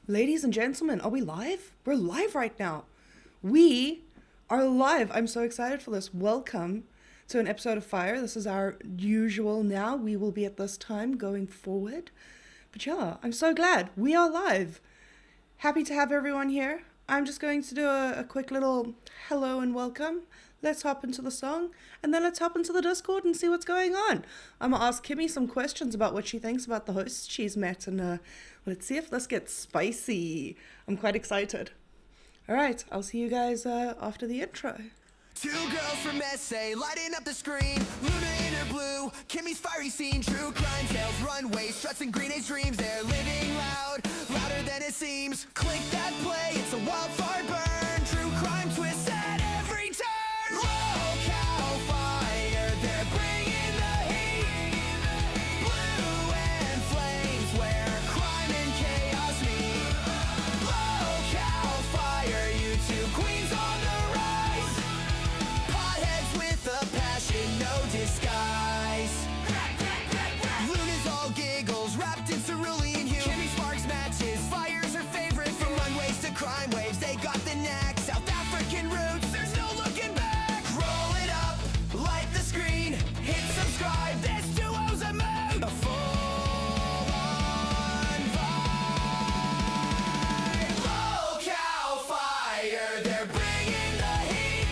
Ladies and gentlemen, are we live? We're live right now. We are live. I'm so excited for this. Welcome to an episode of Fire. This is our usual now. We will be at this time going forward. But yeah, I'm so glad we are live. Happy to have everyone here. I'm just going to do a quick little hello and welcome. Let's hop into the song and then let's hop into the Discord and see what's going on. I'm going to ask Kimmi some questions about what she thinks about the hosts she's met and let's see if this gets spicy. I'm quite excited. All right, I'll see you guys after the intro. Two girls from SA lighting up the screen. Luna in her blue, Kimmy's fiery scene. True crime tales, runways, struts and green age dreams. They're living loud, louder than it seems. Click that play, it's a wildfire burn. True crime twists at every turn. LolcowFire, they're bringing the heat. Blue and flames where crime and chaos meet. LolcowFire, you two queens on the rise. Potheads with a passion, no disguise. Luna's all giggles, wrapped in cerulean hue. Kimmy sparks matches, fire's her favorite. From runways to crime waves, they got the knack. South African roots, there's no looking back. Roll it up, light the screen, hit subscribe. This duo's a mood, a full-on vibe. LolcowFire, they're bringing the heat.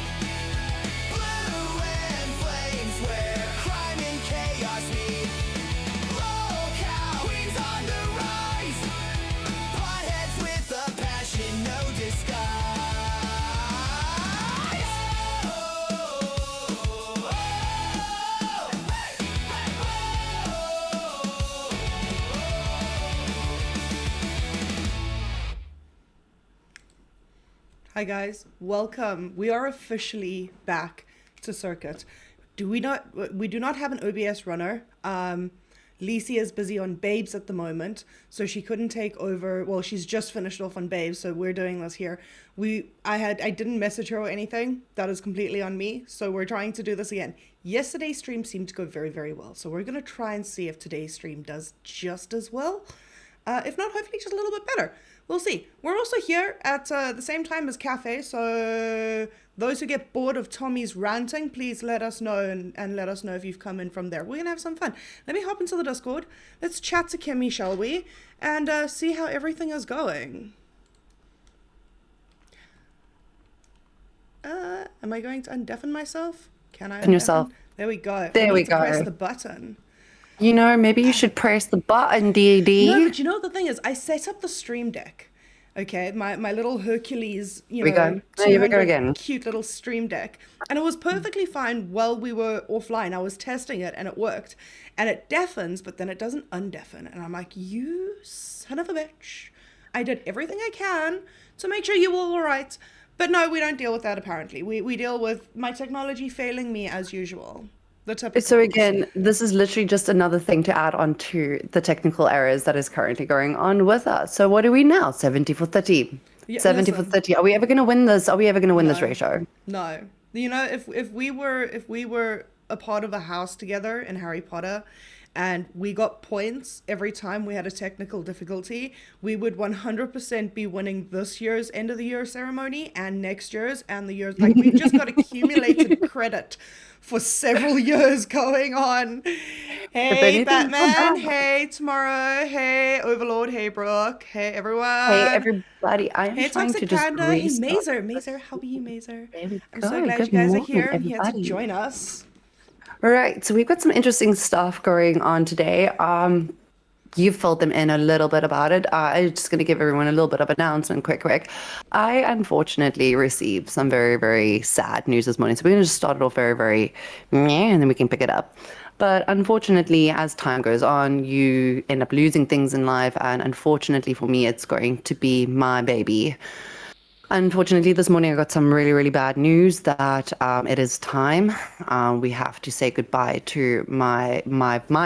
Blue and flames where crime and chaos meet. Local queens on the rise. Potheads with a passion, no disguise. Hi guys, welcome. We are officially back to circuit. We do not have an OBS runner. Lisi is busy on Babes at the moment, so she couldn't take over. Well, she's just finished off on Babes, so we're doing this here. I didn't message her or anything. That is completely on me. So we're trying to do this again. Yesterday's stream seemed to go very, very well. So we're gonna try and see if today's stream does just as well. If not, hopefully just a little bit better. We'll see. We're also here at the same time as Cafe, so those who get bored of Tommy's ranting, please let us know and let us know if you've come in from there. We're going to have some fun. Let me hop into the Discord. Let's chat to Kimmi, shall we? And see how everything is going. Am I going to undeafen myself? Can I? And yourself. There we go. There we go. Press go. the button. You know, maybe you should press the button, DD. No, but you know what the thing is? I set up the stream deck. Okay, my little Hercules, Here we go again. Cute little stream deck. And it was perfectly fine while we were offline. I was testing it and it worked. And it deafens, but then it doesn't undeafen. And I'm like, you son of a bitch. I did everything I can to make sure you were all right. But no, we don't deal with that apparently. We deal with my technology failing me as usual. So again, this is literally just another thing to add on to the technical errors that is currently going on with us. So what are we now? 70 for 30. Yeah, 70 for 30. Are we ever going to win this? Are we ever going to win this ratio? No. You know, if we were a part of a house together in Harry Potter and we got points every time we had a technical difficulty, we would 100% be winning this year's end of the year ceremony and next year's and the year's. Like, we've just got accumulated credit for several years going on. Hey, Batman. Hey, Tomorrow. Hey, Overlord. Hey, Brooke. Hey, everyone. Hey, everybody. I'm hey, trying Toxic to just Panda. Hey, restart. Mazer. How are you, Mazer? I'm so glad you guys are here and here to join us. All right, so we've got some interesting stuff going on today. You've filled them in a little bit about it. I'm just going to give everyone a little bit of announcement quick. I unfortunately received some very, very sad news this morning. So we're going to just start it off very, very meh, and then we can pick it up. But unfortunately, as time goes on, you end up losing things in life. And unfortunately for me, it's going to be my baby. Unfortunately, this morning I got some really, really bad news that it is time. We have to say goodbye to my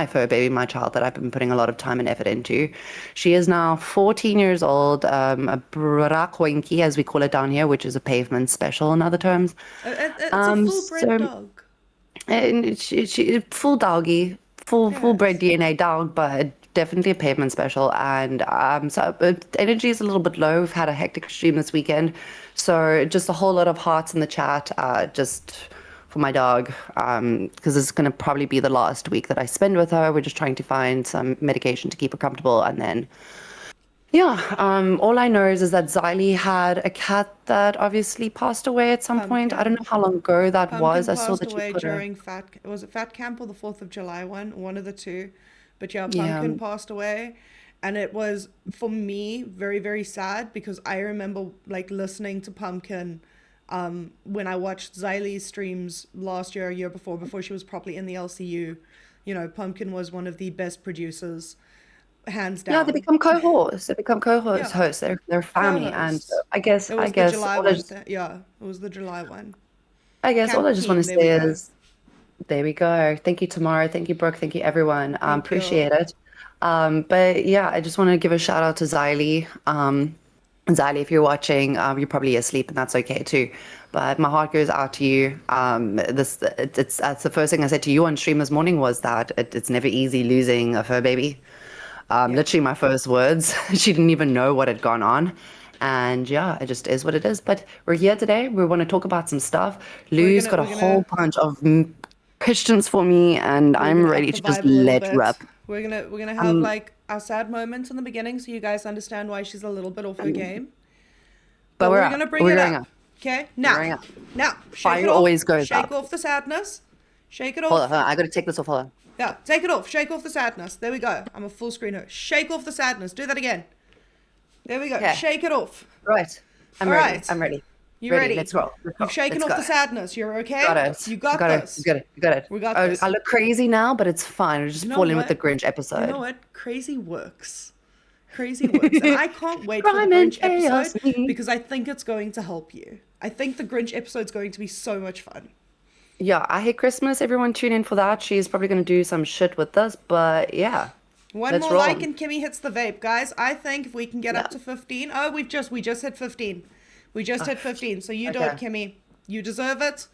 fur baby, my child that I've been putting a lot of time and effort into. She is now 14 years old, a brakwankie, as we call it down here, which is a pavement special in other terms. It's a full-bred dog. And she full doggy, full bred DNA dog, but definitely a pavement special, and so energy is a little bit low. We've had a hectic stream this weekend, so just a whole lot of hearts in the chat, just for my dog, because this is going to probably be the last week that I spend with her. We're just trying to find some medication to keep her comfortable, and then all I know is that Xylee had a cat that obviously passed away at some point. I don't know how long ago that was. Pumpkin I saw passed that you away put during was it Fat Camp or the 4th of July one of the two. But yeah, yeah. Pumpkin passed away. And it was, for me, very, very sad because I remember like listening to Pumpkin when I watched Xylee's streams last year, a year before she was properly in the LCU. You know, Pumpkin was one of the best producers, hands down. Yeah, they become co-hosts. They become co-hosts. Yeah. Hosts. They're family, and Co-hosts. I guess It was the July one. Yeah, it was the July one. I guess all I just want to Campaign, there say we go. is, there we go. Thank you, Tamara. Thank you, Brooke. Thank you, everyone. Thank you. Appreciate it. But yeah, I just want to give a shout out to Xylee. Xylee, if you're watching, you're probably asleep, and that's okay too. But my heart goes out to you. That's the first thing I said to you on stream this morning was that it's never easy losing a fur baby. Literally my first words. She didn't even know what had gone on. And yeah, it just is what it is. But we're here today. We want to talk about some stuff. Lou's got a whole bunch of questions for me, and I'm ready to just let rip. We're gonna have like our sad moments in the beginning so you guys understand why she's a little bit off her game. But we're gonna bring it up. Okay? Now, shake Fire it off. always goes Shake up. off the sadness. Shake it Hold off. on, I gotta take this off. Hold on. Yeah, take it off. Shake off the sadness. There we go. I'm a full screener. Shake off the sadness. Do that again. There we go. Okay. Shake it off. Right. I'm All ready. right. I'm ready. You ready? Let's roll. You've shaken off the sadness. You're okay? Got it. You got this. You got it. You got it. We got Oh, this. I look crazy now, but it's fine. We're just You know falling what? with the Grinch episode. You know what? Crazy works. Crazy works. And I can't wait for the Crime and Grinch episode chaos. because I think it's going to help you. I think the Grinch episode's going to be so much fun. Yeah, I hate Christmas. Everyone tune in for that. She's probably going to do some shit with this, but yeah. One Let's more roll. like and Kimmy hits the vape. Guys, I think if we can get up to 15. Oh, we just hit 15. We just hit 15. So you do it, Okay. Kimmy. You deserve it.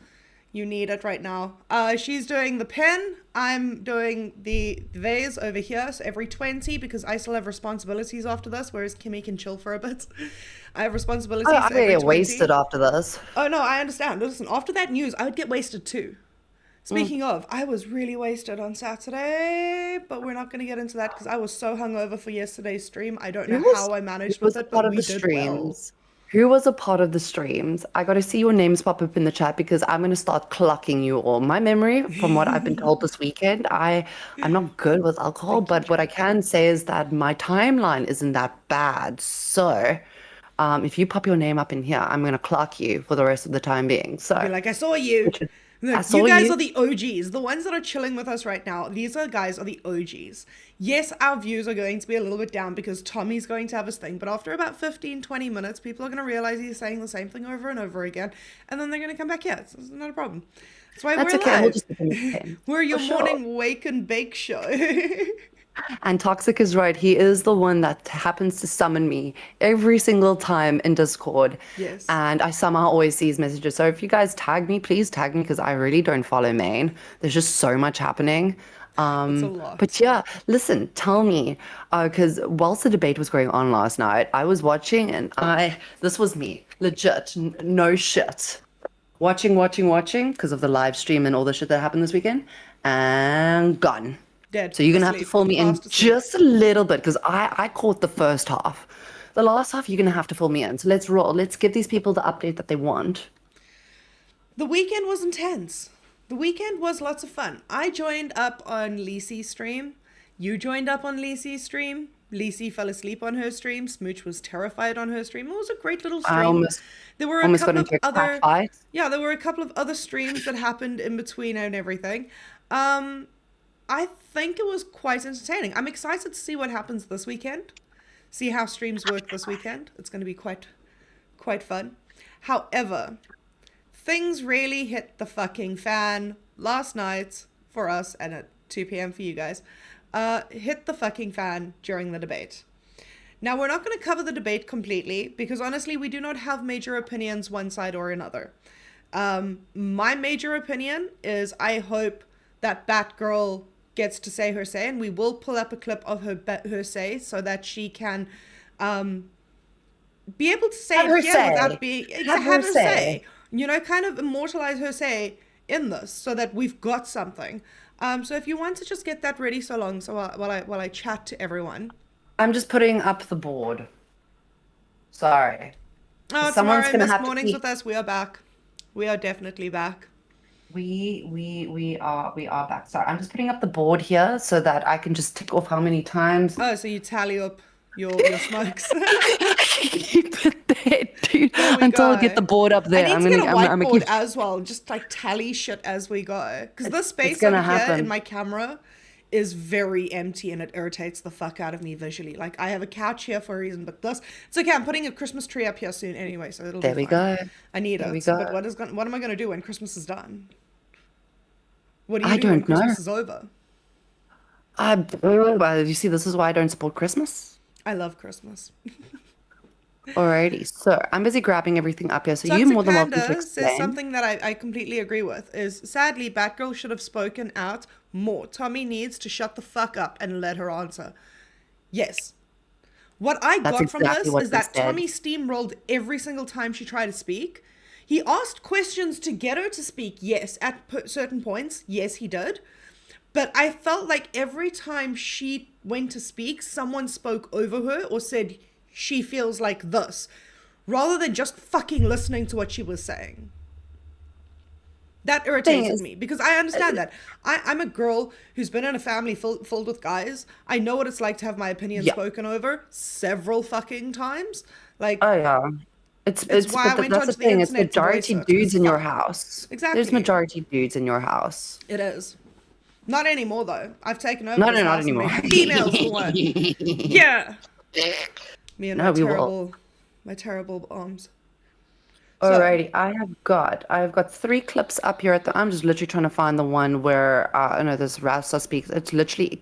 You need it right now. She's doing the pen. I'm doing the vase over here. So every 20 because I still have responsibilities after this, whereas Kimmy can chill for a bit. I have responsibilities. Oh, I'm every going to get 20. wasted after this. Oh, no, I understand. Listen, after that news, I would get wasted too. Speaking of, I was really wasted on Saturday, but we're not going to get into that because I was so hungover for yesterday's stream. I don't know how I managed with it, but we did well. Who was a part of the streams? I got to see your names pop up in the chat because I'm going to start clocking you all. My memory, from what I've been told this weekend, I'm not good with alcohol, but what I can say is that my timeline isn't that bad. So if you pop your name up in here, I'm going to clock you for the rest of the time being. So You're like, I saw you. Look, I saw you guys you. are the OGs. The ones that are chilling with us right now, these guys are the OGs. Yes, our views are going to be a little bit down because Tommy's going to have his thing. But after about 15, 20 minutes, people are going to realize he's saying the same thing over and over again. And then they're going to come back here. It's not a problem. That's why that's we're okay. alive. We'll just put them in. We're your For sure. morning wake and bake show. And Toxic is right. He is the one that happens to summon me every single time in Discord. Yes. And I somehow always see his messages. So if you guys tag me, please tag me because I really don't follow main. There's just so much happening. It's a lot. But yeah, listen, tell me, because whilst the debate was going on last night, I was watching and this was me, legit, no shit. Watching because of the live stream and all the shit that happened this weekend, and gone. Dead. So you're gonna have to Asleep. fill me in Fast asleep. just a little bit because I caught the first half. The last half you're gonna have to fill me in. So let's roll. Let's give these people the update that they want. The weekend was intense. The weekend was lots of fun. I joined up on Lisi's stream. You joined up on Lisi's stream. Lisi fell asleep on her stream. Smooch was terrified on her stream. It was a great little stream. There were a Almost got couple into of a cat other fight. yeah, there were a couple of other streams that happened in between and everything. I think it was quite entertaining. I'm excited to see what happens this weekend. See how streams work this weekend. It's going to be quite fun. However, things really hit the fucking fan last night for us and at 2 p.m. for you guys. Hit the fucking fan during the debate. Now, we're not going to cover the debate completely because honestly, we do not have major opinions one side or another. My major opinion is I hope that Batgirl gets to say her say, and we will pull up a clip of her say so that she can be able to say Have her it here say. without being Have her say. You know, kind of immortalize her say in this so that we've got something. So if you want to just get that ready so long, so while I chat to everyone. I'm just putting up the board. Sorry. Oh, Someone's tomorrow, gonna Miss have to Mornings keep- with us. We are back. We are definitely back. We are back. Sorry, I'm just putting up the board here so that I can just tick off how many times. Oh, so you tally up your smokes. Keep it there, dude. There we Until I go. get the board up there. I need I'm to gonna, get a I'm gonna whiteboard keep. as well, just like tally shit as we go. Because this space gonna over here happen. in my camera is very empty and it irritates the fuck out of me visually. Like I have a couch here for a reason, but this it's okay. I'm putting a Christmas tree up here soon anyway, so it'll There be we fine. go. I need There it. we go. But what am I gonna do when Christmas is done? What do you I do when don't know. Christmas is over? Well, you see, this is why I don't support Christmas. I love Christmas. Alrighty, so I'm busy grabbing everything up here, so you're Toxic more than welcome to Panda says explain. something that I completely agree with is sadly Batgirl should have spoken out more. Tommy needs to shut the fuck up and let her answer. Yes. What I That's got from exactly this what is they that said. Tommy steamrolled every single time she tried to speak. He asked questions to get her to speak, yes, at certain points. Yes, he did. But I felt like every time she went to speak, someone spoke over her or said she feels like this, rather than just fucking listening to what she was saying. That irritated me because I understand that. I'm a girl who's been in a family filled with guys. I know what it's like to have my opinion Yeah. spoken over several fucking times. Like, Oh yeah, it's why I but went that's onto the the thing. It's internet to voice majority it, dudes 'cause in your fuck. house. Exactly. There's majority dudes in your house. it is. Not anymore though. I've taken over No, this not house and anymore. made females for one. Yeah. Me and No, we will. my terrible arms. Alrighty, I've got 3 clips up here at the. I'm just literally trying to find the one where I know this Rasta speaks. It's literally,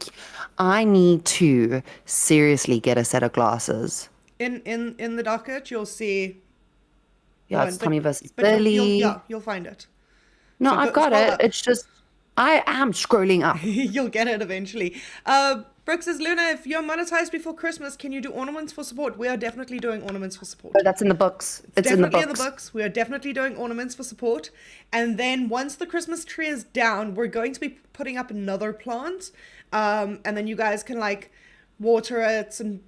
I need to seriously get a set of glasses. In the docket, you'll see. Yeah, one, it's but- Tommy versus but Billy. you'll find it. No, So I've got scroll it. up. It's just I am scrolling up. You'll get it eventually. Brooke says, Luna, if you're monetized before Christmas, can you do ornaments for support? We are definitely doing ornaments for support. Oh, that's in the books. It's in the Definitely books. in the books. We are definitely doing ornaments for support. And then once the Christmas tree is down, we're going to be putting up another plant. And then you guys can like water it and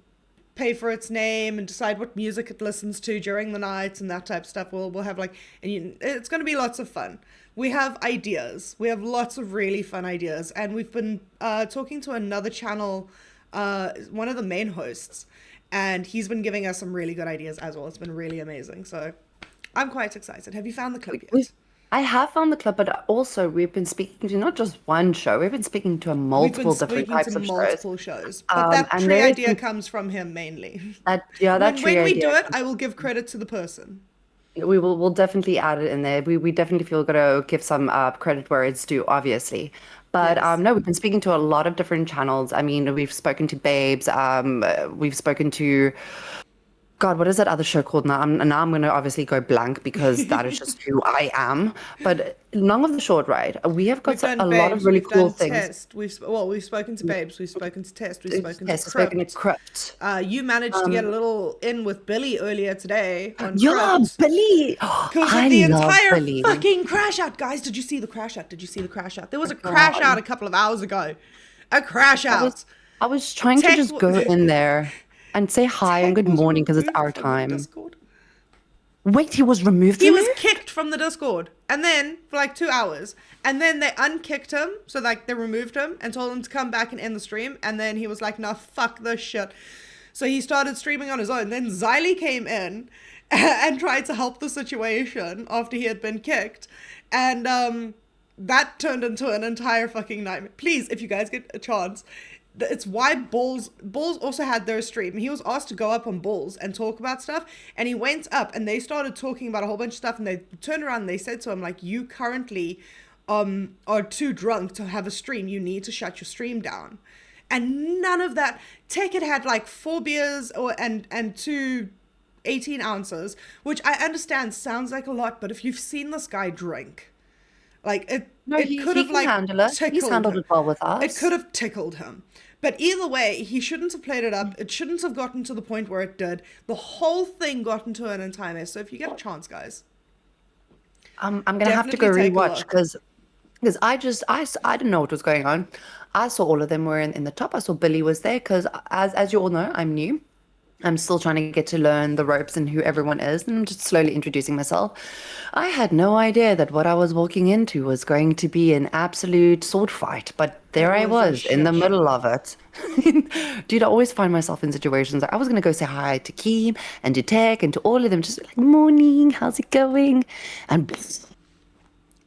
pay for its name and decide what music it listens to during the night and that type of stuff. We'll have like, it's going to be lots of fun. We have ideas. We have lots of really fun ideas. And we've been talking to another channel, one of the main hosts, and he's been giving us some really good ideas as well. It's been really amazing. So I'm quite excited. Have you found the clip yet? I have found the clip, but also we've been speaking to not just one show. We've been speaking to multiple We've been different speaking types to of multiple shows. But that And tree there is idea some- comes from him mainly. That When tree we do idea. it, I will give credit to the person. We'll definitely add it in there. We definitely feel gotta give some credit where it's due, obviously. But Yes. no, we've been speaking to a lot of different channels. I mean, we've spoken to Babes. We've spoken to. God, what is that other show called now? Now I'm going to obviously go blank because that is just who I am. But long of the short, right? We have got We've done a lot Babes, of really we've cool done things. Test. We've spoken to Babes, we've spoken to Test, we've spoken Yes, to we've spoken to Crypt. Crypt. You managed to get a little in with Billy earlier today on Yeah, Crypt. Billy. Because I of the love entire Billy. fucking crash out. Guys, did you see the crash out? Did you see the crash out? There was a crash out a couple of hours ago. A crash out. I was trying to Tech just go in there and say hi and good Tech was morning because it's removed our from the time. Discord. Wait, he was removed He from was there? kicked from the Discord, and then for like 2 hours, and then they unkicked him, so like they removed him and told him to come back and end the stream, and then he was like, "Nah, fuck this shit." So he started streaming on his own. Then Xylee came in and tried to help the situation after he had been kicked, and that turned into an entire fucking nightmare. Please, if you guys get a chance. It's why Balls also had their stream. He was asked to go up on Balls and talk about stuff, and he went up and they started talking about a whole bunch of stuff, and they turned around and they said to him, like, you currently are too drunk to have a stream. You need to shut your stream down. And none of that. Tech had like 4 beers and 2 18 ounces, which I understand sounds like a lot, but if you've seen this guy drink, Like No, it could he have can like handle it. He's tickled handled him. it well with It us. could have tickled him. But either way, he shouldn't have played it up. It shouldn't have gotten to the point where it did. The whole thing got into an entire mess. So if you get a chance, guys, I'm gonna have to go definitely take a rewatch look. because I didn't know what was going on. I saw all of them were in the top. I saw Billy was there because as you all know, I'm new. I'm still trying to get to learn the ropes and who everyone is, and I'm just slowly introducing myself. I had no idea that what I was walking into was going to be an absolute sword fight, but there I was a was in the shit middle show. of it. Dude, I always find myself in situations like I was going to go say hi to Keem and to Tech and to all of them, just like, morning, how's it going? And An just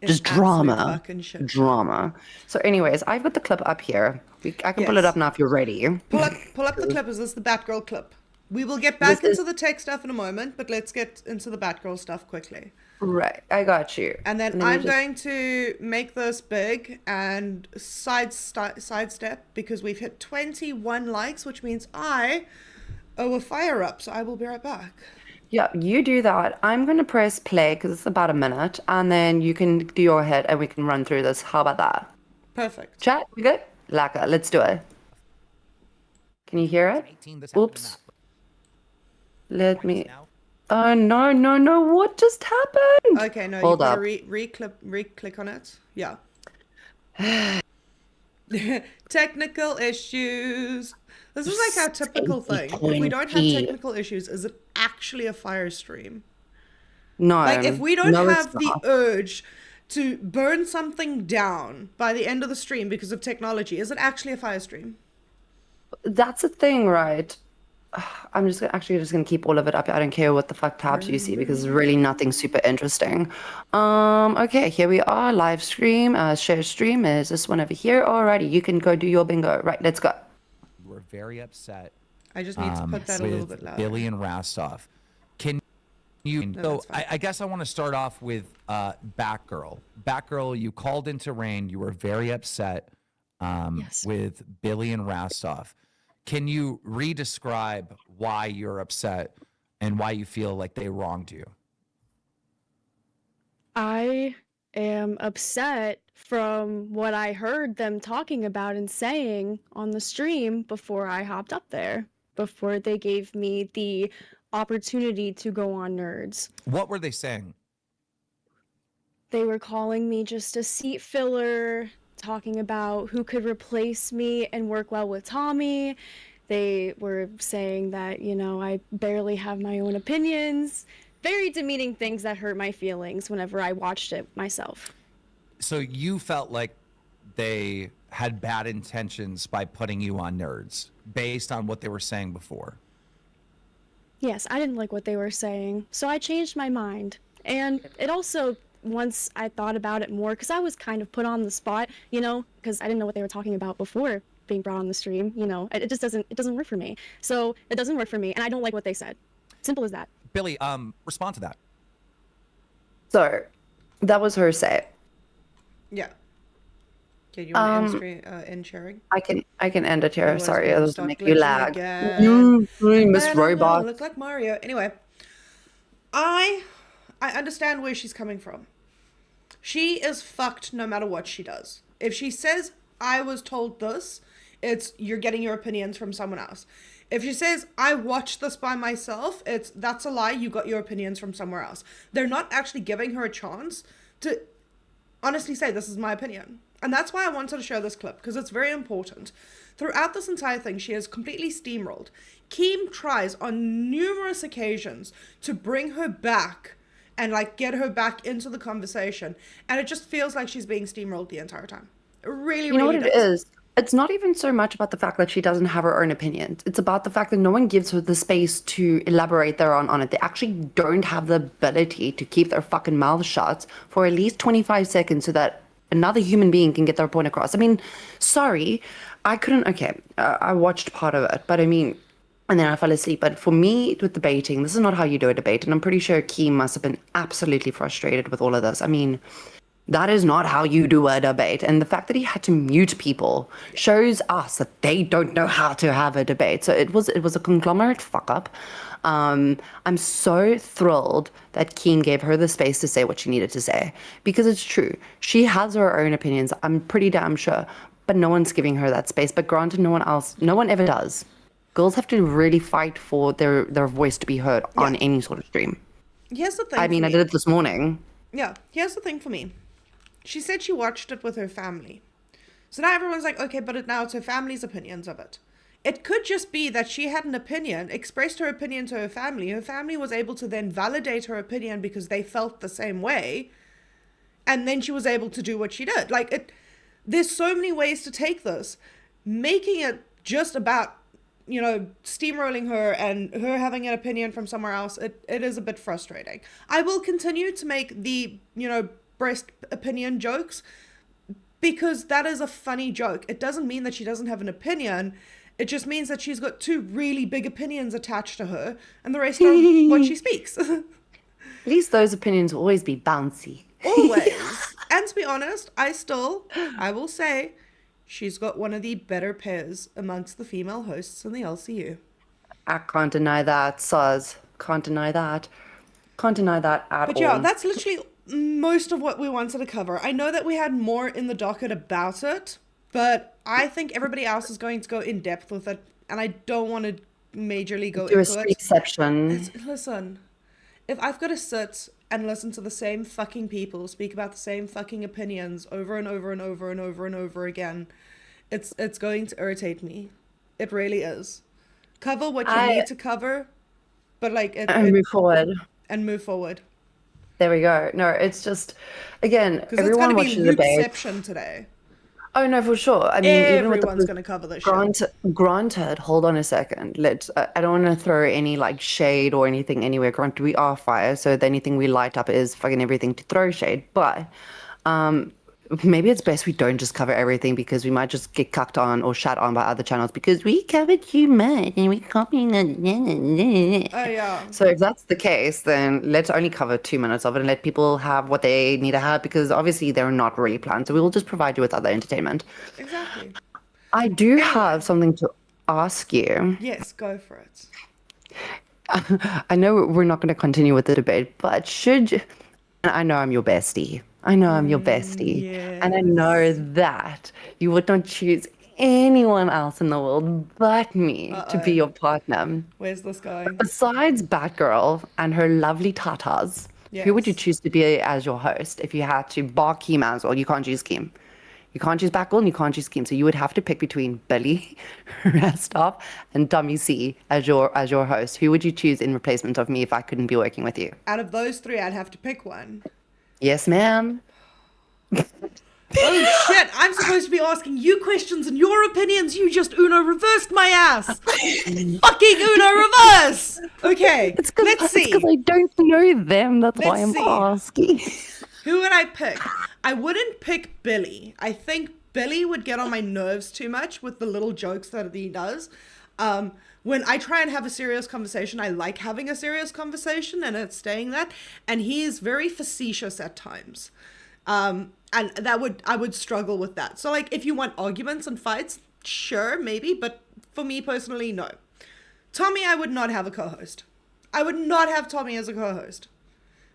absolute drama. fucking shit show. Drama. So anyways, I've got the clip up here. I can pull it Yes. up now if you're ready. Pull up the clip. Is this the Batgirl clip? We will get This back into is the tech stuff in a moment, but let's get into the Batgirl stuff quickly. right. I got you. And then Let me I'm just- going to make this big and sidestep because we've hit 21 likes, which means I owe a fire up. So I will be right back. Yeah, you do that. I'm going to press play because it's about a minute, and then you can do your hit and we can run through this. How about that? Perfect. Chat, we good? Laka, let's do it. Can you hear it? Oops. Let me. Oh, no, no, no. What just happened? Okay, no, Hold you've got up. to re-click on it. Yeah. Technical issues. This is like our typical thing. If we don't have 2020. technical issues, is it actually a fire stream? No. Like, if we don't no, it's have the not. urge to burn something down by the end of the stream because of technology, is it actually a fire stream? That's the thing, right? I'm actually just gonna keep all of it up. I don't care what the fuck tabs you see because it's really nothing super interesting. Okay, here we are, live stream, share stream. Is this one over here? Alrighty, you can go do your bingo. Right, let's go. We're very upset I just need to put that a little bit with louder. Billy and Rastov. Can you? So that's fine. I guess I want to start off with Batgirl. Batgirl, you called into Rain. You were very upset Yes. with Billy and Rastov. Can you re-describe why you're upset and why you feel like they wronged you? I am upset from what I heard them talking about and saying on the stream before I hopped up there, before they gave me the opportunity to go on Nerds. What were they saying? They were calling me just a seat filler, talking about who could replace me and work well with Tommy. They were saying that, I barely have my own opinions. Very demeaning things that hurt my feelings whenever I watched it myself. So you felt like they had bad intentions by putting you on Nerds based on what they were saying before. Yes, I didn't like what they were saying, so I changed my mind. And it also, once I thought about it more, because I was kind of put on the spot, because I didn't know what they were talking about before being brought on the stream, it just doesn't work for me. So it doesn't work for me, and I don't like what they said. Simple as that. Billy, respond to that. So, that was her say. Yeah. Okay, you want to end sharing? I can end it here. Otherwise Sorry, we're gonna it doesn't start make you glitching lag. again. Miss I don't know, Robot. look like Mario. Anyway, I understand where she's coming from. She is fucked no matter what she does. If she says, I was told this, it's you're getting your opinions from someone else. If she says, I watched this by myself, that's a lie, you got your opinions from somewhere else. They're not actually giving her a chance to honestly say, this is my opinion. And that's why I wanted to show this clip, because it's very important. Throughout this entire thing, she is completely steamrolled. Keem tries on numerous occasions to bring her back and get her back into the conversation. And it just feels like she's being steamrolled the entire time. It really, You know really what it does. is? It's not even so much about the fact that she doesn't have her own opinions. It's about the fact that no one gives her the space to elaborate their own on it. They actually don't have the ability to keep their fucking mouth shut for at least 25 seconds so that another human being can get their point across. I mean, sorry, I couldn't. Okay, I watched part of it, but I mean, and then I fell asleep. But for me, with debating, this is not how you do a debate. And I'm pretty sure Keem must have been absolutely frustrated with all of this. I mean, That is not how you do a debate. And the fact that he had to mute people shows us that they don't know how to have a debate. So it was a conglomerate fuck up. I'm so thrilled that Keem gave her the space to say what she needed to say, because it's true. She has her own opinions. I'm pretty damn sure, but no one's giving her that space. But granted, no one ever does. Girls have to really fight for their voice to be heard on any sort of stream. Here's the thing. I mean, I did it this morning. Yeah, here's the thing for me. She said she watched it with her family. So now everyone's like, okay, but now it's her family's opinions of it. It could just be that she had an opinion, expressed her opinion to her family. Her family was able to then validate her opinion because they felt the same way. And then she was able to do what she did. Like, there's so many ways to take this. Making it just about, steamrolling her and her having an opinion from somewhere else, it is a bit frustrating. I will continue to make the, breast opinion jokes because that is a funny joke. It doesn't mean that she doesn't have an opinion. It just means that she's got two really big opinions attached to her and the rest are what she speaks. At least those opinions will always be bouncy. Always. And to be honest, I will say, she's got one of the better pairs amongst the female hosts in the LCU. I can't deny that, Saz. Can't deny that. Can't deny that at all. But yeah, that's literally most of what we wanted to cover. I know that we had more in the docket about it, but I think everybody else is going to go in depth with it, and I don't want to majorly go do into a it. exception. Listen, if I've got to sit and listen to the same fucking people speak about the same fucking opinions over and over and over and over and over again, it's going to irritate me. It really is. Cover what you need to cover, but move forward. And move forward. There we go. No, it's just, again, Because it's everyone going to watches be the debate. Lukeception today. Oh no, for sure. I mean, even with Everyone's the going to cover this shit. granted, hold on a second. I don't want to throw any shade or anything anywhere. Granted, we are fire, so anything we light up is fucking everything to throw shade. But maybe it's best we don't just cover everything, because we might just get cucked on or shat on by other channels because we covered too much and we copying it. Oh yeah. So if that's the case, then let's only cover 2 minutes of it and let people have what they need to have, because obviously they're not really planned. So we will just provide you with other entertainment. Exactly. I do have something to ask you. Yes, go for it. I know we're not going to continue with the debate, but and I know I'm your bestie. I know I'm your bestie. Yes. And I know that you would not choose anyone else in the world but me to be your partner. Where's this going? Besides Batgirl and her lovely tatas, who would you Yes. choose to be as your host if you had to bar Keem as well? You can't choose Keem. You can't choose Batgirl and you can't choose Keem. So you would have to pick between Billy, Rastov, and Dummy C as your host. Who would you choose in replacement of me if I couldn't be working with you? Out of those three, I'd have to pick one. Yes, ma'am. Oh shit, I'm supposed to be asking you questions and your opinions. You just Uno reversed my ass. Fucking Uno reverse. Okay, let's see. It's because I don't know them. That's why I'm Let's see. asking. Who would I pick? I wouldn't pick Billy. I think Billy would get on my nerves too much with the little jokes that he does. When I try and have a serious conversation, I like having a serious conversation and it's staying that. And he is very facetious at times. And I would struggle with that. So if you want arguments and fights, sure, maybe. But for me personally, no. Tommy, I would not have a co-host. I would not have Tommy as a co-host.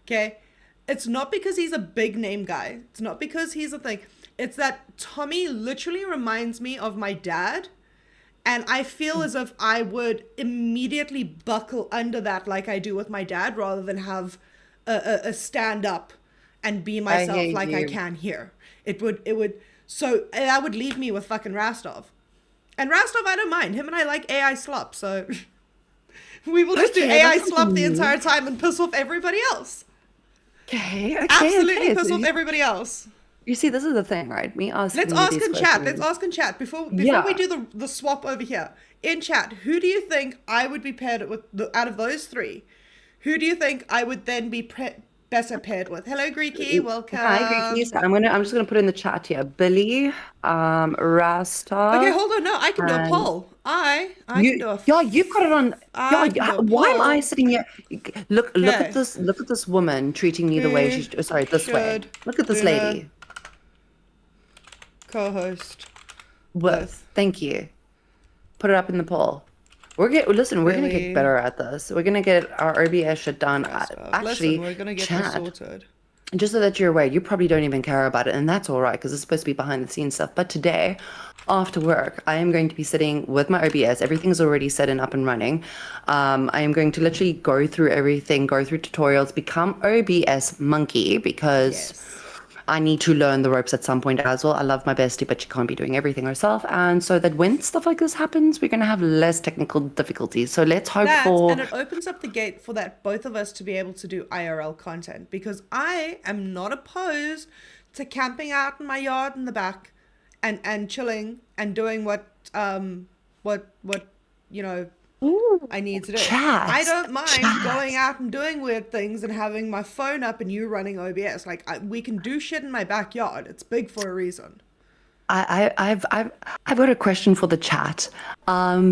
Okay? It's not because he's a big name guy. It's not because he's a thing. It's that Tommy literally reminds me of my dad. And I feel as if I would immediately buckle under that like I do with my dad, rather than have a stand up and be myself like I can here. So that would leave me with fucking Rastov. And Rastov, I don't mind. Him and I like AI slop, so we will just do AI slop the entire time and piss off everybody else. Okay. Absolutely piss So off everybody else. you see, this is the thing, right? Me asking Let's you ask these in chat. questions. Let's ask in chat before Yeah. we do the swap over here. In chat, who do you think I would be paired with out of those three? Who do you think I would then be better paired with. Hello, Greeky. Welcome. Hi, Greekies. I'm just gonna put in the chat here. Billy, Rasta. Okay, hold on. No, I can do a and poll. I can do a. Yeah, you've got it on. I Yeah, can do a why am I poll. sitting here? Look Okay. at this. Look at this woman treating me the way Who she's. Sorry, this way. should Look at this Luna lady. Co-host. With. Thank you. Put it up in the poll. Listen, we're gonna Billy. get better at this. We're gonna get our OBS shit done. Actually, Listen, we're gonna get chat. this sorted. Just so that you're aware, you probably don't even care about it, and that's all right because it's supposed to be behind the scenes stuff. But today, after work, I am going to be sitting with my OBS. Everything's already set and up and running. I am going to literally go through everything, go through tutorials, become OBS monkey because Yes. I need to learn the ropes at some point as well. I love my bestie, but she can't be doing everything herself. And so that when stuff like this happens, we're going to have less technical difficulties. So let's hope And it opens up the gate for that both of us to be able to do IRL content, because I am not opposed to camping out in my yard in the back and chilling and doing what you know I need to do. chat, I don't mind chat. going out and doing weird things and having my phone up and you running OBS. Like we can do shit in my backyard. It's big for a reason. I've got a question for the chat.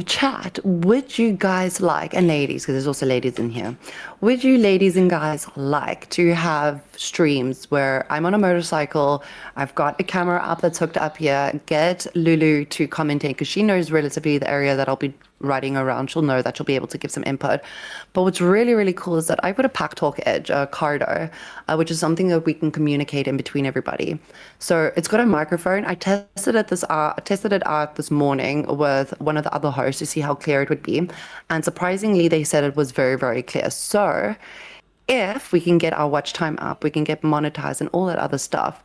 Chat, would you guys like, and ladies, because there's also ladies in here, would you ladies and guys like to have streams where I'm on a motorcycle, I've got a camera up that's hooked up here, get Lulu to commentate because she knows relatively the area that I'll be riding around. She'll know that she'll be able to give some input. But what's really, really cool is that I put a Pack Talk Edge, a Cardo, which is something that we can communicate in between everybody. So it's got a microphone. I tested it out this morning with one of the other hosts to see how clear it would be. And surprisingly, they said it was very, very clear. So if we can get our watch time up, we can get monetized and all that other stuff,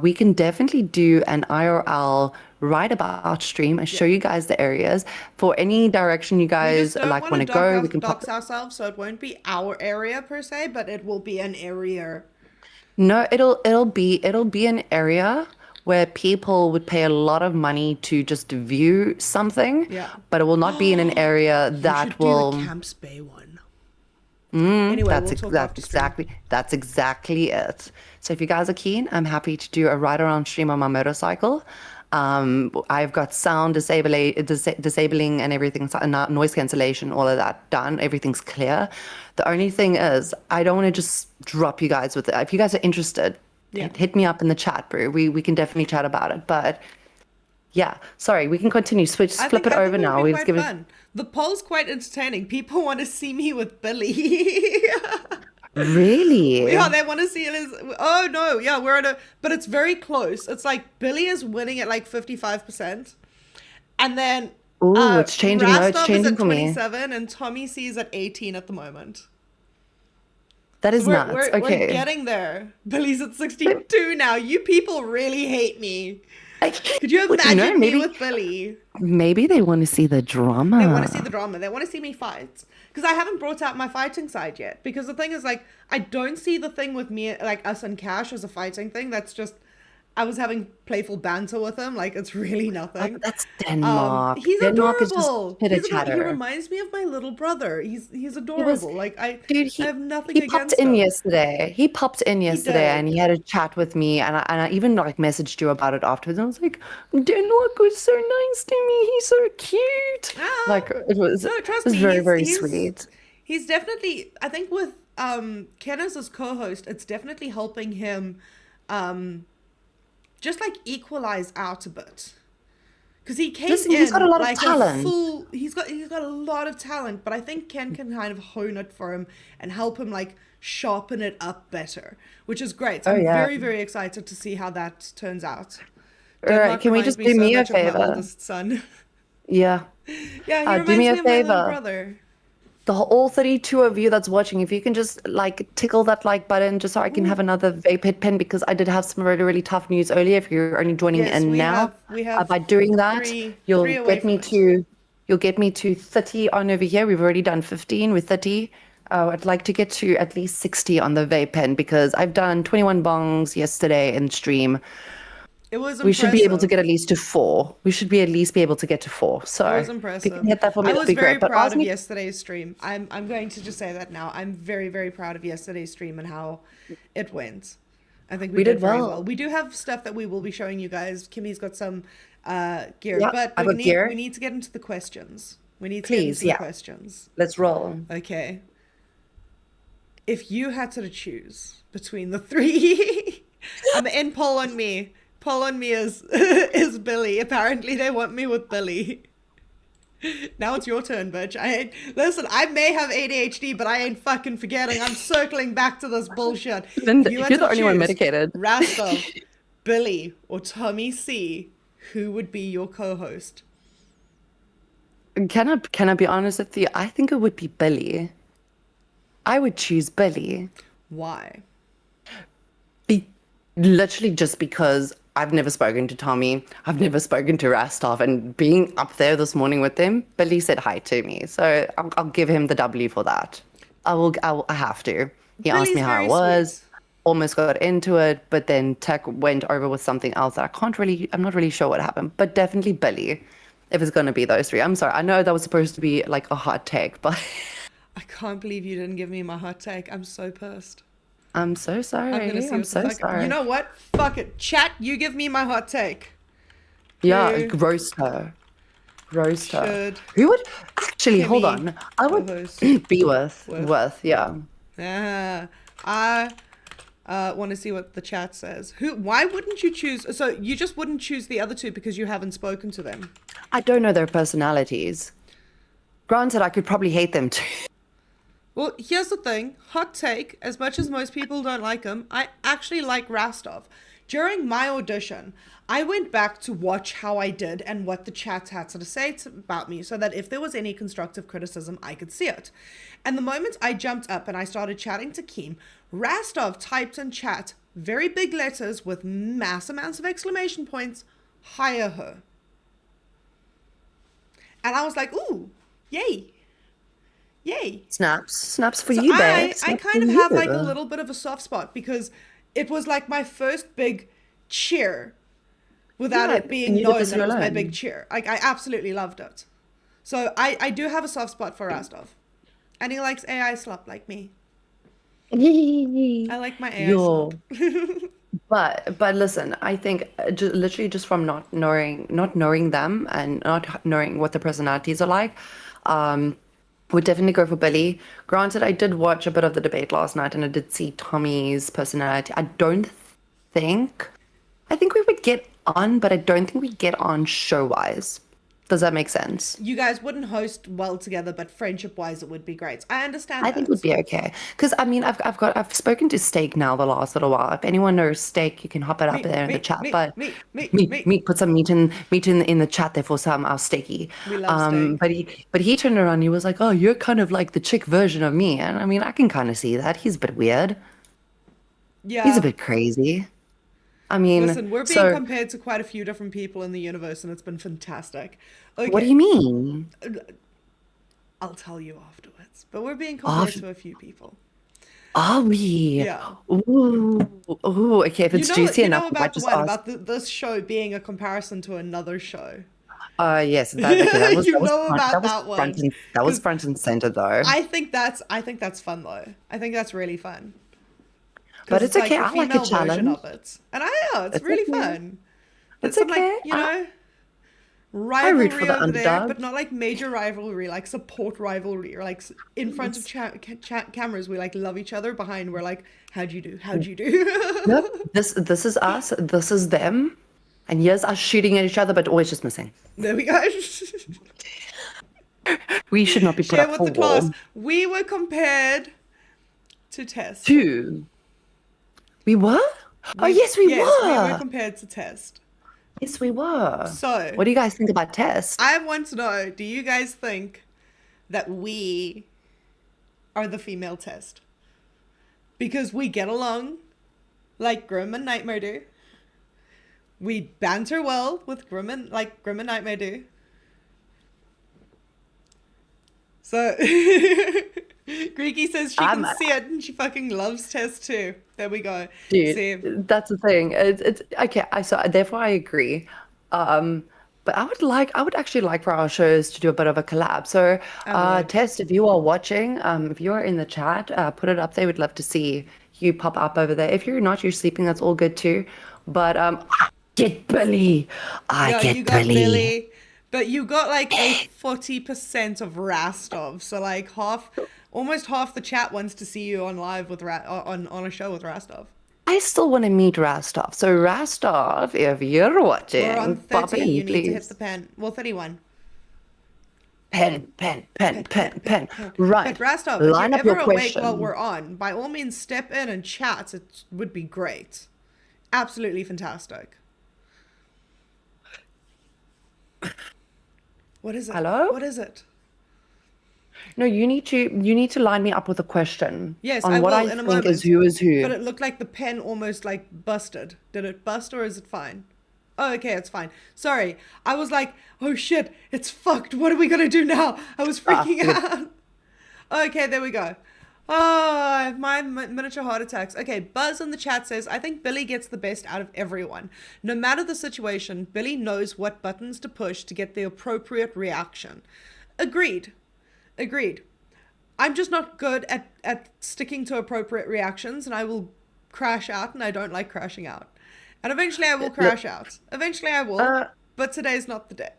we can definitely do an IRL right about stream and show you guys the areas for any direction you We guys just don't like want to go. We can dox ourselves, so it won't be our area per se, but it will be an area. No, it'll be an area where people would pay a lot of money to just view something. Yeah. But it will not be in an area that will. Do the Camps Bay one. Anyway, That's we'll talk after stream. that's exactly it. So if you guys are keen, I'm happy to do a ride around stream on my motorcycle. I've got sound disabling and everything, noise cancellation, all of that done. Everything's clear. The only thing is, I don't want to just drop you guys with it. If you guys are interested, hit me up in the chat, bro. We can definitely chat about it. But yeah, sorry, we can continue. Flip it over now. We've given fun. The poll's quite entertaining. People want to see me with Billy. Really? Yeah, they want to see it as. Oh no, yeah, we're at but it's very close. It's like Billy is winning at like 55%, and then it's changing. No, it's Rastov changing is at for me. 27, and Tommy C is at 18 at the moment. That is nuts. We're Okay. getting there. Billy's at 62 now. You people really hate me. Could you imagine me with Billy? Maybe they want to see the drama. They want to see the drama. They want to see me fight. Because I haven't brought out my fighting side yet. Because the thing is, like, I don't see the thing with me, like, us and Cash as a fighting thing. That's just, I was having playful banter with him. Like, it's really nothing. That's Denmark. He's Denmark adorable. Is just He reminds me of my little brother. He's adorable. I have nothing he against popped in him. yesterday. He popped in yesterday did. and he had a chat with me, and I even like messaged you about it afterwards. And I was like, Denmark was so nice to me. He's so cute. Ah. Like it was. No, trust it was me, very, very sweet. He's definitely, I think with Kenneth as co-host, it's definitely helping him just like equalize out a bit. Because he came Listen, in he's got a lot of like talent. He's got a lot of talent, but I think Ken can kind of hone it for him and help him like sharpen it up better, which is great. So I'm very, very excited to see how that turns out. All right, can we just do me a favor? My oldest son. Yeah. Yeah, he do me a reminds me of my little favor. brother. All 32 of you that's watching, if you can just like tickle that like button just so I can have another vape hit pin, because I did have some really, really tough news earlier. If you're only joining in now, we have by doing that, you'll three away get me from to 30 on over here. We've already done 15 with 30. I'd like to get to at least 60 on the vape pen because I've done 21 bongs yesterday in stream. It was We should be able to impressive. get at least to 4. We should be at least be able to get to 4. So It was if you impressive. can hit that for me, I that'd was be very great. But proud ask of me, yesterday's stream. I'm going to just say that now. I'm very, very proud of yesterday's stream and how it went. I think we did very well. well. We do have stuff that we will be showing you guys. Kimmy's got some gear, Yeah, but I got gear. we need to get into the questions. We need to Please, get into yeah. the questions. Let's roll. Okay. If you had to choose between the three, and poll on me. Poll on me is Billy. Apparently they want me with Billy. Now it's your turn, bitch. Listen, I may have ADHD, but I ain't fucking forgetting. I'm circling back to this bullshit. Linda, If you had you're to the only one choose medicated. Rastov, Billy, or Tommy C, who would be your co-host? Can I be honest with you? I think it would be Billy. I would choose Billy. Why? Literally just because I've never spoken to Tommy. I've never spoken to Rastov. And being up there this morning with them, Billy said hi to me. So I'll give him the W for that. I have to. He asked me Billy's how I very was. sweet. Almost got into it, but then Tech went over with something else that I'm not really sure what happened. But definitely Billy, if it's going to be those 3. I'm sorry. I know that was supposed to be like a hot take, but I can't believe you didn't give me my hot take. I'm so pissed. I'm so sorry. I'm gonna see I'm what so the fuck. sorry. You know what? Fuck it. Chat, you give me my hot take. Yeah, Who roast her. Roast her. should Who would actually hold Kimmy on? I would co-host be with with? yeah. I want to see what the chat says. Why wouldn't you choose? So you just wouldn't choose the other 2 because you haven't spoken to them. I don't know their personalities. Granted, I could probably hate them too. Well, here's the thing. Hot take. As much as most people don't like him, I actually like Rastov. During my audition, I went back to watch how I did and what the chat had to say about me so that if there was any constructive criticism, I could see it. And the moment I jumped up and I started chatting to Kim, Rastov typed in chat, very big letters with mass amounts of exclamation points, hire her. And I was like, ooh, yay. Yay. Snaps for So you, I babe. kind Snaps of for have like you. a little bit of a soft spot because it was like my first big cheer without Yeah, it being and you did known this that it was my alone. big cheer. Like I absolutely loved it. So I do have a soft spot for Rastov. And he likes AI slop like me. I like my AI Yo. slop. But listen, I think literally just from not knowing them and not knowing what their personalities are like, would definitely go for Billy. Granted, I did watch a bit of the debate last night and I did see Tommy's personality. I think we would get on, but I don't think we'd get on show-wise. Does that make sense? You guys wouldn't host well together, but friendship-wise, it would be great. I understand I that. think it would be okay. Because I mean, I've spoken to Steak now the last little while. If anyone knows Steak, you can hop it up there in the chat. But put some meat in the chat there for some our steaky. We love Steak. But he turned around and he was like, "Oh, you're kind of like the chick version of me." And I mean, I can kind of see that. He's a bit weird. Yeah. He's a bit crazy. I mean, Listen, we're being so compared to quite a few different people in the universe, and it's been fantastic. Okay. what do you mean? I'll tell you afterwards. But we're being compared to a few people. Are we? Yeah. Ooh. Okay. If it's juicy you enough, know I might about the just one ask. about this show being a comparison to another show. Yes, that was You that was know front, about that was that one. front and that was 'Cause front and center though. I think that's fun though. I think that's really fun. 'Cause But it's okay, the I like a female version challenge. of it, and I know it's really okay. fun. It's some, okay. like, you know, root for rivalry the over there, underdog. but not like major rivalry, like support rivalry, or like in front of cameras we like love each other. Behind we're like, how'd you do? How'd you do? Yep. This is us. This is them. And here's us shooting at each other, but always just missing. There we go. We should not be put Share up with for the class. war. We were compared to Test. Two. We were? Oh yes, we yes, we were. were compared to Test. Yes, we were. So What do you guys think about Test? I want to know, do you guys think that we are the female Test? Because we get along like Grim and Nightmare do. We banter well with Grim and Nightmare do. So Grim Riki says she I'm- can see it and she fucking loves Tess too. There we go. Dude, See? that's the thing. It's okay. Therefore I agree. But I would actually like for our shows to do a bit of a collab. So, would. Tess, if you are watching, if you're in the chat, put it up there. We'd love to see you pop up over there. If you're not, you're sleeping. That's all good too. But I get Billy. Yeah, get you got Billy. Billy, but you got like a 40% of Rastov. So like almost half the chat wants to see you on live with on a show with Rastov. I still want to meet Rastov. So Rastov, if you're watching, We're on pop 30. in, You need to hit please. the pen. Well, 31. Pen. Right. But Rastov, if Line you're up your ever awake question. while we're on, by all means step in and chat. It would be great. Absolutely fantastic. What is it? Hello? What is it? No, you need to line me up with a question. Yes, on I what will I in a think moment. is who is who. But it looked like the pen almost like busted. Did it bust or is it fine? Oh, okay, it's fine. Sorry. I was like, oh shit, it's fucked. What are we gonna do now? I was freaking out. Okay, there we go. Oh, my miniature heart attacks. Okay, Buzz in the chat says, I think Billy gets the best out of everyone. No matter the situation, Billy knows what buttons to push to get the appropriate reaction. Agreed. I'm just not good at sticking to appropriate reactions, and I will crash out, and I don't like crashing out. And eventually I will crash out. Eventually I will, but today's not the day.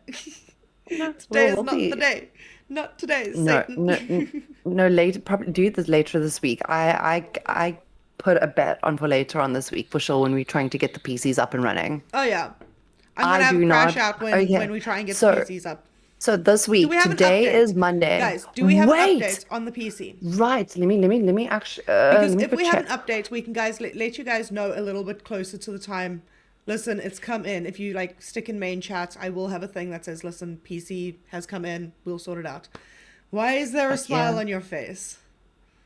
Today is not the day. Not today, Satan. No, later. Probably do this later this week. I put a bet on for later on this week for sure when we're trying to get the PCs up and running. Oh yeah, I'm gonna have a crash out when we try and get the PCs up. So this week, today is Monday. Guys, do we have an update on the PC? Right. Let me actually. Because if we have an update, we can let you guys know a little bit closer to the time. Listen, it's come in. If you like stick in main chat, I will have a thing that says, listen, PC has come in. We'll sort it out. Why is there a smile on your face?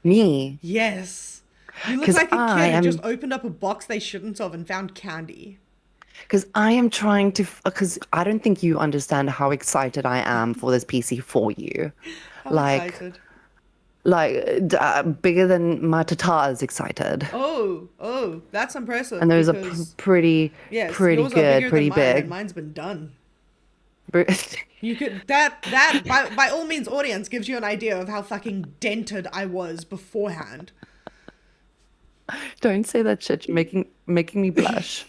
Me? Yes. You look like a kid who just opened up a box they shouldn't have and found candy. Because I am trying to, because I don't think you understand how excited I am for this PC for you. Excited. Bigger than my Tata is excited. Oh, that's impressive. And those are pretty yours good, are bigger pretty than mine, big. and mine's been done. You could that by all means, audience gives you an idea of how fucking dented I was beforehand. Don't say that shit. You're making me blush.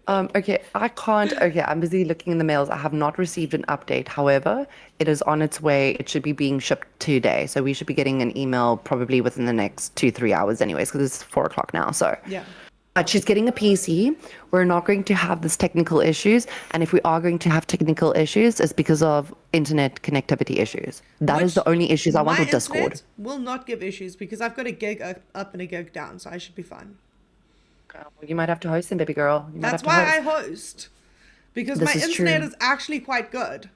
Okay, I can't. Okay, I'm busy looking in the mails. I have not received an update. However, it is on its way. It should be being shipped today. So we should be getting an email probably within the next 2-3 hours anyways, because it's 4 o'clock now. So yeah. But she's getting a PC. We're not going to have this technical issues. And if we are going to have technical issues, it's because of internet connectivity issues. That is the only issues I want with Discord. My internet will not give issues because I've got a gig up and a gig down, so I should be fine. You might have to host them, baby girl. That's why I host. Because my internet is actually quite good.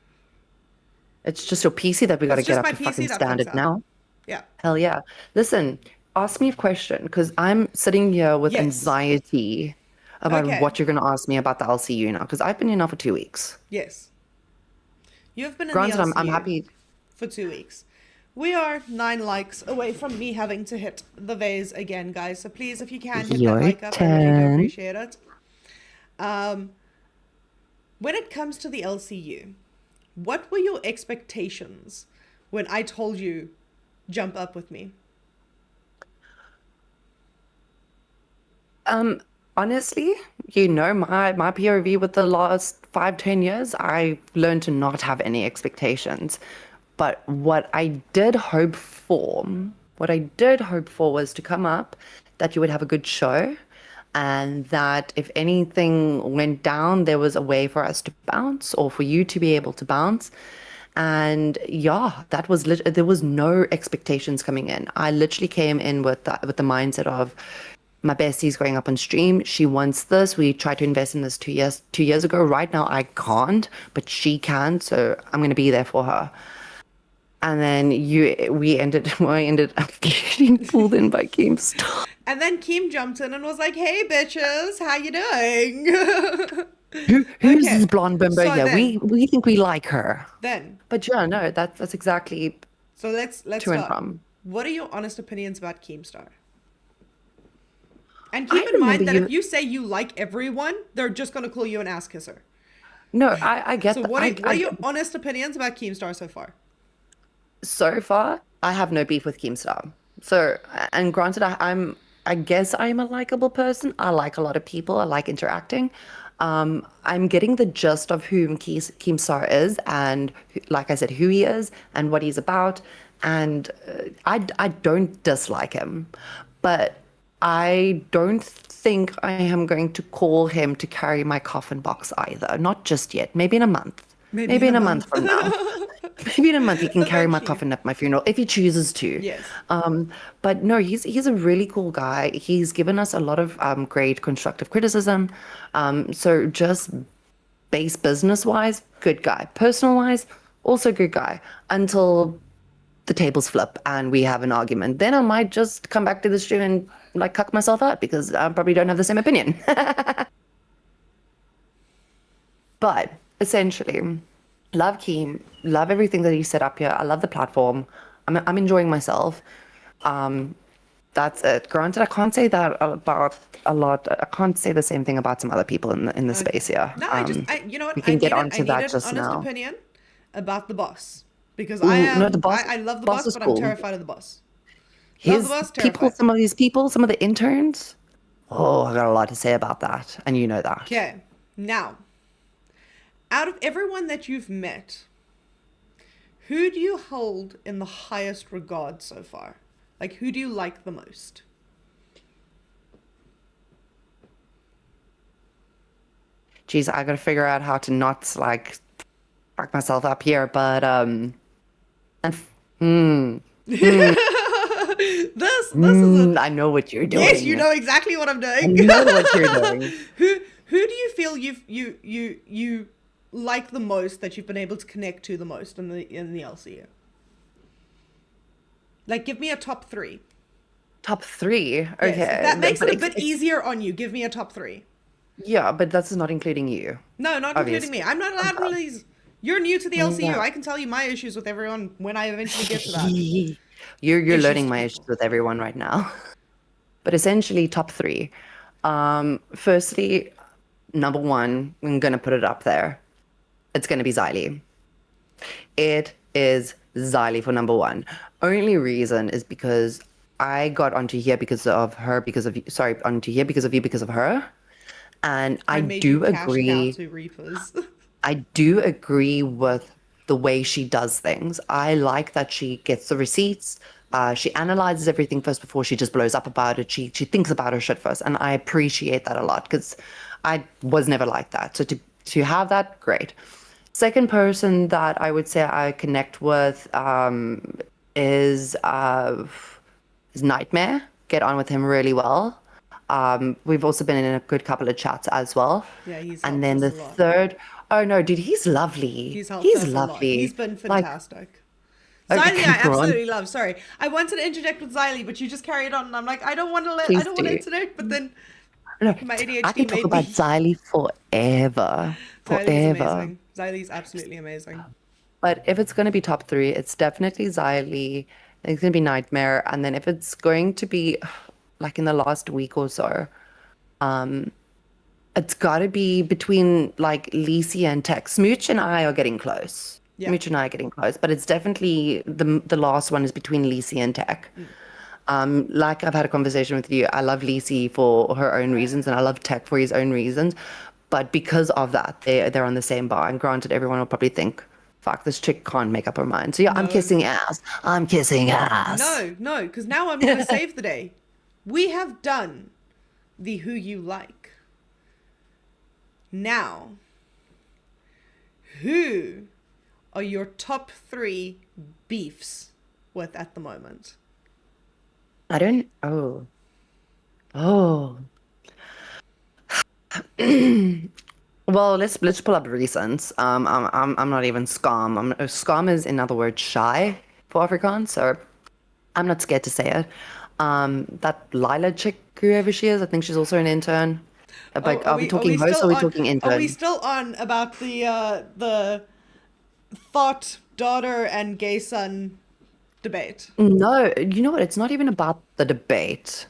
It's just your PC that we got to get up to fucking standard now. Yeah. Hell yeah. Listen, ask me a question because I'm sitting here with anxiety about what you're going to ask me about the LCU now because I've been here now for 2 weeks. Yes. You've been in Granted, the LCU I'm happy for 2 weeks. We are 9 likes away from me having to hit the vase again, guys. So please, if you can, hit that like up. I really do appreciate it. When it comes to the LCU, what were your expectations when I told you jump up with me? Honestly, my POV with the last 5-10 years, I learned to not have any expectations. But what I did hope for was to come up, that you would have a good show, and that if anything went down, there was a way for us to bounce or for you to be able to bounce. And yeah, that was there was no expectations coming in. I literally came in with the mindset of my bestie's going up on stream. She wants this. We tried to invest in this 2 years ago. Right now, I can't, but she can. So I'm going to be there for her. And then we ended up getting pulled in by GameStop. And then Kim jumped in and was like, "Hey, bitches, how you doing?" Who's this blonde bimbo here? We think we like her. Then. But yeah, no, that's exactly. So let's to start. and from. what are your honest opinions about Keemstar? And keep I in mind remember that you- if you say you like everyone, they're just going to call you an ass kisser. No, I get So that. what are your honest opinions about Keemstar so far? So far, I have no beef with Keemstar. So, and granted, I guess I'm a likable person. I like a lot of people. I like interacting. I'm getting the gist of whom Keemstar is, and like I said, who he is and what he's about. And I don't dislike him, but I don't think I am going to call him to carry my coffin box either. Not just yet. Maybe in a month. Maybe in a month from now. Maybe in a month he can carry my Eventually. coffin at my funeral if he chooses to. Yes. But no, he's a really cool guy. He's given us a lot of great constructive criticism. So just base business wise, good guy. Personal wise, also good guy. Until the tables flip and we have an argument. Then I might just come back to the stream and like cuck myself out because I probably don't have the same opinion. But essentially, love Keem, love everything that he set up here. I love the platform. I'm enjoying myself. That's it. Granted, I can't say that about a lot. I can't say the same thing about some other people in the space here. No, you know what? We can get I onto need that an just honest now. opinion about the boss. Because Ooh, no, the boss- I love the boss boss, is but cool. I'm terrified of the boss. Love His the boss, people, terrified. some of these people, some of the interns. Oh, I got a lot to say about that, and you know that. Okay, now, out of everyone that you've met, who do you hold in the highest regard so far? Like, who do you like the most? Geez, I gotta figure out how to not like fuck myself up here, but This is a I know what you're doing. yes, you know exactly what I'm I doing. know what you're doing. Who do you feel you like the most, that you've been able to connect to the most in the LCU? Like, give me a top 3. Top 3. Okay. Yes, that makes but it a bit easier on you. Give me a top 3. Yeah, but that's not including you. No, not including me. I'm not allowed to release. You're new to the LCU. Yeah. I can tell you my issues with everyone when I eventually get to that. You're Issues learning to my people. issues with everyone right now. But essentially, top 3. Firstly, number 1, I'm gonna put it up there. It's gonna be Xylee. It is Xylee for number 1. Only reason is because I got onto here because of her, onto here because of you, because of her. And I made do you cash cow agree. to Reapers. I do agree with the way she does things. I like that she gets the receipts. She analyzes everything first before she just blows up about it. She thinks about her shit first, and I appreciate that a lot because I was never like that. So to have that, great. Second person that I would say I connect with is Nightmare. Get on with him really well. We've also been in a good couple of chats as well. Yeah, he's And helped then us the a lot. third, oh no, dude, he's lovely. He's helped us a lot. lovely. He's been Like, fantastic. Okay, Xylee, I go on. absolutely love. Sorry, I wanted to interject with Xylee, but you just carried on, and I'm like, I don't want to Please want to do. interject, but then no, my ADHD I can talk made about me. Xylee forever. Xylee's Forever. amazing. Xylee's absolutely amazing. But if it's going to be top 3, it's definitely Xylee. It's going to be Nightmare. And then if it's going to be like in the last week or so, it's got to be between like Lisi and Tech. Smooch and I are getting close. Yeah. Smooch and I are getting close. But it's definitely the last one is between Lisi and Tech. Like I've had a conversation with you, I love Lisi for her own reasons and I love Tech for his own reasons. But because of that, they're on the same bar. And granted, everyone will probably think, fuck, this chick can't make up her mind. So yeah, I'm kissing ass. I'm kissing ass. No, because now I'm going to save the day. We have done the who you like. Now, who are your top 3 beefs with at the moment? I don't. Oh. Well, let's pull up recent. I'm not even scum. Scum is, in other words, shy for Afrikaans, so I'm not scared to say it. That Lila chick, whoever she is, I think she's also an intern. But are we talking host or are we talking intern? Are we still on about the thought daughter and gay son debate. No, you know what? It's not even about the debate.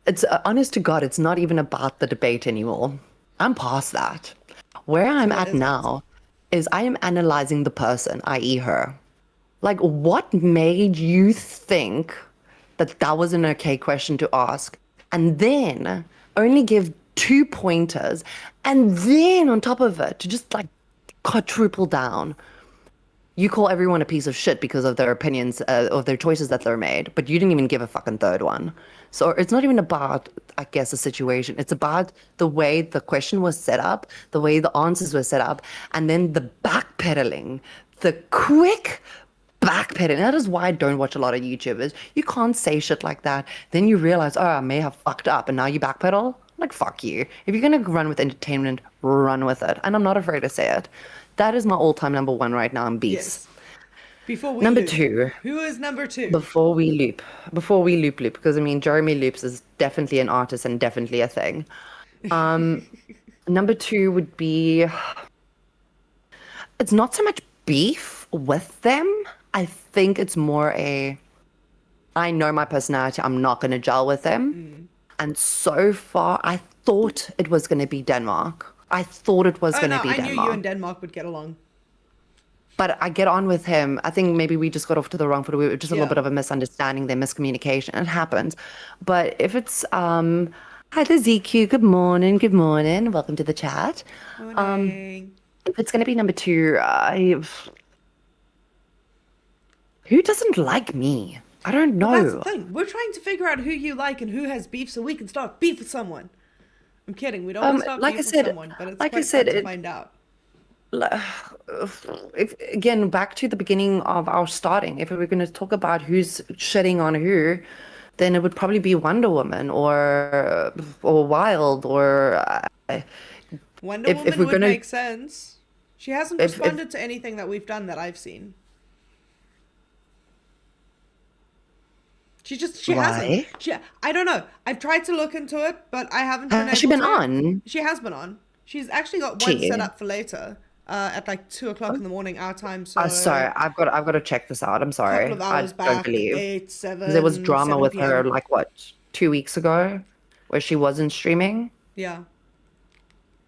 It's honest to God, it's not even about the debate anymore. I'm past that. Where I'm what at is it? now is I am analyzing the person, i.e., her. Like, what made you think that that was an okay question to ask? And then only give 2 pointers, and then on top of it, to just like quadruple down. You call everyone a piece of shit because of their opinions, of their choices that they're made, but you didn't even give a fucking third one. So it's not even about, I guess, the situation. It's about the way the question was set up, the way the answers were set up, and then the backpedaling, the quick backpedaling. That is why I don't watch a lot of YouTubers. You can't say shit like that. Then you realize, oh, I may have fucked up, and now you backpedal. Like, fuck you. If you're gonna run with entertainment, run with it. And I'm not afraid to say it. That is my all-time number one right now in beefs. Yes. Before we Number loop. 2. Who is number 2? Before we loop, because I mean, Jeremy Loops is definitely an artist and definitely a thing. Number 2 would be, it's not so much beef with them. I think it's more I know my personality, I'm not going to gel with them. And so far, I thought it was going to be Denmark. I thought it was going to be I Denmark. knew you and Denmark would get along. But I get on with him. I think maybe we just got off to the wrong foot. We were just a little Yeah. bit of a misunderstanding, there, miscommunication. It happens. But if it's hi there, ZQ. Good morning. Good morning. Welcome to the chat. Morning. If it's gonna be number 2, who doesn't like me? I don't know. That's the thing. We're trying to figure out who you like and who has beef so we can start beef with someone. I'm kidding. We don't want to start like beef I said- with someone, but it's like I quite said, fun to it- find out. If, again, back to the beginning of our starting, if we were going to talk about who's shitting on who, then it would probably be Wonder Woman or Wild or Wonder if Woman we're would gonna- make sense. She hasn't if- responded to anything that we've done that I've seen. She Why? hasn't. I don't know. I've tried to look into it, but I haven't been Has she able been to. on? She has been on. She's actually got one Gee. set up for later, at like 2:00 in the morning our time. So Sorry, I've got to check this out. I'm a sorry. couple of hours I don't back, believe 8, 7. there was drama 7 with her PM. like what 2 weeks ago, where she wasn't streaming. Yeah.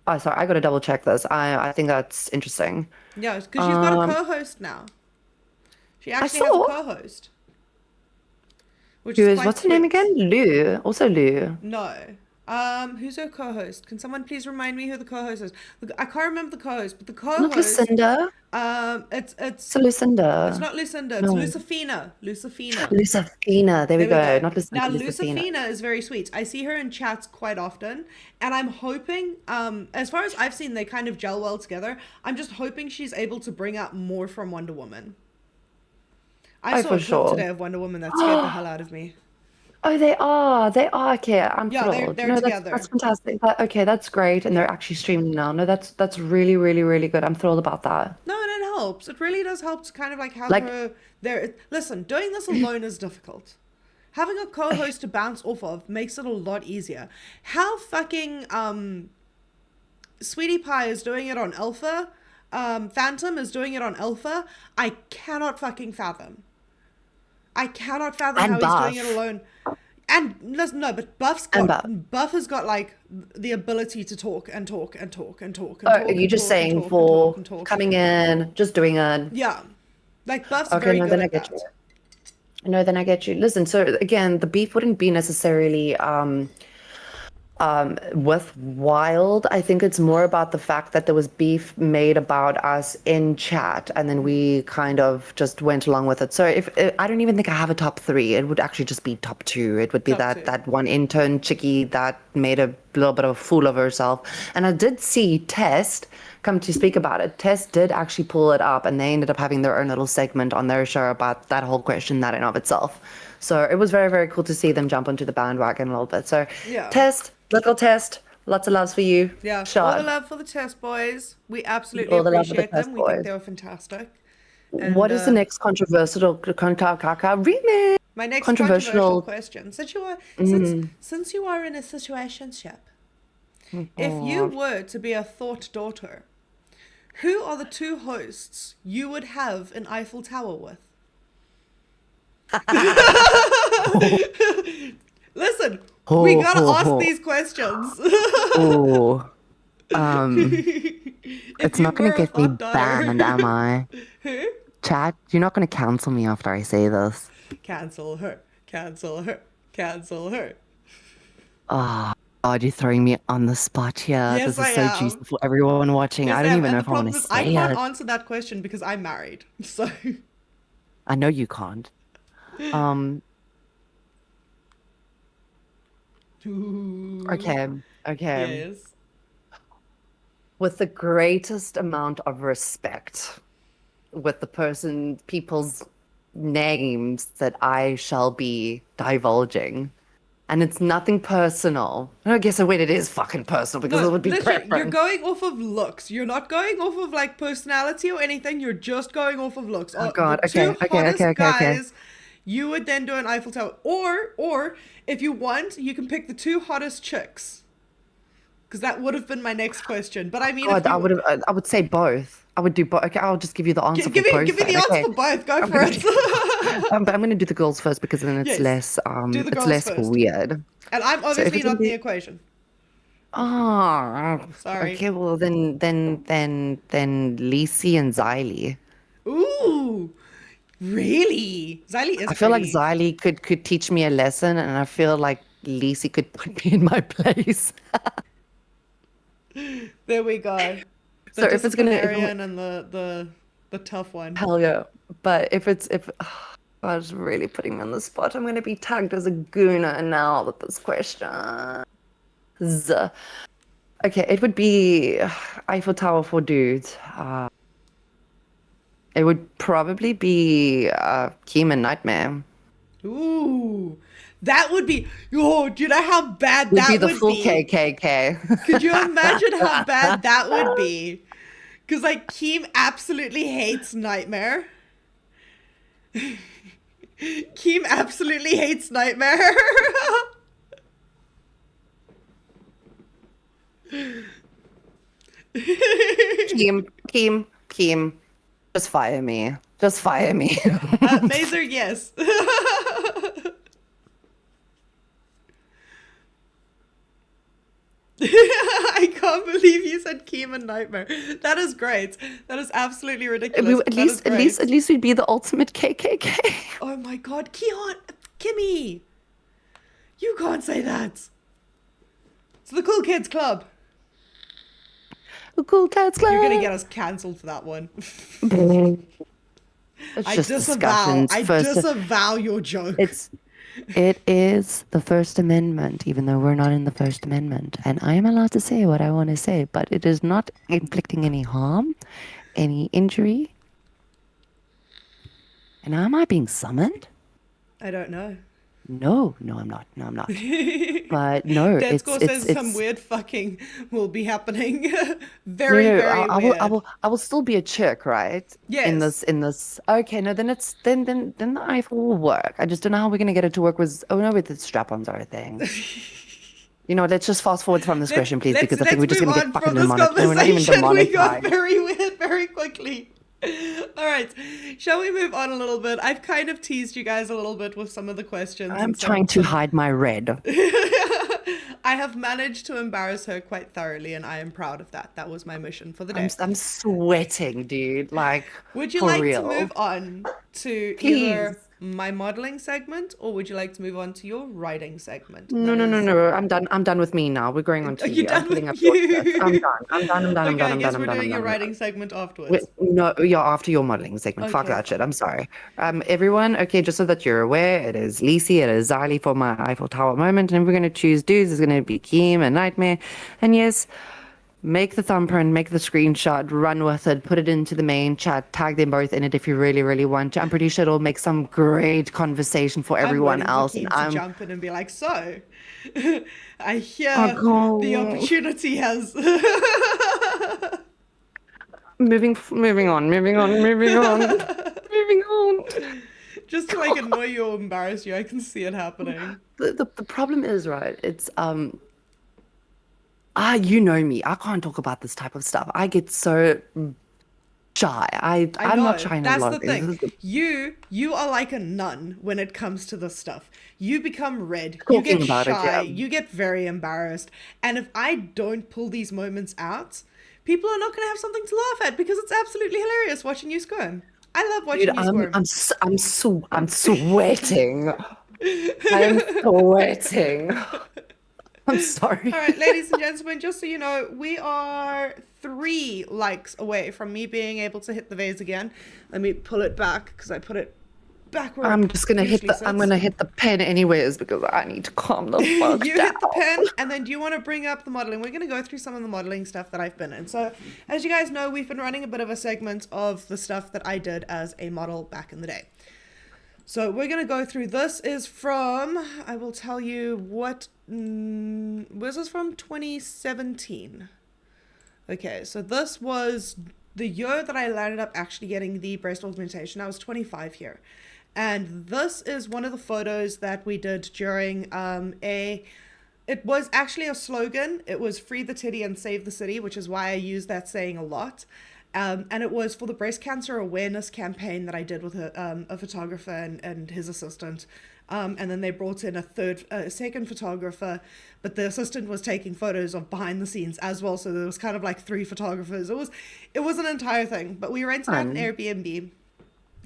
Oh, sorry, I got to double check this. I think that's interesting. Yeah, because she's got a co-host now. She actually has a saw. co-host. Which Who is is quite what's her name sweet. again? Lou. Also Lou. No. Who's her co-host? Can someone please remind me who the co-host is? Look, I can't remember the co-host, but the co-host. Not Lucinda. It's It's Lucinda. it's not Lucinda. It's No. Lucifina. Lucifina. Lucifina. There we There go. Not Lucinda. Now Lucifina. Lucifina is very sweet. I see her in chats quite often, and I'm hoping, as far as I've seen, they kind of gel well together. I'm just hoping she's able to bring out more from Wonder Woman. I Oh, saw for a clip sure. today of Wonder Woman that scared the hell out of me. Oh, they are. They are. Okay, I'm Yeah, thrilled. they're no, together. That's fantastic. Okay, that's great, and they're actually streaming now. No, that's really, really, really good. I'm thrilled about that. No, and it helps. It really does help to kind of like have Like- her there. Listen, doing this alone is difficult. Having a co-host to bounce off of makes it a lot easier. How fucking Sweetie Pie is doing it on Alpha, Phantom is doing it on Alpha. I cannot fucking fathom. I cannot fathom And how he's doing Buff. it alone. And listen, no, but Buff has got like the ability to talk and talk and talk and talk and Oh, talk. are you and just talk and saying talk and for talk and talk. coming in, just doing it? Yeah, like Buff's Okay, very no, good then I at get that. you. No, then I get you. Listen, so again, the beef wouldn't be necessarily with Wild. I think it's more about the fact that there was beef made about us in chat, and then we kind of just went along with it. So if I don't even think I have a top 3, it would actually just be top 2. It would be Top two. that one intern chickie that made a little bit of a fool of herself. And I did see Test come to speak about it. Test did actually pull it up, and they ended up having their own little segment on their show about that whole question, that in of itself. So it was very, very cool to see them jump onto the bandwagon a little bit. So Yeah. Test, little Test, lots of loves for you. Yeah, all Shot. the love for the Test Boys. We absolutely All the love for the appreciate Test them. We think Boys. they were fantastic. What is the next controversial remix? My next controversial- controversial question: since you are Mm. since you are in a situationship, if you were to be a thought daughter, who are the 2 hosts you would have an Eiffel Tower with? Listen, Ho, we gotta ho, ask ho. these questions. Oh, If it's you not gonna were a get me hot daughter. banned, am I? Who? Chat, you're not gonna cancel me after I say this. Cancel her. Cancel her. Cancel her. Oh, God, you're throwing me on the spot here. Yes, This is I so am. juicy for everyone watching. Yes, I I don't am. even And know the if I want problem to is, I say can't it. answer that question because I'm married. So. I know you can't. Um, Ooh. okay, okay. Yes. With the greatest amount of respect, with the people's names that I shall be divulging. And it's nothing personal. I guess wait, it is fucking personal because it No, would be literally, you're preference. going off of looks. You're not going off of like personality or anything. You're just going off of looks. Oh The God. two Okay. hottest Okay. guys, you would then do an Eiffel Tower. Or if you want, you can pick the two hottest chicks. Because that would have been my next question. But I mean, if God, you I would say both. I would do both. Okay, I'll just give you the answer give for me both. give me the then. answer Okay. for both. Go I'm for gonna it. but I'm gonna do the girls first because then it's Yes. less Do the it's girls less first. weird. And I'm So if obviously it's gonna not in the be equation. oh Sorry. okay, well then Lisi and Xylee. Ooh, really? Xylee is I feel like pretty. Xylee could teach me a lesson, and I feel like Lisi could put me in my place. There we go. The So if it's gonna, disciplinarian and the tough one. hell yeah. But if I was really putting me on the spot, I'm gonna be tagged as a gooner now with this question. Okay, it would be Eiffel Tower for dudes. It would probably be Kim and Nightmare. Ooh, that would be. Oh, do you know how bad Would that be the would full be? KKK. Could you imagine how bad that would be? Because like Keem absolutely hates Nightmare. Keem absolutely hates Nightmare. Kim, just fire me. Just fire me. Mazer, yes. I can't believe you said Keem and Nightmare. That is great. That is absolutely ridiculous. At least we'd be the ultimate KKK. Oh my god, Keon, Kimmy, you can't say that. It's the Cool Kids Club. The Cool Cats Club. You're gonna get us cancelled for that one. It's I just disavow. discussions. I disavow your joke. It is the First Amendment, even though we're not in the First Amendment. And I am allowed to say what I want to say, but it is not inflicting any harm, any injury. And am I being summoned? I don't know. No, I'm not. No, I'm not. But no, Dead it's Score says some weird fucking will be happening. Very weird. I will still be a chick, right? Yes. In this. Okay, no, then the Eiffel will work. I just don't know how we're gonna get it to work with. Oh no, with the strap-ons are a thing. You know, let's just fast forward from this question, please, because I think we're just gonna get fucking demonetized. No, we're not even We got demonetized. very weird very quickly. All right, shall we move on a little bit? I've kind of teased you guys a little bit with some of the questions. I'm trying to hide my red. I have managed to embarrass her quite thoroughly, and I am proud of that. That was my mission for the day. I'm sweating, dude. Like, Would you for like real. to move on to Please. either my modeling segment, or would you like to move on to your writing segment? No. I'm done with me now. We're going on Are to you you. done I'm putting with up your you? shit. I'm done. Okay, I guess we're doing your writing segment afterwards. No, you're after your modeling segment. Fuck Okay, that shit. I'm sorry. Everyone, okay, just so that you're aware, it is Lisi, it is Xylee for my Eiffel Tower moment, and we're going to choose dudes. It's going to be Keem and Nightmare. And yes, make the thumbprint, make the screenshot, run with it, put it into the main chat, tag them both in it if you really, really want to. I'm pretty sure it'll make some great conversation for everyone else. I'm And waiting for Keem I'm to jump in and be like, so, I hear Oh, the God. opportunity has... moving on. Moving on. Just to like annoy you or embarrass you, I can see it happening. The problem is, right, it's you know me, I can't talk about this type of stuff. I get so shy. I I'm know. not shy in a That's lot the of things. thing. You are like a nun when it comes to this stuff. You become red. You Talking get about it, shy. yeah. You get very embarrassed. And if I don't pull these moments out, people are not going to have something to laugh at because it's absolutely hilarious watching you squirm. I love watching Dude, you squirm. I'm sweating. I'm sweating. I'm sorry. All right, ladies and gentlemen, just so you know, we are 3 likes away from me being able to hit the vase again. Let me pull it back because I put it back where I'm it just gonna usually I'm sits. gonna hit the pen anyways because I need to calm the fuck You down. hit the pen, and then do you want to bring up the modeling? We're going to go through some of the modeling stuff that I've been in. So, as you guys know, we've been running a bit of a segment of the stuff that I did as a model back in the day. So, we're going to go through. This is from, I will tell you what, this is from 2017. Okay, so this was the year that I landed up actually getting the breast augmentation. I was 25 here. And this is one of the photos that we did during it was actually a slogan. It was free the titty and save the city, which is why I use that saying a lot. And it was for the breast cancer awareness campaign that I did with a photographer and his assistant. And then they brought in a second photographer, but the assistant was taking photos of behind the scenes as well. So there was kind of like 3 photographers. It was an entire thing, but we rented out an Airbnb.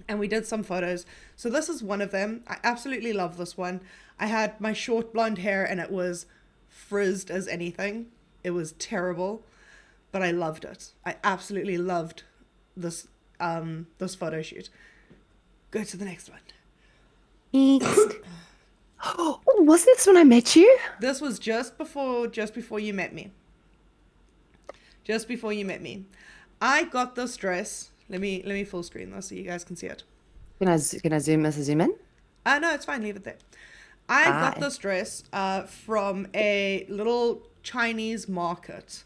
And we did some photos. So this is one of them. I absolutely love this one. I had my short blonde hair and it was frizzed as anything. It was terrible, but I loved it. I absolutely loved this this photo shoot. Go to the next one. Next. Oh, was this when I met you? This was just before you met me. Just before you met me. I got this dress. Let me full screen this so you guys can see it. Can I zoom in? No, it's fine. Leave it there. I got this dress from a little Chinese market.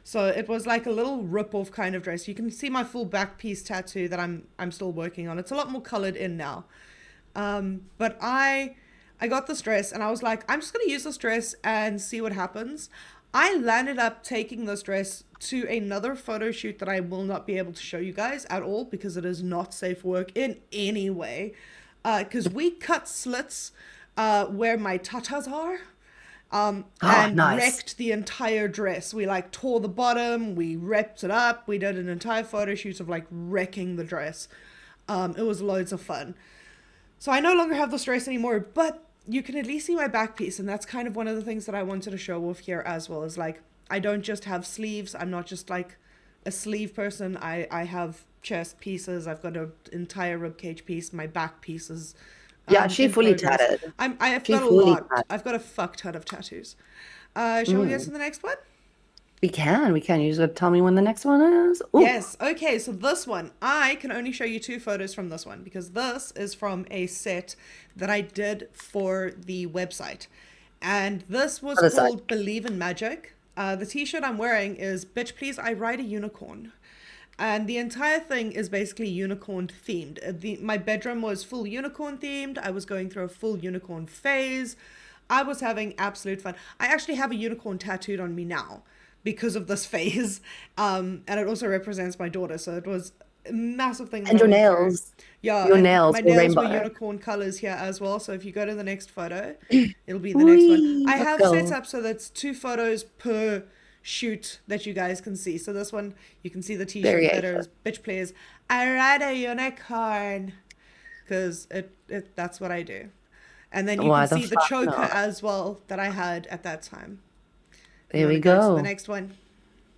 So it was like a little rip-off kind of dress. You can see my full back piece tattoo that I'm still working on. It's a lot more colored in now. But I got this dress and I was like, I'm just going to use this dress and see what happens. I landed up taking this dress to another photo shoot that I will not be able to show you guys at all because it is not safe work in any way. Because we cut slits where my tatas are and nice. wrecked the entire dress. We like tore the bottom, we wrapped it up, we did an entire photo shoot of like wrecking the dress. It was loads of fun. So I no longer have this dress anymore, but you can at least see my back piece, and that's kind of one of the things that I wanted to show off here as well, is like I don't just have sleeves. I'm not just like a sleeve person. I have chest pieces. I've got an entire ribcage piece. My back pieces. Yeah, she in fully progress. tatted. I've She got a fully lot. tatted. I've got a fuck ton of tattoos. Shall we get to the next one? We can. You just gotta tell me when the next one is. Ooh. Yes. Okay. So this one, I can only show you 2 photos from this one because this is from a set that I did for the website. And this was Other side. called Believe in Magic. The t-shirt I'm wearing is Bitch Please I Ride a Unicorn. And the entire thing is basically unicorn themed. My bedroom was full unicorn themed. I was going through a full unicorn phase. I was having absolute fun. I actually have a unicorn tattooed on me now because of this phase. And it also represents my daughter. So it was a massive thing. And your nails. Yeah. Your and nails my were nails were rainbow. unicorn colors here as well. So if you go to the next photo, it'll be the next one. I Let's have go. set up so that's 2 photos per shoot that you guys can see. So this one, you can see the t-shirt that is Bitch Please I Ride a Unicorn. Because that's what I do. And then you Why can the see the fuck choker not? as well that I had at that time. There You we wanna go to go. the next one.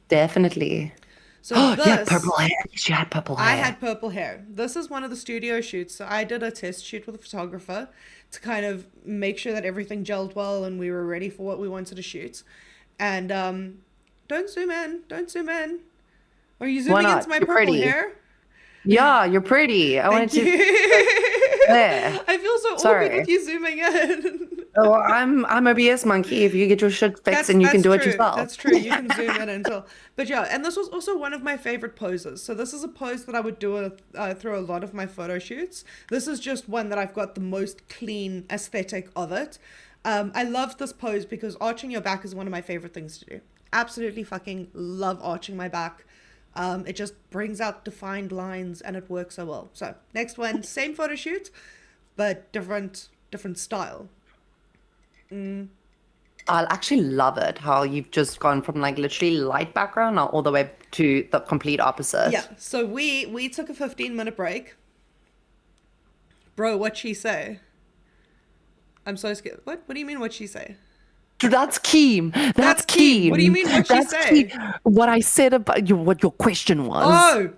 Definitely. So Oh, this, yeah, purple hair. She had purple hair. I had purple hair. This is one of the studio shoots. So I did a test shoot with a photographer to kind of make sure that everything gelled well and we were ready for what we wanted to shoot. And don't zoom in. Don't zoom in. Are you zooming not? into my You're purple pretty. hair? Yeah, you're pretty. I wanted Thank to. you. There. I feel so awkward Sorry. with you zooming in. Oh, I'm a BS monkey. If you get your shit fixed and you can do it true. yourself. That's true. You can zoom in until. But yeah, and this was also one of my favorite poses. So this is a pose that I would do through a lot of my photo shoots. This is just one that I've got the most clean aesthetic of it. I love this pose because arching your back is one of my favorite things to do. Absolutely fucking love arching my back. It just brings out defined lines and it works so well. So next one, same photo shoot, but different style. I'll actually love it how you've just gone from like literally light background now all the way to the complete opposite. Yeah. So we took a 15-minute break. Bro, what'd she say? I'm so scared. What do you mean what'd she say? Dude, that's Kim. That's Kim. What do you mean what'd she say? What I said about you, what your question was.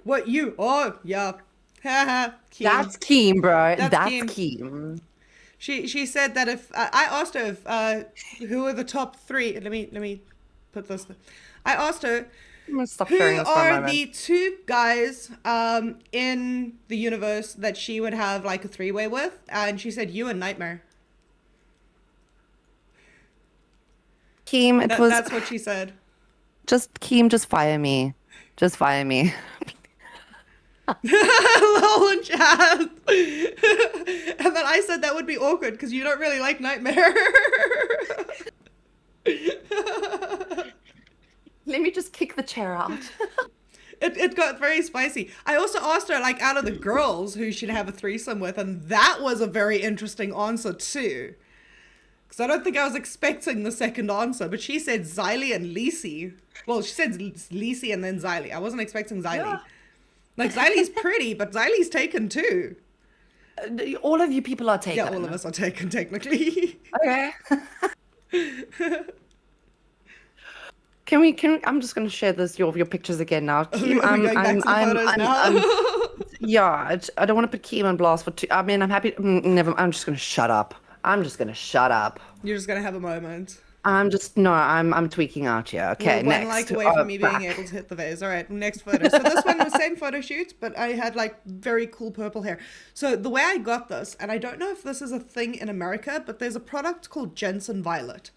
Oh, yeah. Haha, Kim. That's Kim, bro. That's Kim. Kim. She said that if I asked her if who are the top 3. Let me put this. I asked her I'm gonna stop who sharing this for a are moment. the 2 guys in the universe that she would have like a 3-way with, and she said you and Nightmare. Kim, That's what she said. just Kim, just fire me. Just fire me. Lol and Jazz. And then I said that would be awkward because you don't really like Nightmare. Let me just kick the chair out. It got very spicy. I also asked her, like, out of the girls who she'd have a threesome with, and that was a very interesting answer too. Because I don't think I was expecting the second answer, but she said Xylee and Lisi. Well, she said Lisi and then Xylee. I wasn't expecting Xylee. Yeah. Like, Xylee's pretty, but Xylee's taken too. All of you people are taken. Yeah, all of us are taken, technically. Okay. Can we, I'm just going to share your pictures again now. Kim, Are we going back to the photos now? Yeah, I don't want to put Kim on blast for 2. I mean, I'm happy. Never. I'm just going to shut up. I'm just going to shut up. You're just going to have a moment. I'm tweaking out here. Okay, We're next. one like away from me being able to hit the vase. All right, next photo. So this one was same photo shoot, but I had like very cool purple hair. So the way I got this, and I don't know if this is a thing in America, but there's a product called Jensen Violet.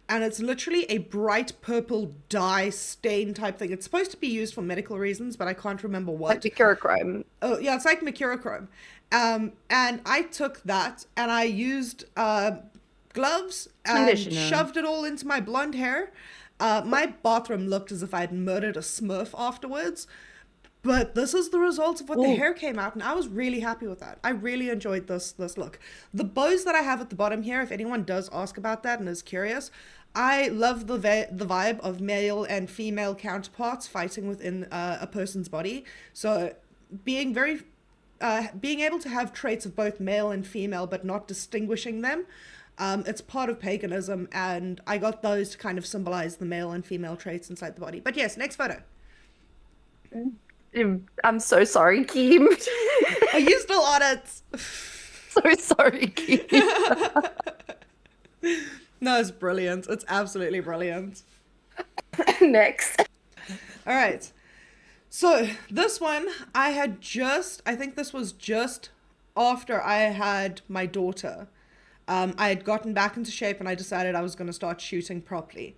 And it's literally a bright purple dye stain type thing. It's supposed to be used for medical reasons, but I can't remember what. Like mercurochrome. Oh, yeah, it's like mercurochrome. And I took that and I used gloves and Conditioner. shoved it all into my blonde hair. My bathroom looked as if I'd murdered a Smurf afterwards. But this is the result of what the hair came out, and I was really happy with that. I really enjoyed this look. The bows that I have at the bottom here, if anyone does ask about that and is curious, I love the vibe of male and female counterparts fighting within a person's body. So being able to have traits of both male and female, but not distinguishing them, it's part of paganism, and I got those to kind of symbolize the male and female traits inside the body. But yes, next photo. I'm so sorry, Kim. Are you still on it? So sorry, Kim. No, it's brilliant. It's absolutely brilliant. Next. All right. So this one, I think this was just after I had my daughter. I had gotten back into shape and I decided I was going to start shooting properly.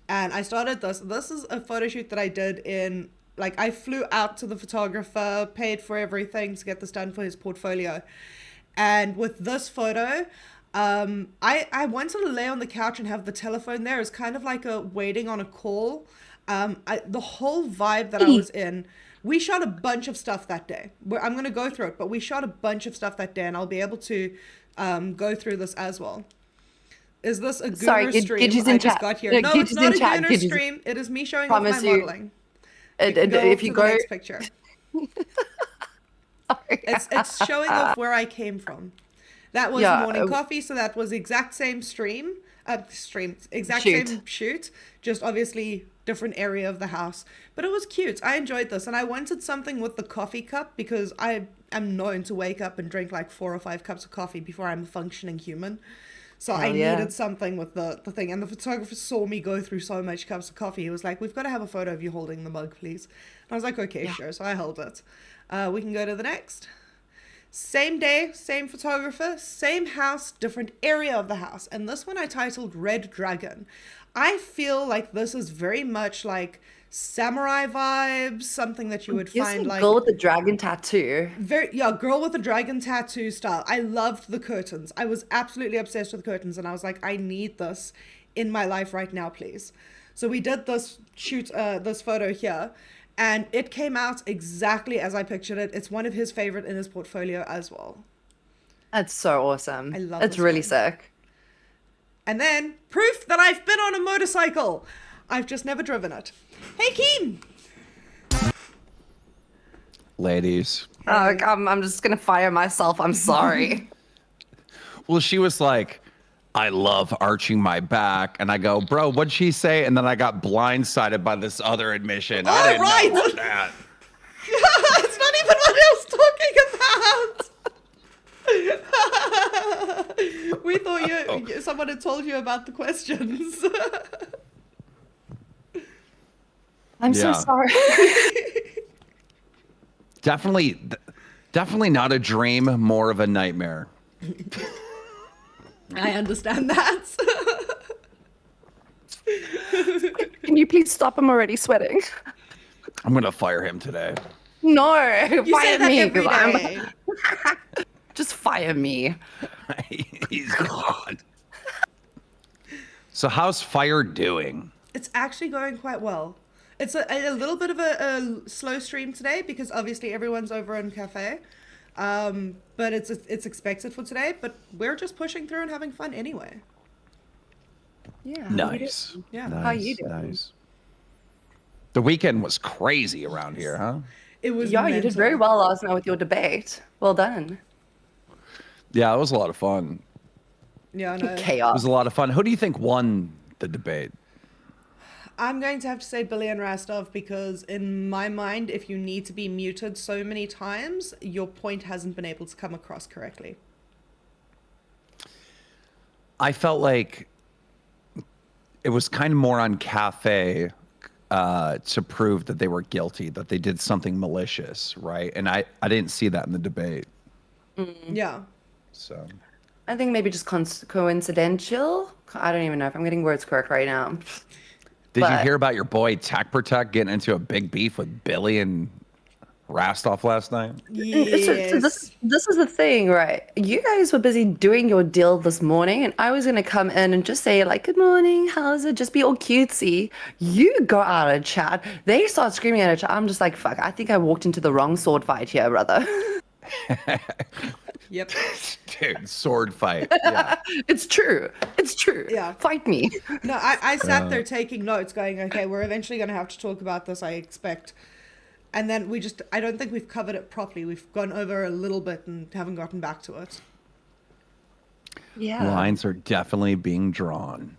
And I started this. This is a photo shoot that I did in, like, I flew out to the photographer, paid for everything to get this done for his portfolio. And with this photo, I wanted to lay on the couch and have the telephone there. It was kind of like a waiting on a call. The whole vibe that I was in, we shot a bunch of stuff that day. I'm going to go through it, but we shot a bunch of stuff that day, and I'll be able to go through this as well. Is this a gooner stream I just got here? No, it's not a gooner stream. It is me showing off my modeling. If you go... next picture. It's showing off where I came from. That was morning coffee, so that was the exact same same shoot, just obviously different area of the house. But it was cute. I enjoyed this, and I wanted something with the coffee cup because I am known to wake up and drink like 4 or 5 cups of coffee before I'm a functioning human. So I needed something with the thing. And the photographer saw me go through so much cups of coffee. He was like, we've got to have a photo of you holding the mug, please. And I was like, okay, sure. So I held it. We can go to the next. Same day, same photographer, same house, different area of the house. And this one I titled Red Dragon. I feel like this is very much like samurai vibes, something that you would find like girl with the dragon tattoo. Girl with a dragon tattoo style. I loved the curtains. I was absolutely obsessed with the curtains, and I was like, I need this in my life right now, please. So we did this shoot, this photo here, And it came out exactly as I pictured it. It's one of his favorite in his portfolio as well. That's so awesome. I love It's this really one. sick. And then proof that I've been on a motorcycle. I've just never driven it. Hey, Kim. Ladies. Oh, I'm just gonna fire myself. I'm sorry. Well, she was like, I love arching my back. And I go, bro, what'd she say? And then I got blindsided by this other admission. Oh, I didn't right. know that. It's not even what I was talking about. We thought someone had told you about the questions. I'm so Yeah. sorry. Definitely not a dream, more of a nightmare. I understand that. Can you please stop? I'm already sweating. I'm going to fire him today. No, You say fire that me. every day. Just fire me. He's gone. So how's Fire doing? It's actually going quite well. It's a little bit of a slow stream today because obviously everyone's over on cafe. But it's expected for today, but we're just pushing through and having fun anyway. Yeah. Nice. Yeah. Nice, How you doing? Nice. The weekend was crazy around here, huh? It was Yeah, you did mental. very well last night with your debate. Well done. Yeah, it was a lot of fun. Yeah, no. It Chaos. was a lot of fun. Who do you think won the debate? I'm going to have to say Billy and Rastov because in my mind, if you need to be muted so many times, your point hasn't been able to come across correctly. I felt like it was kind of more on Cafe to prove that they were guilty, that they did something malicious, right? And I didn't see that in the debate. Yeah. So I think maybe just coincidental. I don't even know if I'm getting words correct right now. did you But- hear about your boy Tech Protect getting into a big beef with Billy and Rastov last night? Yes. So this is the thing, right? You guys were busy doing your deal this morning, and I was gonna come in and just say like, "Good morning, how's it?" Just be all cutesy. You go out and chat. They start screaming at each other. I'm just like, "Fuck! I think I walked into the wrong sword fight here, brother." Yep. Dude, sword fight. Yeah. It's true. It's true. Yeah. Fight me. No, I sat there taking notes going, okay, we're eventually going to have to talk about this, I expect. And then I don't think we've covered it properly. We've gone over a little bit and haven't gotten back to it. Yeah. Lines are definitely being drawn.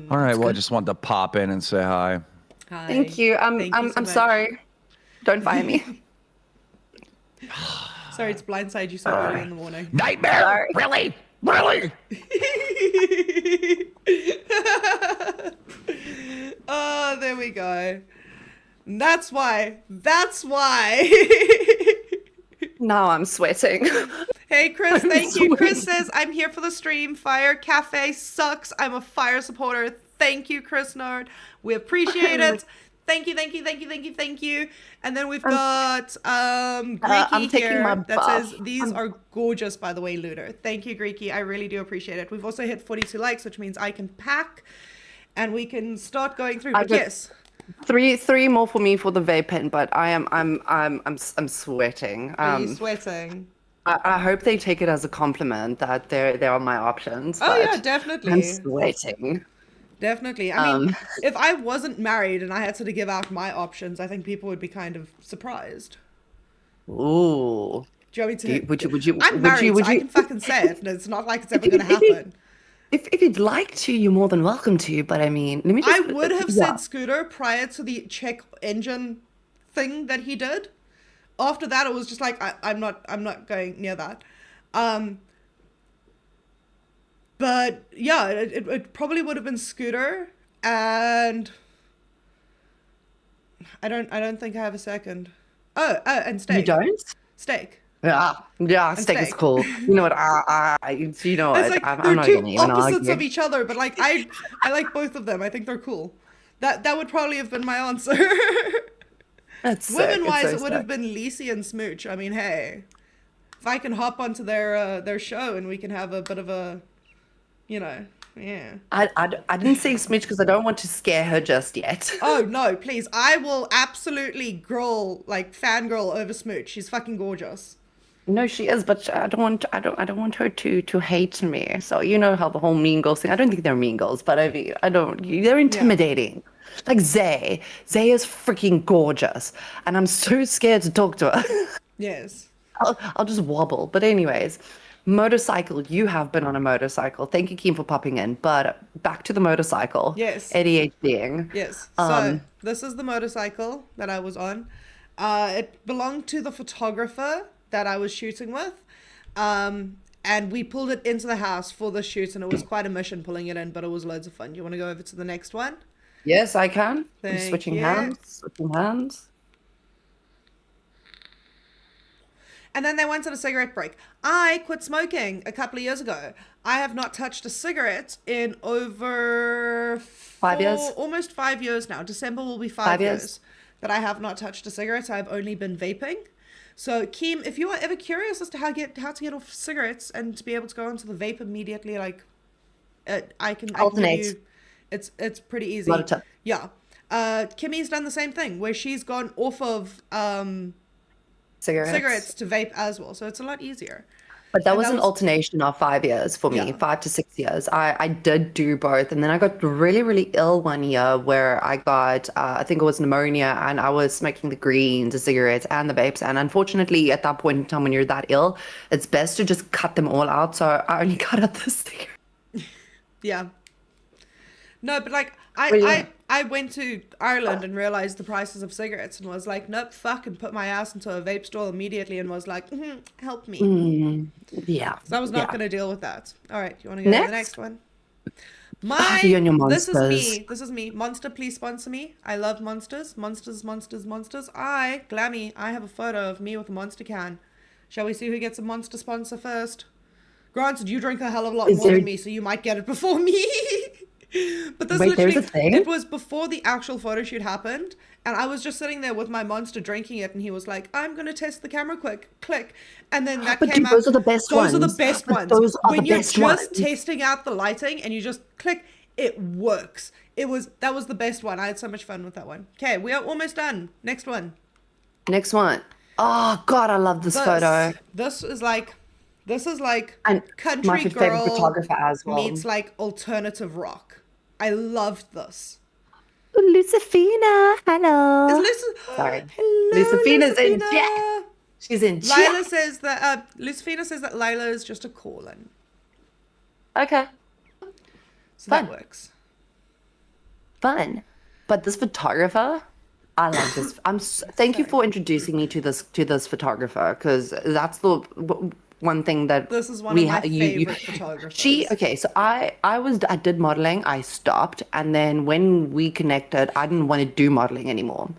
All right. Well, I just wanted to pop in and say hi. Hi. Thank you. Thank you so I'm much. sorry. Don't fire me. Sorry, it's blindside you so early in the morning. Nightmare? Sorry. Really? Really? Oh, there we go. That's why. Now I'm sweating. Hey, Chris, thank you. Chris sweating. says, I'm here for the stream. Fire Cafe sucks. I'm a Fire supporter. Thank you, Chris Nerd. We appreciate it. Thank you. And then we've got Greeky I'm taking here my that buff. says, these are gorgeous, by the way, Luder. Thank you, Greeky. I really do appreciate it. We've also hit 42 likes, which means I can pack and we can start going through. But just- yes. Three more for me for the vape pen, but I'm sweating. Are you sweating? I hope they take it as a compliment that they're on my options. Oh, yeah, but definitely. I'm sweating. Definitely. I mean, if I wasn't married and I had to give out my options, I think people would be kind of surprised. Ooh. Do you want me to? Would you? I'm would married, you, would so I you- can fucking say it. And it's not like it's ever going to happen. If you'd like to, you're more than welcome to. But I mean, let me just. I would have yeah. said Scooter prior to the check engine thing that he did. After that, it was just like I'm not going near that. But yeah, it probably would have been Scooter, and I don't think I have a second. Oh, and Steak. You don't? Steak. Yeah, steak is steak. cool. You know what? You know It's what? like I'm they're not two gonna even opposites argue. of each other, but like I like both of them. I think they're cool. That would probably have been my answer. That's sick. Women wise, It's so it would have sick. been Lisi and Smooch. I mean, hey, if I can hop onto their show and we can have a bit of a, you know, Yeah. I didn't say smidge because I don't want to scare her just yet. Oh no, please. I will absolutely fangirl over Smooch. She's fucking gorgeous. No, she is, but I don't want her to hate me. So you know how the whole mean girls thing. I don't think they're mean girls, but I mean, I don't. They're intimidating. Like Zay is freaking gorgeous, and I'm so scared to talk to her. Yes. I'll just wobble. But anyways, motorcycle. You have been on a motorcycle. Thank you, Keem, for popping in. But back to the motorcycle. Yes. ADHDing. Yes. So this is the motorcycle that I was on. It belonged to the photographer that I was shooting with. And we pulled it into the house for the shoot, and it was quite a mission pulling it in, but it was loads of fun. You want to go over to the next one? Yes, I can. I'm Thank switching you. hands. Switching hands. And then they wanted a cigarette break. I quit smoking a couple of years ago. I have not touched a cigarette in over 5 years. Almost 5 years now. December will be 5 5 years. years that I have not touched a cigarette. I've only been vaping. So, Keem, if you are ever curious as to how to get off cigarettes and to be able to go onto the vape immediately, I can give Alternate. you. It's pretty easy. Lot of tips. Yeah. Kimmy's done the same thing where she's gone off of cigarettes to vape as well, so it's a lot easier. But that And was that an was- alternation of 5 years for me, Yeah. 5 to 6 years. I did do both. And then I got really, really ill one year where I got, I think it was pneumonia, and I was smoking the greens, the cigarettes, and the vapes. And unfortunately, at that point in time, when you're that ill, it's best to just cut them all out. So I only cut out the cigarette. Yeah. No, but Well, yeah. I went to Ireland and realized the prices of cigarettes and was like, nope, fuck, and put my ass into a vape stall immediately and was like, help me. Yeah. So I was not yeah. going to deal with that. All right, you want to go to the Next? next one? you and your This is monsters. me. This is me. Monster, please sponsor me. I love monsters. Monsters, monsters, monsters. Glammy, I have a photo of me with a monster can. Shall we see who gets a monster sponsor first? Granted, you drink a hell of a lot Is more there- than me, so you might get it before me. But this Wait, there's literally, a thing? it was before the actual photo shoot happened, and I was just sitting there with my monster drinking it, and he was like, I'm going to test the camera quick, click. And then that But came dude, out. those are the best Those are the ones. best But ones. those are when the you're best just ones. testing out the lighting and you just click, it works. That was the best one. I had so much fun with that one. Okay, we are almost done. Next one. Next one. Oh, God, I love this photo. This is like And country my favorite girl photographer as well. meets like alternative rock. I loved this. Lucifina, hello. Is Sorry. Hello, Lucifina's in Lucifina. chat. She's in Lila chat. says that Lucifina says that Lila is just a call-in, Okay, so Fun. that works. fun. But this photographer, I love this. Thank you for introducing me to this photographer, because that's the one thing that This is one we of my you- favorite photographers. So I did modeling. I stopped, and then when we connected, I didn't want to do modeling anymore.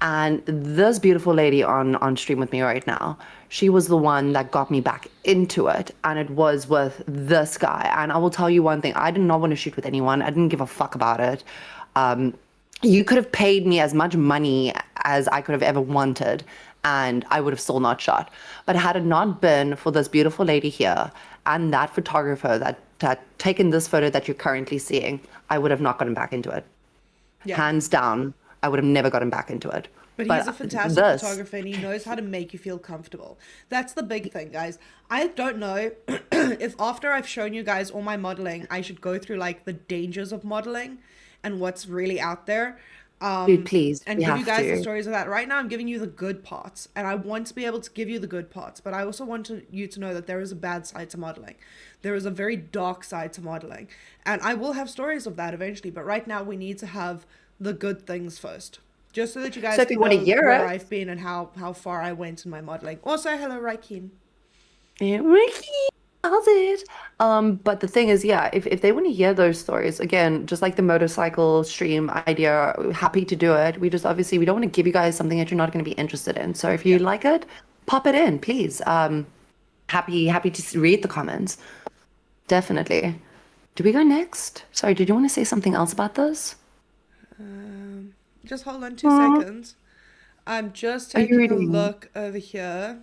And this beautiful lady on stream with me right now, she was the one that got me back into it, and it was with this guy. And I will tell you one thing: I did not want to shoot with anyone. I didn't give a fuck about it. You could have paid me as much money as I could have ever wanted, and I would have still not shot. But had it not been for this beautiful lady here and that photographer that had taken this photo that you're currently seeing, I would have not gotten back into it. Yeah. Hands down, I would have never gotten back into it. But he's a fantastic this- photographer, and he knows how to make you feel comfortable. That's the big thing, guys. I don't know if after I've shown you guys all my modeling, I should go through like the dangers of modeling and what's really out there. Dude, please, And we give you have guys the to. stories of that. Right now, I'm giving you the good parts, and I want to be able to give you the good parts, but I also want you to know that there is a bad side to modeling. There is a very dark side to modeling, and I will have stories of that eventually, but right now we need to have the good things first. Just so that you guys So if can you wanna know hear where it- I've been and how far I went in my modeling. Also, hello, Raikeen. Yeah, Ricky, how's it? But the thing is, yeah, if they want to hear those stories, again, just like the motorcycle stream idea, happy to do it. We just obviously we don't want to give you guys something that you're not going to be interested in. So if you like it, pop it in, please. Happy to read the comments. Definitely. Do we go next? Sorry, did you want to say something else about this? Just hold on 2 seconds. I'm just Are you taking a reading? look over here.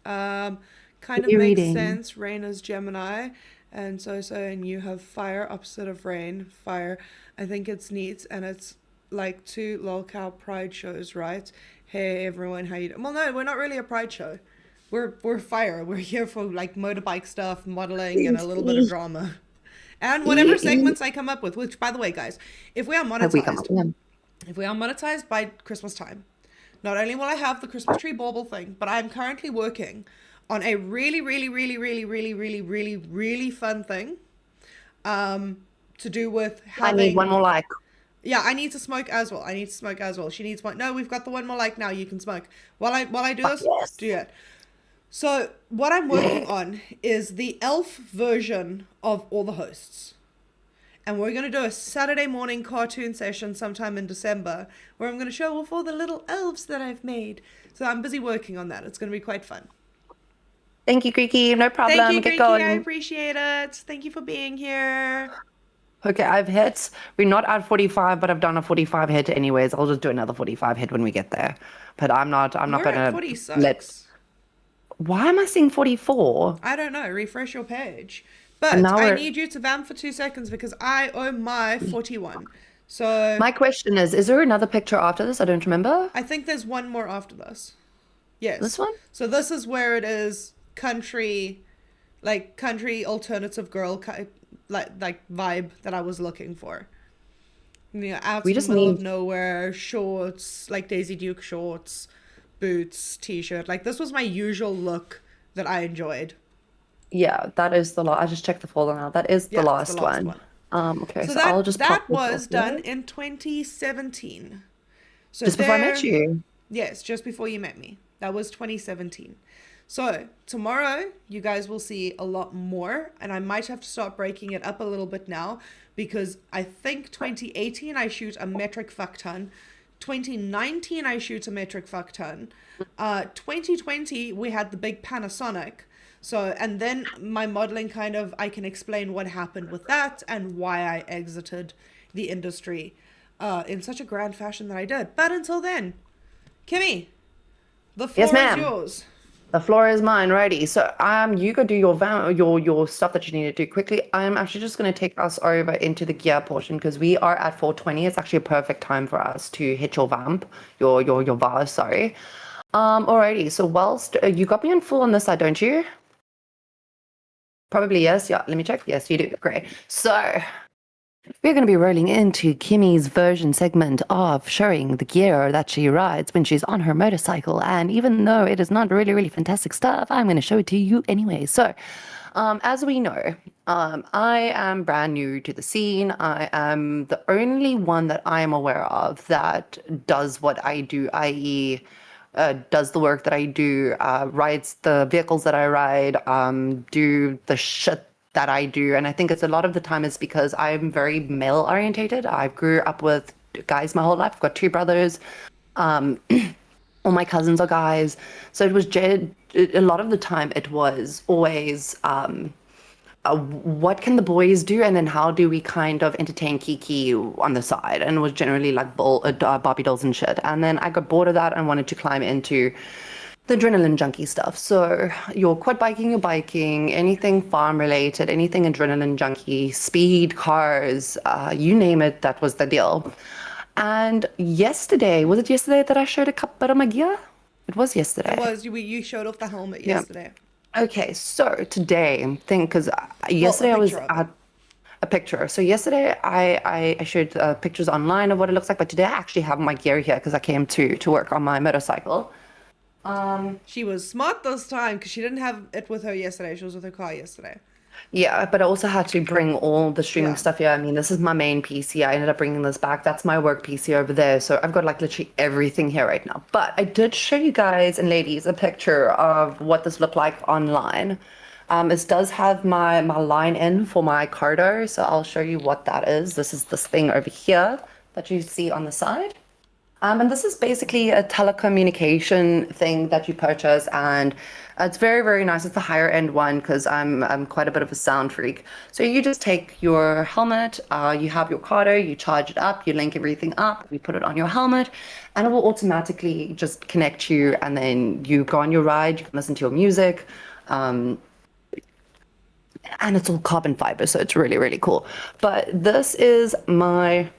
Kind of you makes reading? sense. Raina's Gemini. and and you have fire opposite of rain. Fire. I think it's neat, and it's like 2 lolcow pride shows, right? Hey everyone, how you doing? Well, no, we're not really a pride show. We're fire. We're here for like motorbike stuff, modeling, and a little bit of drama. And whatever segments I come up with, which, by the way, guys, if we are Have we come up with monetized, them? if we are monetized by Christmas time, not only will I have the Christmas tree bauble thing, but I'm currently working on a really, really, really, really, really, really, really, really fun thing, to do with I need having. one more like. Yeah, I need to smoke as well. I need to smoke as well. She needs one. No, we've got the one more like now. You can smoke. While I do this, yes. do it. So what I'm working on is the elf version of all the hosts. And we're going to do a Saturday morning cartoon session sometime in December where I'm going to show off all the little elves that I've made. So I'm busy working on that. It's going to be quite fun. Thank you, Greeky. No problem. Thank you, Get Greeky. going. I appreciate it. Thank you for being here. Okay, I've hit. We're not at 45, but I've done a 45 hit anyways. I'll just do another 45 hit when we get there. But I'm not We're gonna at 46. let. Why am I seeing 44? I don't know. Refresh your page. But And now I we're- need you to vamp for 2 seconds because I owe my 41. So My question is there another picture after this? I don't remember. I think there's one more after this. Yes. This one? So this is where it is country alternative girl like vibe that I was looking for. You know, out We in the just middle of need- nowhere, shorts, like Daisy Duke shorts, boots, t-shirt. Like this was my usual look that I enjoyed. Yeah, that is the last. I just checked the folder now. That is the Yeah, it's last, the last one. one. Okay, So so I'll just that pop this was off there. done in 2017. So Just before I met there- you. Yes, just before you met me. That was 2017. So tomorrow you guys will see a lot more, and I might have to start breaking it up a little bit now because I think 2018 I shoot a metric fuck ton. 2019 I shoot a metric fuck ton. 2020 we had the big Panasonic. So, and then my modeling kind of, I can explain what happened with that and why I exited the industry in such a grand fashion that I did. But until then, Kimmy, the floor Yes, is ma'am. yours. The floor is mine, righty. So you go do your stuff that you need to do quickly. I'm actually just going to take us over into the gear portion because we are at 4:20. It's actually a perfect time for us to hit your vamp, your vase, sorry. Alrighty. So whilst you got me on full on this side, don't you? Probably yes. Yeah. Let me check. Yes, you do. Great. So we're going to be rolling into Kimmy's version segment of showing the gear that she rides when she's on her motorcycle. And even though it is not really, really fantastic stuff, I'm going to show it to you anyway. So, as we know, I am brand new to the scene. I am the only one that I am aware of that does what I do, i.e., does the work that I do, rides the vehicles that I ride, do the shit that I do. And I think it's a lot of the time is because I'm very male orientated. I grew up with guys my whole life. I've got 2 brothers. All my cousins are guys. So it was a lot of the time it was always what can the boys do, and then how do we kind of entertain Kiki on the side? And it was generally like Barbie dolls and shit. And then I got bored of that and wanted to climb into the adrenaline junkie stuff. So your quad biking, your biking, anything farm related, anything adrenaline junkie, speed, cars, you name it, that was the deal. And yesterday, was it yesterday that I showed a bit of my gear? It was yesterday. It was, you showed off the helmet yesterday. Okay, so today, because yesterday I was picture of at a picture. So yesterday I showed pictures online of what it looks like, but today I actually have my gear here because I came to work on my motorcycle. She was smart this time because she didn't have it with her yesterday. She was with her car yesterday. Yeah, but I also had to bring all the streaming Yeah. stuff here. I mean, this is my main PC. I ended up bringing this back. That's my work PC over there. So I've got like literally everything here right now. But I did show you guys and ladies a picture of what this looked like online. This does have my line in for my cardo. So I'll show you what that is. This is this thing over here that you see on the side. And this is basically a telecommunication thing that you purchase, and it's very, very nice. It's the higher end one because I'm quite a bit of a sound freak. So you just take your helmet, you have your cardo, you charge it up, you link everything up, you put it on your helmet, and it will automatically just connect you, and then you go on your ride, you can listen to your music. and it's all carbon fiber, so it's really, really cool. But this is my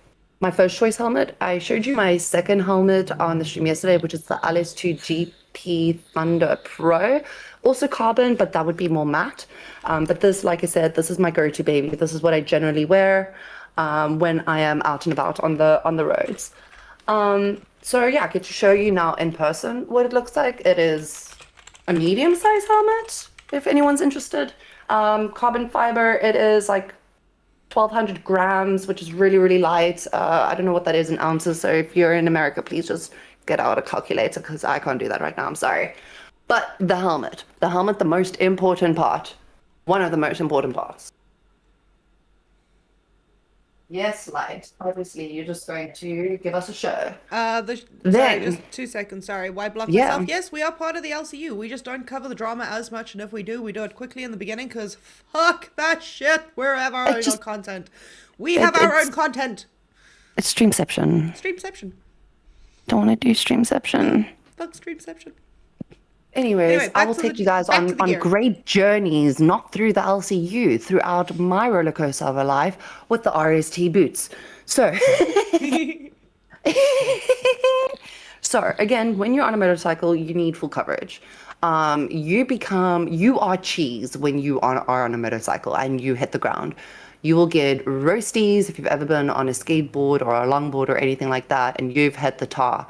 first choice helmet. I showed you my second helmet on the stream yesterday, which is the LS2 GP Thunder Pro. Also carbon, but that would be more matte. But this, like I said, this is my go-to baby. This is what I generally wear when I am out and about on the roads. So yeah, I get to show you now in person what it looks like. It is a medium-sized helmet, if anyone's interested. Carbon fiber, it is like 1,200 grams, which is really, really light. I don't know what that is in ounces, so if you're in America, please just get out a calculator, because I can't do that right now, I'm sorry. But the helmet, the most important part, one of the most important parts. Yes, Light. Obviously, you're just going to give us a show. Sorry, just 2 seconds. Sorry, why block Yeah. myself? Yes, we are part of the LCU. We just don't cover the drama as much, and if we do, we do it quickly in the beginning, because fuck that shit. We have our own content. We have our own content. It's Streamception. Streamception. Don't want to do Streamception. Fuck Streamception. Anyways, Anyway, I back will to take the- you guys back to on the gear. great journeys, not through the LCU, throughout my roller coaster of a life with the RST boots. So, so again, when you're on a motorcycle, you need full coverage. You are cheese when you are on a motorcycle and you hit the ground. You will get roasties if you've ever been on a skateboard or a longboard or anything like that, and you've hit the tar.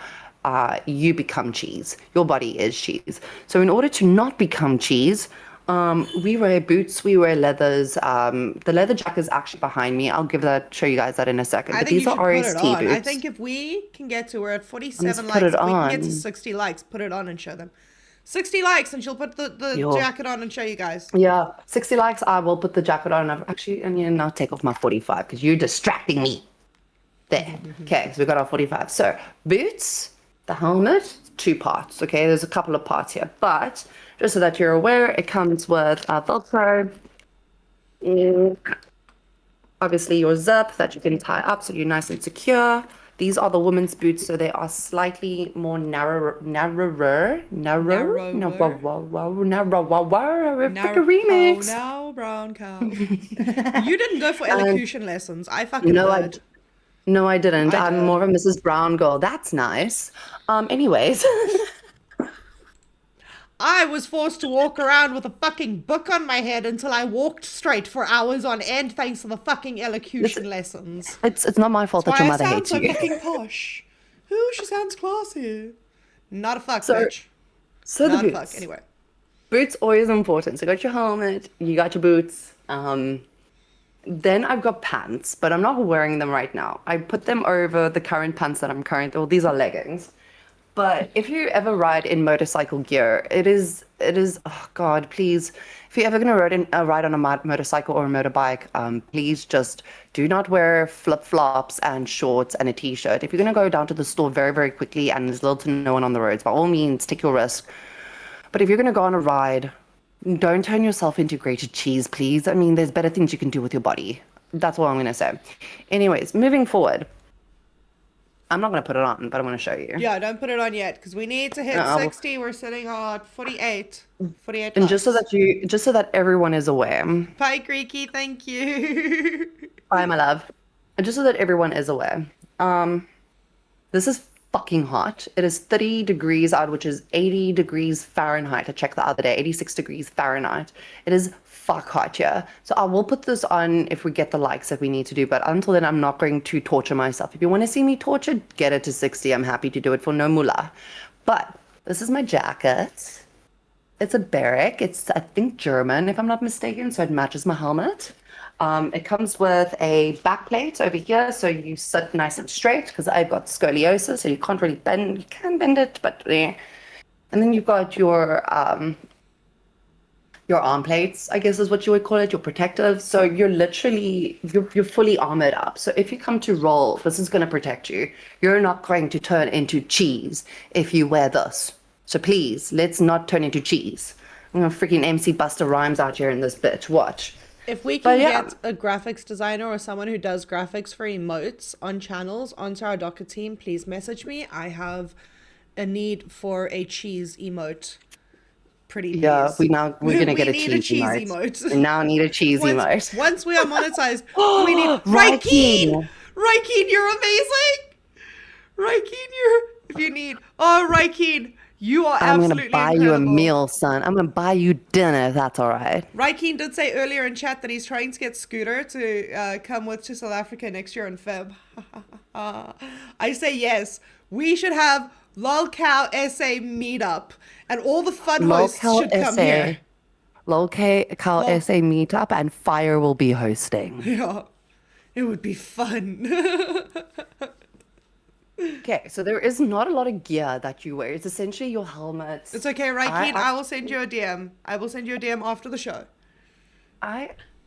You become cheese. Your body is cheese. So in order to not become cheese, we wear boots, we wear leathers. The leather jacket is actually behind me. I'll show you guys that in a second. I But think these you are should put it RST on. boots. I think if we can get to, we're at 47 Let's likes. put it If we can get to on. 60 likes, put it on and show them. 60 likes, and she'll put the Yo. jacket on and show you guys. Yeah, 60 likes, I will put the jacket on. And now take off my 45 because you're distracting me. There. Okay, so we got our 45. So boots, the helmet, 2 parts. Okay, there's a couple of parts here, but just so that you're aware, it comes with Velcro. Obviously your zip that you can tie up so you're nice and secure. These are the women's boots, so they are slightly more narrower. Narrower. Remix. Oh, now, brown cow. You didn't go for elocution lessons. I fucking did. No, I didn't. I I'm did. more of a Mrs. Brown girl. That's nice. Anyways. I was forced to walk around with a fucking book on my head until I walked straight for hours on end, thanks to the fucking elocution lessons. It's not my fault that Why your I mother sound hates so you. fucking posh. Ooh, she sounds classy. Not a fuck, So- bitch. So Not the a boots. fuck. Anyway. Boots always important. So you got your helmet, you got your boots. Then I've got pants, but I'm not wearing them right now. I put them over the current pants that I'm currently. Well, these are leggings. But if you ever ride in motorcycle gear, it is. Oh God, please! If you're ever gonna ride on a motorcycle or a motorbike, please just do not wear flip flops and shorts and a t-shirt. If you're gonna go down to the store very, very quickly and there's little to no one on the roads, by all means, take your risk. But if you're gonna go on a ride, don't turn yourself into grated cheese, please. I mean, there's better things you can do with your body. That's all I'm gonna say. Anyways, moving forward. I'm not going to put it on, but I'm going to show you. Yeah, don't put it on yet, because we need to hit No. 60. We're sitting at 48. 48 And just so likes. that everyone is aware. Bye, Greeky. Thank you. Bye, my love. And just so that everyone is aware. This is fucking hot. It is 30 degrees out, which is 80 degrees Fahrenheit. I checked the other day, 86 degrees Fahrenheit. It is fuck hot here. So I will put this on if we get the likes that we need to do. But until then, I'm not going to torture myself. If you want to see me tortured, get it to 60. I'm happy to do it for no mullah. But this is my jacket. It's a barrack. It's, I think, German, if I'm not mistaken. So it matches my helmet. It comes with a back plate over here, so you sit nice and straight, because I've got scoliosis, so you can't really bend. You can bend it, but and then you've got your arm plates, I guess is what you would call it, your protective. So you're literally you're fully armored up. So if you come to roll, this is going to protect you. You're not going to turn into cheese if you wear this. So please, let's not turn into cheese. I'm gonna freaking MC Busta Rhymes out here in this bitch. Watch. If we But can yeah. get a graphics designer or someone who does graphics for emotes on channels onto our Docker team, please message me. I have a need for a cheese emote. pretty Yeah, please. we're gonna We get a need cheesy, a cheesy emote. emote. We now need a cheesy once, emote. once we are monetized, we need Raikeen! Raikeen, you're amazing. Raikeen, if you need. Oh, Raikeen, you are I'm gonna absolutely buy you a incredible. meal, son. I'm gonna buy you dinner if that's all right. Raikeen did say earlier in chat that he's trying to get Scooter to come with to South Africa next year in Feb. I say yes. We should have LolCow SA meetup, and all the fun hosts should come here. LolcowFire Lol- SA meetup, and Fire will be hosting. Yeah, it would be fun. Okay, so there is not a lot of gear that you wear. It's essentially your helmets. It's okay, Raikeen. I will send you a DM. I will send you a DM after the show.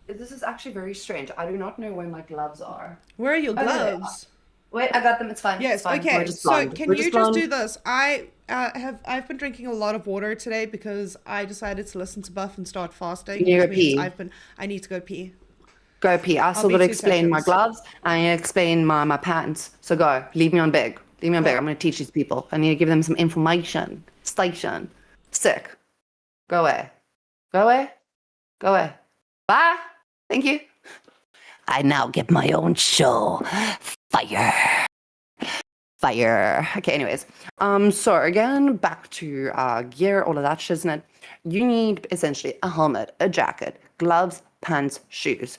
This is actually very strange. I do not know where my gloves are. Where are your Oh, no, they are. gloves? Wait, I got them. It's fine. Yes. It's fine. Okay. We're just So blonde. can We're you just blonde. do this? I've been drinking a lot of water today because I decided to listen to Buff and start fasting. You Which go means pee. I need to go pee. Go pee. I still be got to 2 explain my seconds. gloves. I need to explain my pants. So go. Leave me on big. Leave me on big. I'm going to teach these people. I need to give them some information. Station. Sick. Go away. Go away. Go away. Bye. Thank you. I now get my own show. Fire. Fire. Okay, anyways. So again, back to gear, all of that shiznit. You need essentially a helmet, a jacket, gloves, pants, shoes.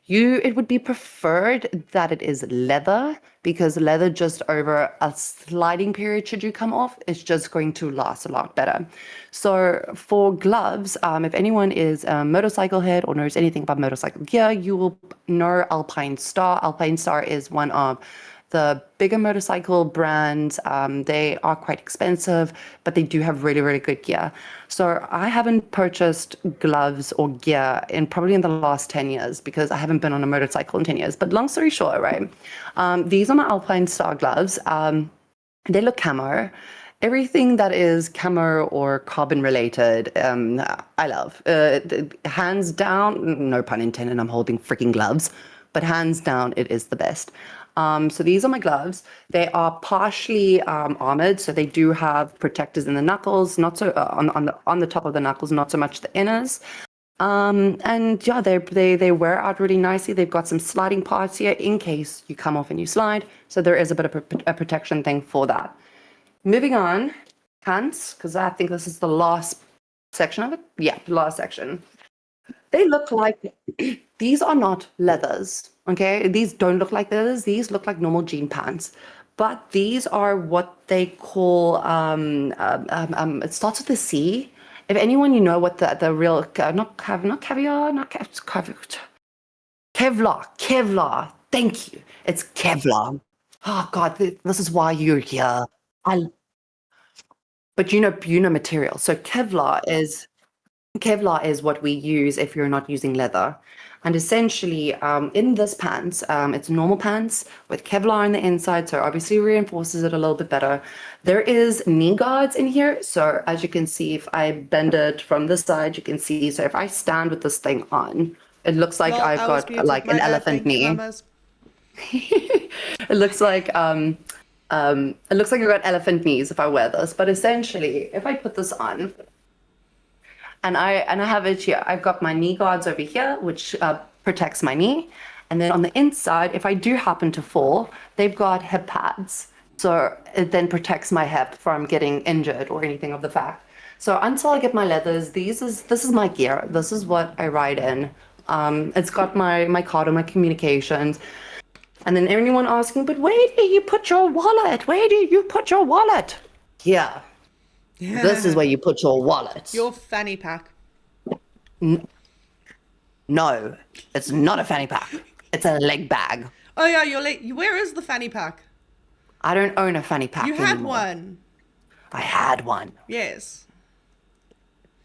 It would be preferred that it is leather, because leather just over a sliding period, should you come off, it's just going to last a lot better. So for gloves, if anyone is a motorcycle head or knows anything about motorcycle gear, you will know Alpine Star. Alpine Star is one of the bigger motorcycle brands. They are quite expensive, but they do have really, really good gear. So I haven't purchased gloves or gear probably in the last 10 years, because I haven't been on a motorcycle in 10 years. But long story short, right? These are my Alpine Star gloves. They look camo. Everything that is camo or carbon related, I love. Hands down, no pun intended, I'm holding freaking gloves, but hands down, it is the best. So these are my gloves. They are partially armored, so they do have protectors in the knuckles, not so on the top of the knuckles, not so much the inners. And yeah, they wear out really nicely. They've got some sliding parts here in case you come off and you slide. So there is a bit of a protection thing for that. Moving on, pants, because I think this is the last section of it. Yeah, the last section. They look like, these are not leathers, okay? These don't look like leathers. These look like normal jean pants. But these are what they call, it starts with a C. If anyone you know what the real, not caviar, Kevlar. Thank you. It's Kevlar. Oh God, this is why you're here. But you know material. So Kevlar is what we use if you're not using leather. And essentially, in this pants, it's normal pants with Kevlar on the inside, so obviously reinforces it a little bit better. There is knee guards in here, so as you can see, if I bend it from this side, you can see, so if I stand with this thing on, it looks like I've got like an elephant knee. It looks like I've got elephant knees if I wear this, but essentially, if I put this on, and I have it here, I've got my knee guards over here, which protects my knee. And then on the inside, if I do happen to fall, they've got hip pads. So it then protects my hip from getting injured or anything of the fact. So until I get my leathers, this is my gear. This is what I ride in. It's got my card and my communications. And then anyone asking, but where do you put your wallet? Where do you put your wallet? Here. Yeah. This is where you put your wallet. Your fanny pack. No, it's not a fanny pack. It's a leg bag. Oh yeah, where is the fanny pack? I don't own a fanny pack You had anymore. one. I had one. Yes.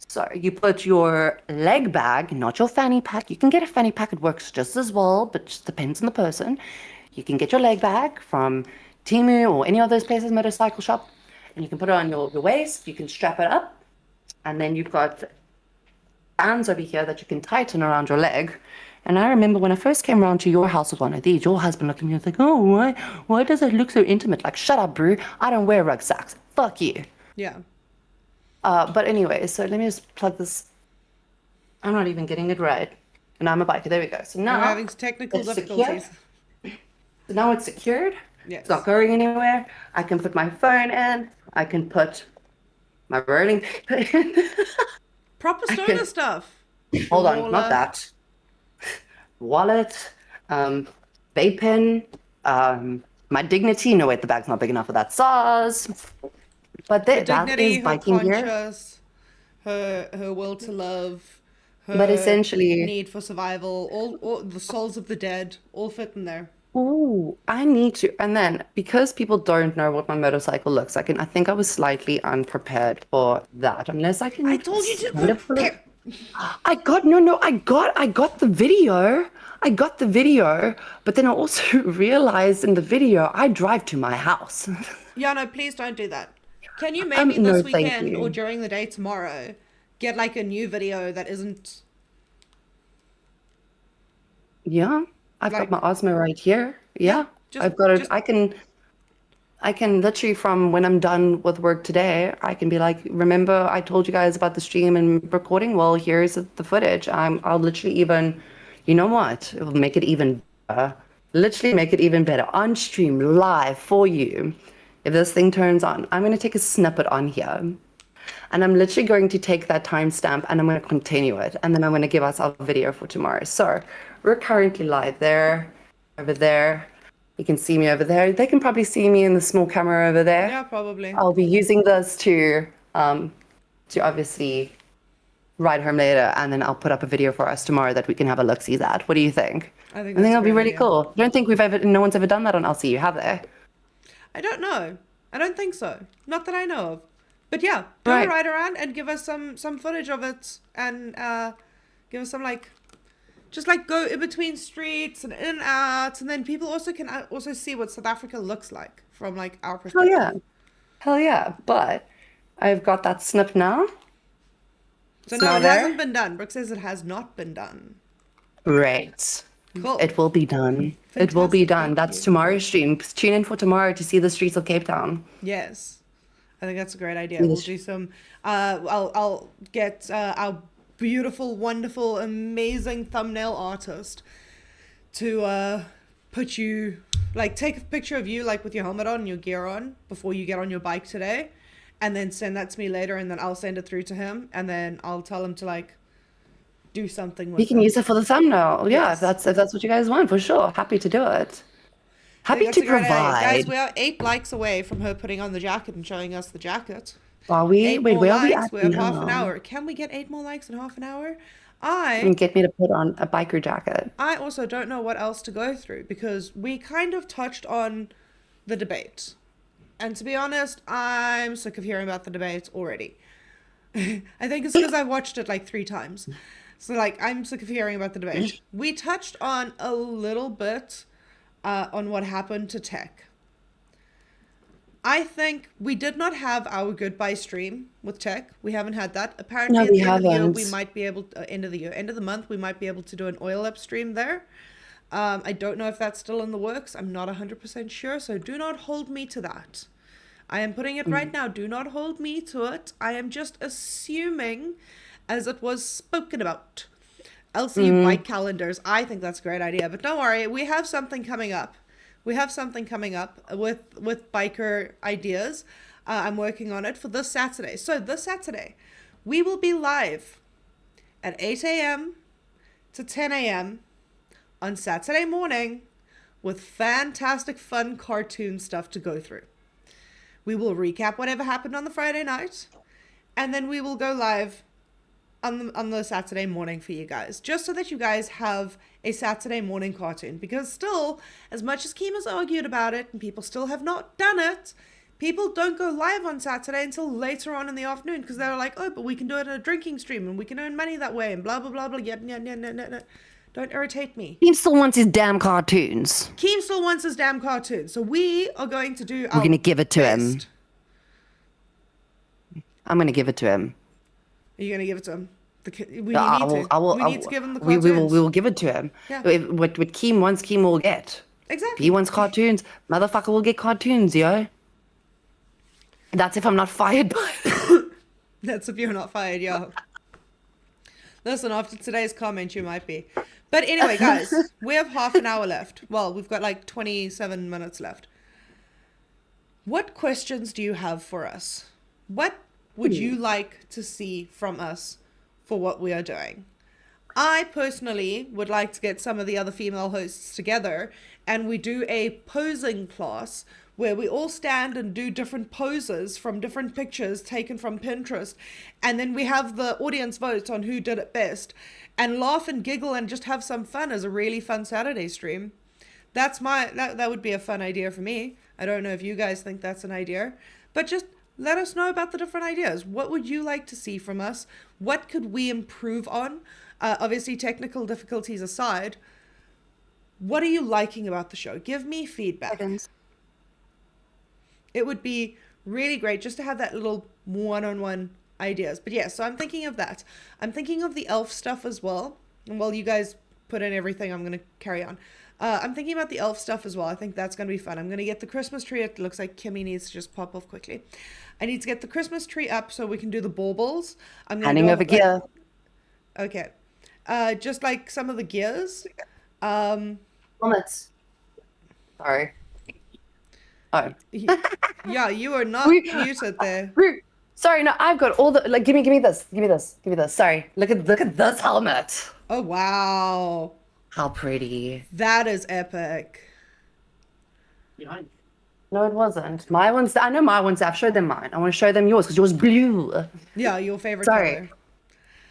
So you put your leg bag, not your fanny pack. You can get a fanny pack. It works just as well, but just depends on the person. You can get your leg bag from Temu or any of those places, motorcycle shop. And you can put it on your waist, you can strap it up, and then you've got bands over here that you can tighten around your leg. And I remember when I first came around to your house with one of these, your husband looked at me and was like, oh, why does it look so intimate? Like, shut up, bro. I don't wear rucksacks. Fuck you. Yeah. But anyway, so let me just plug this. I'm not even getting it right. And I'm a biker. There we go. So now We're having technical it's difficulties. secured. So now it's secured. Yes. It's not going anywhere. I can put my phone in. I can put my rolling paper in. Proper I stoner can- stuff. Hold on, Roller. not that. Wallet, vape pen, my dignity. No, wait, the bag's not big enough for that size. But that Dignity, is her biking gear. conscience, her will to love, her But essentially- need for survival, all the souls of the dead, all fit in there. Ooh, I need to. And then because people don't know what my motorcycle looks like, and I think I was slightly unprepared for that. Unless I can. I told you to kind of pull it- prepare. I got the video. I got the video, but then I also realized in the video I drive to my house. Yeah, no, please don't do that. Can you maybe no, this thank weekend you. or during the day tomorrow get like a new video that isn't Yeah, I've Like- got my Osmo right here. Yeah, just- I've got it. just- I can literally from when I'm done with work today, I can be like, remember I told you guys about the stream and recording? Well, here's the footage. I'll literally even, you know what? It will make it even better. Literally make it even better. On stream, live for you. If this thing turns on, I'm going to take a snippet on here. And I'm literally going to take that timestamp and I'm going to continue it. And then I'm going to give us our video for tomorrow. So we're currently live there, over there. You can see me over there. They can probably see me in the small camera over there. Yeah, probably. I'll be using this to obviously ride home later, and then I'll put up a video for us tomorrow that we can have a look-see at. What do you think? I think I think that's a that'll be great really idea. cool. I don't think no one's ever done that on LCU, have they? I don't know. I don't think so. Not that I know of. But yeah, do Right. a ride around and give us some footage of it and give us some like just like go in between streets and in and out, and then people also can also see what South Africa looks like from like our Oh perspective. yeah. Hell yeah. But I've got that snip now. So It's no, not it there? hasn't been done. Brooke says it has not been done. Great. Cool. It will be done. It will be Fantastic, done. thank That's you. tomorrow's stream. Tune in for tomorrow to see the streets of Cape Town. Yes, I think that's a great idea. Yes. We'll do some. I'll get our beautiful, wonderful, amazing thumbnail artist to put you like take a picture of you like with your helmet on and your gear on before you get on your bike today, and then send that to me later, and then I'll send it through to him, and then I'll tell him to like do something with We can it. use it for the thumbnail. Yeah, Yes. if that's what you guys want, for sure. Happy to do it. I Happy think to that's a great idea. provide. Guys, we are 8 likes away from her putting on the jacket and showing us the jacket. Are we? 8 Wait, more where are we likes. at We have half an now? hour. Can we get 8 more likes in half an hour? And get me to put on a biker jacket. I also don't know what else to go through because we kind of touched on the debate. And to be honest, I'm sick of hearing about the debate already. I think it's because I watched it like 3 times. So like I'm sick of hearing about the debate. We touched on a little bit on what happened to tech. I think we did not have our goodbye stream with tech. We haven't had that. Apparently, No, at we the end of the year, we haven't. might be able end of the year, end of the month, we might be able to do an oil up stream there. I don't know if that's still in the works. I'm not 100% sure, so do not hold me to that. I am putting it right now. Do not hold me to it. I am just assuming as it was spoken about. LCU bike calendars. I think that's a great idea. But don't worry, we have something coming up. We have something coming up with biker ideas. I'm working on it for this Saturday. So this Saturday, we will be live at 8 a.m. to 10 a.m. on Saturday morning with fantastic, fun cartoon stuff to go through. We will recap whatever happened on the Friday night, and then we will go live on the Saturday morning for you guys, just so that you guys have a Saturday morning cartoon. Because still, as much as Kim has argued about it, and people still have not done it, people don't go live on Saturday until later on in the afternoon, because they're like, oh, but we can do it in a drinking stream, and we can earn money that way, and blah, blah, blah, blah. Yeah. Don't irritate me. He still wants his damn cartoons. Keem still wants his damn cartoon, so we are going to do our We're gonna give it to him. best. I'm gonna give it to him. Are you going to give it to him? We I need will- to. I will- We I need to will- give him the we cartoons. will give it to him. Yeah. What Keem wants, Keem will get. If Exactly. he wants cartoons, motherfucker will get cartoons, yo. That's if I'm not fired by That's if you're not fired, yeah. Listen, after today's comment, you might be. But anyway, guys, we have half an hour left. Well, we've got like 27 minutes left. What questions do you have for us? What would you like to see from us for what we are doing? I personally would like to get some of the other female hosts together and we do a posing class where we all stand and do different poses from different pictures taken from Pinterest. And then we have the audience vote on who did it best and laugh and giggle and just have some fun as a really fun Saturday stream. That would be a fun idea for me. I don't know if you guys think that's an idea, but just let us know about the different ideas. What would you like to see from us? What could we improve on? Obviously, technical difficulties aside, what are you liking about the show? Give me feedback. It would be really great just to have that little one-on-one ideas. But yeah, so I'm thinking of that. I'm thinking of the elf stuff as well. And while you guys put in everything, I'm going to carry on. I'm thinking about the elf stuff as well. I think that's going to be fun. I'm going to get the Christmas tree. It looks like Kimmi needs to just pop off quickly. I need to get the Christmas tree up so we can do the baubles. I'm going Handing over gear. Okay. Just like some of the gears. Helmets. Sorry. Oh. Yeah, you are not muted there. Sorry, no, I've got all the like. Give me this. Sorry, look at this helmet. Oh wow, how pretty. That is epic. No, it wasn't. My one's. I know my one's. I've showed them mine. I want to show them yours because yours blue. Yeah, your favorite color.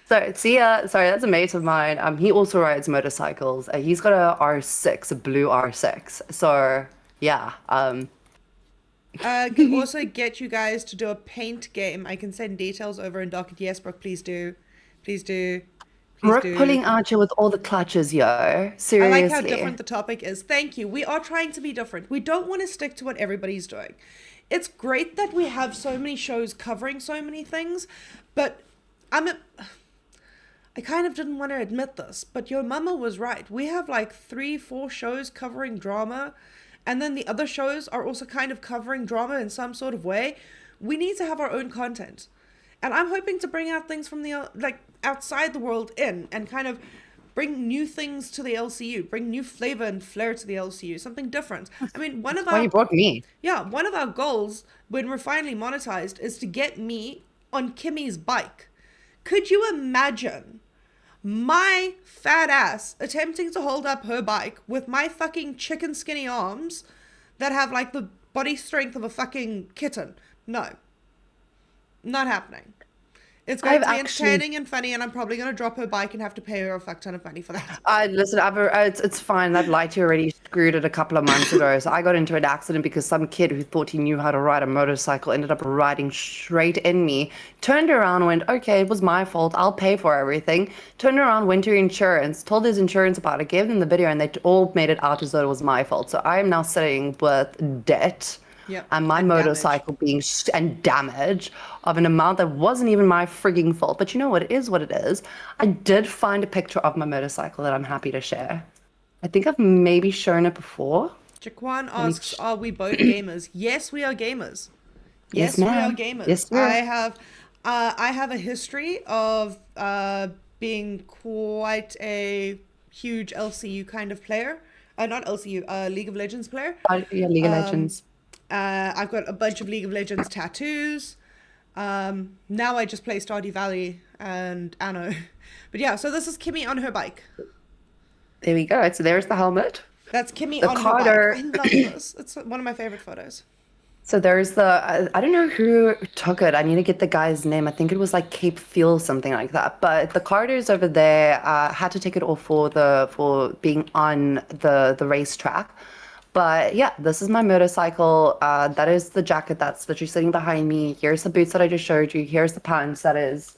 So sorry, that's a mate of mine. He also rides motorcycles. He's got a R6, a blue R6. So yeah. Can also get you guys to do a paint game. I can send details over in Docket. Yes, Brooke, please do. Brooke pulling out you with all the clutches, yo. Seriously. I like how different the topic is. Thank you. We are trying to be different. We don't want to stick to what everybody's doing. It's great that we have so many shows covering so many things, but I kind of didn't want to admit this, but your mama was right. We have like 3-4 shows covering drama. And then the other shows are also kind of covering drama in some sort of way. We need to have our own content. And I'm hoping to bring out things from the, like, outside the world in and kind of bring new things to the LCU, bring new flavor and flair to the LCU, something different. I mean, one of our... Why you brought me? Yeah, one of our goals when we're finally monetized is to get me on Kimmi's bike. Could you imagine my fat ass attempting to hold up her bike with my fucking chicken skinny arms that have like the body strength of a fucking kitten? No. Not happening. It's going to be entertaining and funny, and I'm probably going to drop her bike and have to pay her a fuck ton of money for that. Listen, it's fine. That light already screwed it a couple of months ago. So I got into an accident because some kid who thought he knew how to ride a motorcycle ended up riding straight in me. Turned around, went, okay, it was my fault. I'll pay for everything. Turned around, went to insurance, told his insurance about it, gave them the video, and they all made it out as though it was my fault. So I am now sitting with debt. Yep. And my motorcycle being and damage of an amount that wasn't even my frigging fault. But you know what? It is what it is. I did find a picture of my motorcycle that I'm happy to share. I think I've maybe shown it before. Jaquan asks, are we both gamers? Yes, we are gamers. Yes, we are gamers. Yes, I have a history of being quite a huge LCU kind of player. Not LCU, League of Legends player. Yeah, League of Legends. I've got a bunch of League of Legends tattoos. Now I just play Stardew Valley and Anno. But yeah, so this is Kimmi on her bike. There we go. So there's the helmet. That's Kimmi on her bike. I love this. It's one of my favorite photos. So there's the, I don't know who took it. I need to get the guy's name. I think it was like Cape Fuel, something like that. But the Carters over there had to take it off for being on the racetrack. But yeah, this is my motorcycle. That is the jacket that's literally sitting behind me. Here's the boots that I just showed you. Here's the pants that is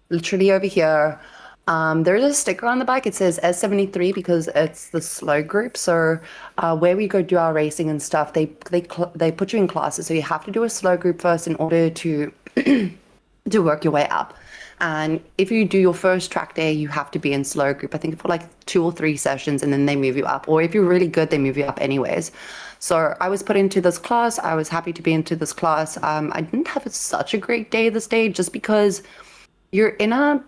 literally over here. There's a sticker on the bike. It says S73 because it's the slow group. So where we go do our racing and stuff, they put you in classes. So you have to do a slow group first in order to to work your way up. And if you do your first track day, you have to be in slow group, I think for like 2 or 3 sessions, and then they move you up. Or if you're really good, they move you up anyways. So I was put into this class. I was happy to be into this class. I didn't have such a great day this day just because you're in a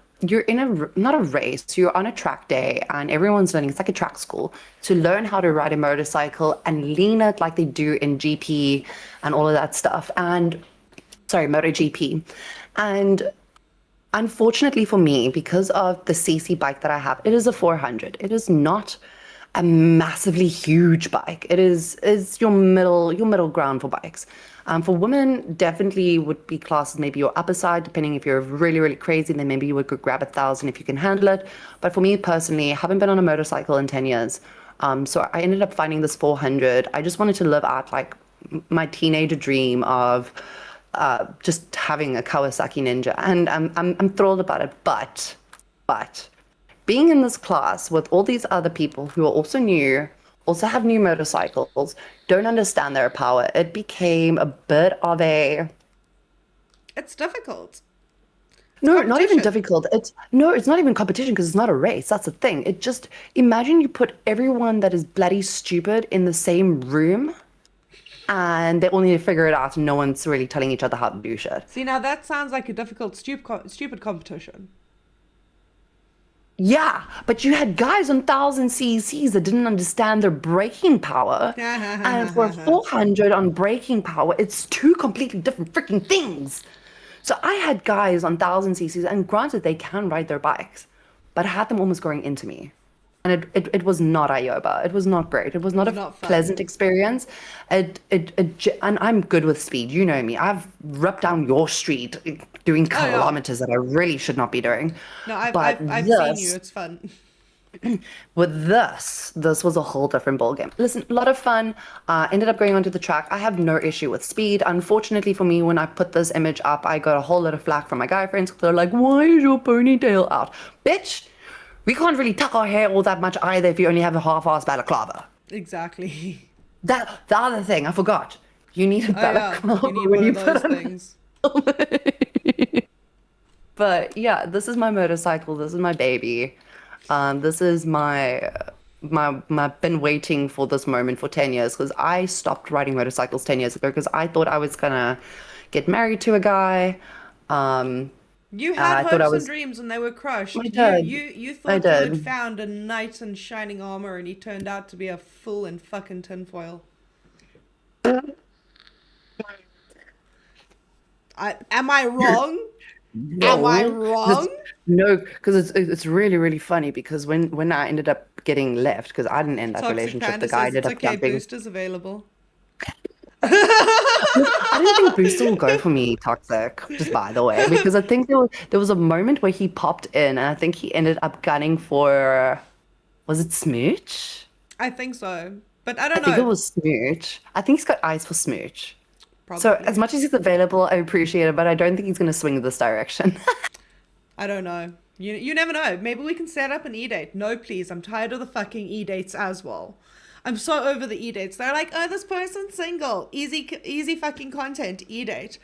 not a race, you're on a track day and everyone's learning. It's like a track school to learn how to ride a motorcycle and lean it like they do in GP and all of that stuff. And sorry, MotoGP. And unfortunately for me, because of the CC bike that I have, it is a 400. It is not a massively huge bike. It is your middle ground for bikes. For women, definitely would be classed as maybe your upper side, depending if you're really, really crazy, then maybe you would go grab 1,000 if you can handle it. But for me personally, I haven't been on a motorcycle in 10 years. So I ended up finding this 400. I just wanted to live out like my teenager dream of just having a Kawasaki Ninja, and I'm thrilled about it. But being in this class with all these other people who are also new, also have new motorcycles, don't understand their power, it became a bit of a... It's difficult. No, not even competition. difficult. It's not even competition because it's not a race. That's the thing. It just, imagine you put everyone that is bloody stupid in the same room and they all need to figure it out and no one's really telling each other how to do shit. See, now that sounds like a difficult, stupid competition. Yeah, but you had guys on 1,000 cc's that didn't understand their braking power. And for 400 on braking power, it's two completely different freaking things. So I had guys on 1,000 cc's, and granted, they can ride their bikes, but I had them almost going into me. And it was not Ioba. It was not great. It was not a not fun. pleasant experience. And I'm good with speed. You know me. I've ripped down your street doing yeah. kilometers that I really should not be doing. No, I've But seen this- you. It's fun. With this was a whole different ballgame. Listen, a lot of fun. Ended up going onto the track. I have no issue with speed. Unfortunately for me, when I put this image up, I got a whole lot of flack from my guy friends. They're like, why is your ponytail out? Bitch, we can't really tuck our hair all that much either if you only have a half-assed balaclava. Exactly. The other thing, I forgot. You need a Oh, yeah. balaclava You need when one you of those put on things. But yeah, this is my motorcycle. This is my baby. This is I've been waiting for this moment for 10 years because I stopped riding motorcycles 10 years ago because I thought I was gonna get married to a guy. You I had thought I hopes was- and dreams and they were crushed. I did. You I thought you did. had found a knight in shining armor and he turned out to be a fool in fucking tinfoil. Am I wrong? Am I wrong? No, because it's really, really funny because when I ended up getting left, because I didn't end that Toxic relationship, Panda the guy says ended it's up okay, jumping. boosters available. I don't think Booster will go for me, Toxic, just by the way, because I think there was a moment where he popped in and I think he ended up gunning for, was it Smooch? I think so. But I I don't think it know. was Smooch. I think he's got eyes for Smooch. Probably. So as much as he's available, I appreciate it, but I don't think he's going to swing this direction. I don't know. You never know. Maybe we can set up an e-date. No, please. I'm tired of the fucking e-dates as well. I'm so over the e-dates. They're like, oh, this person's single. Easy fucking content. E-date.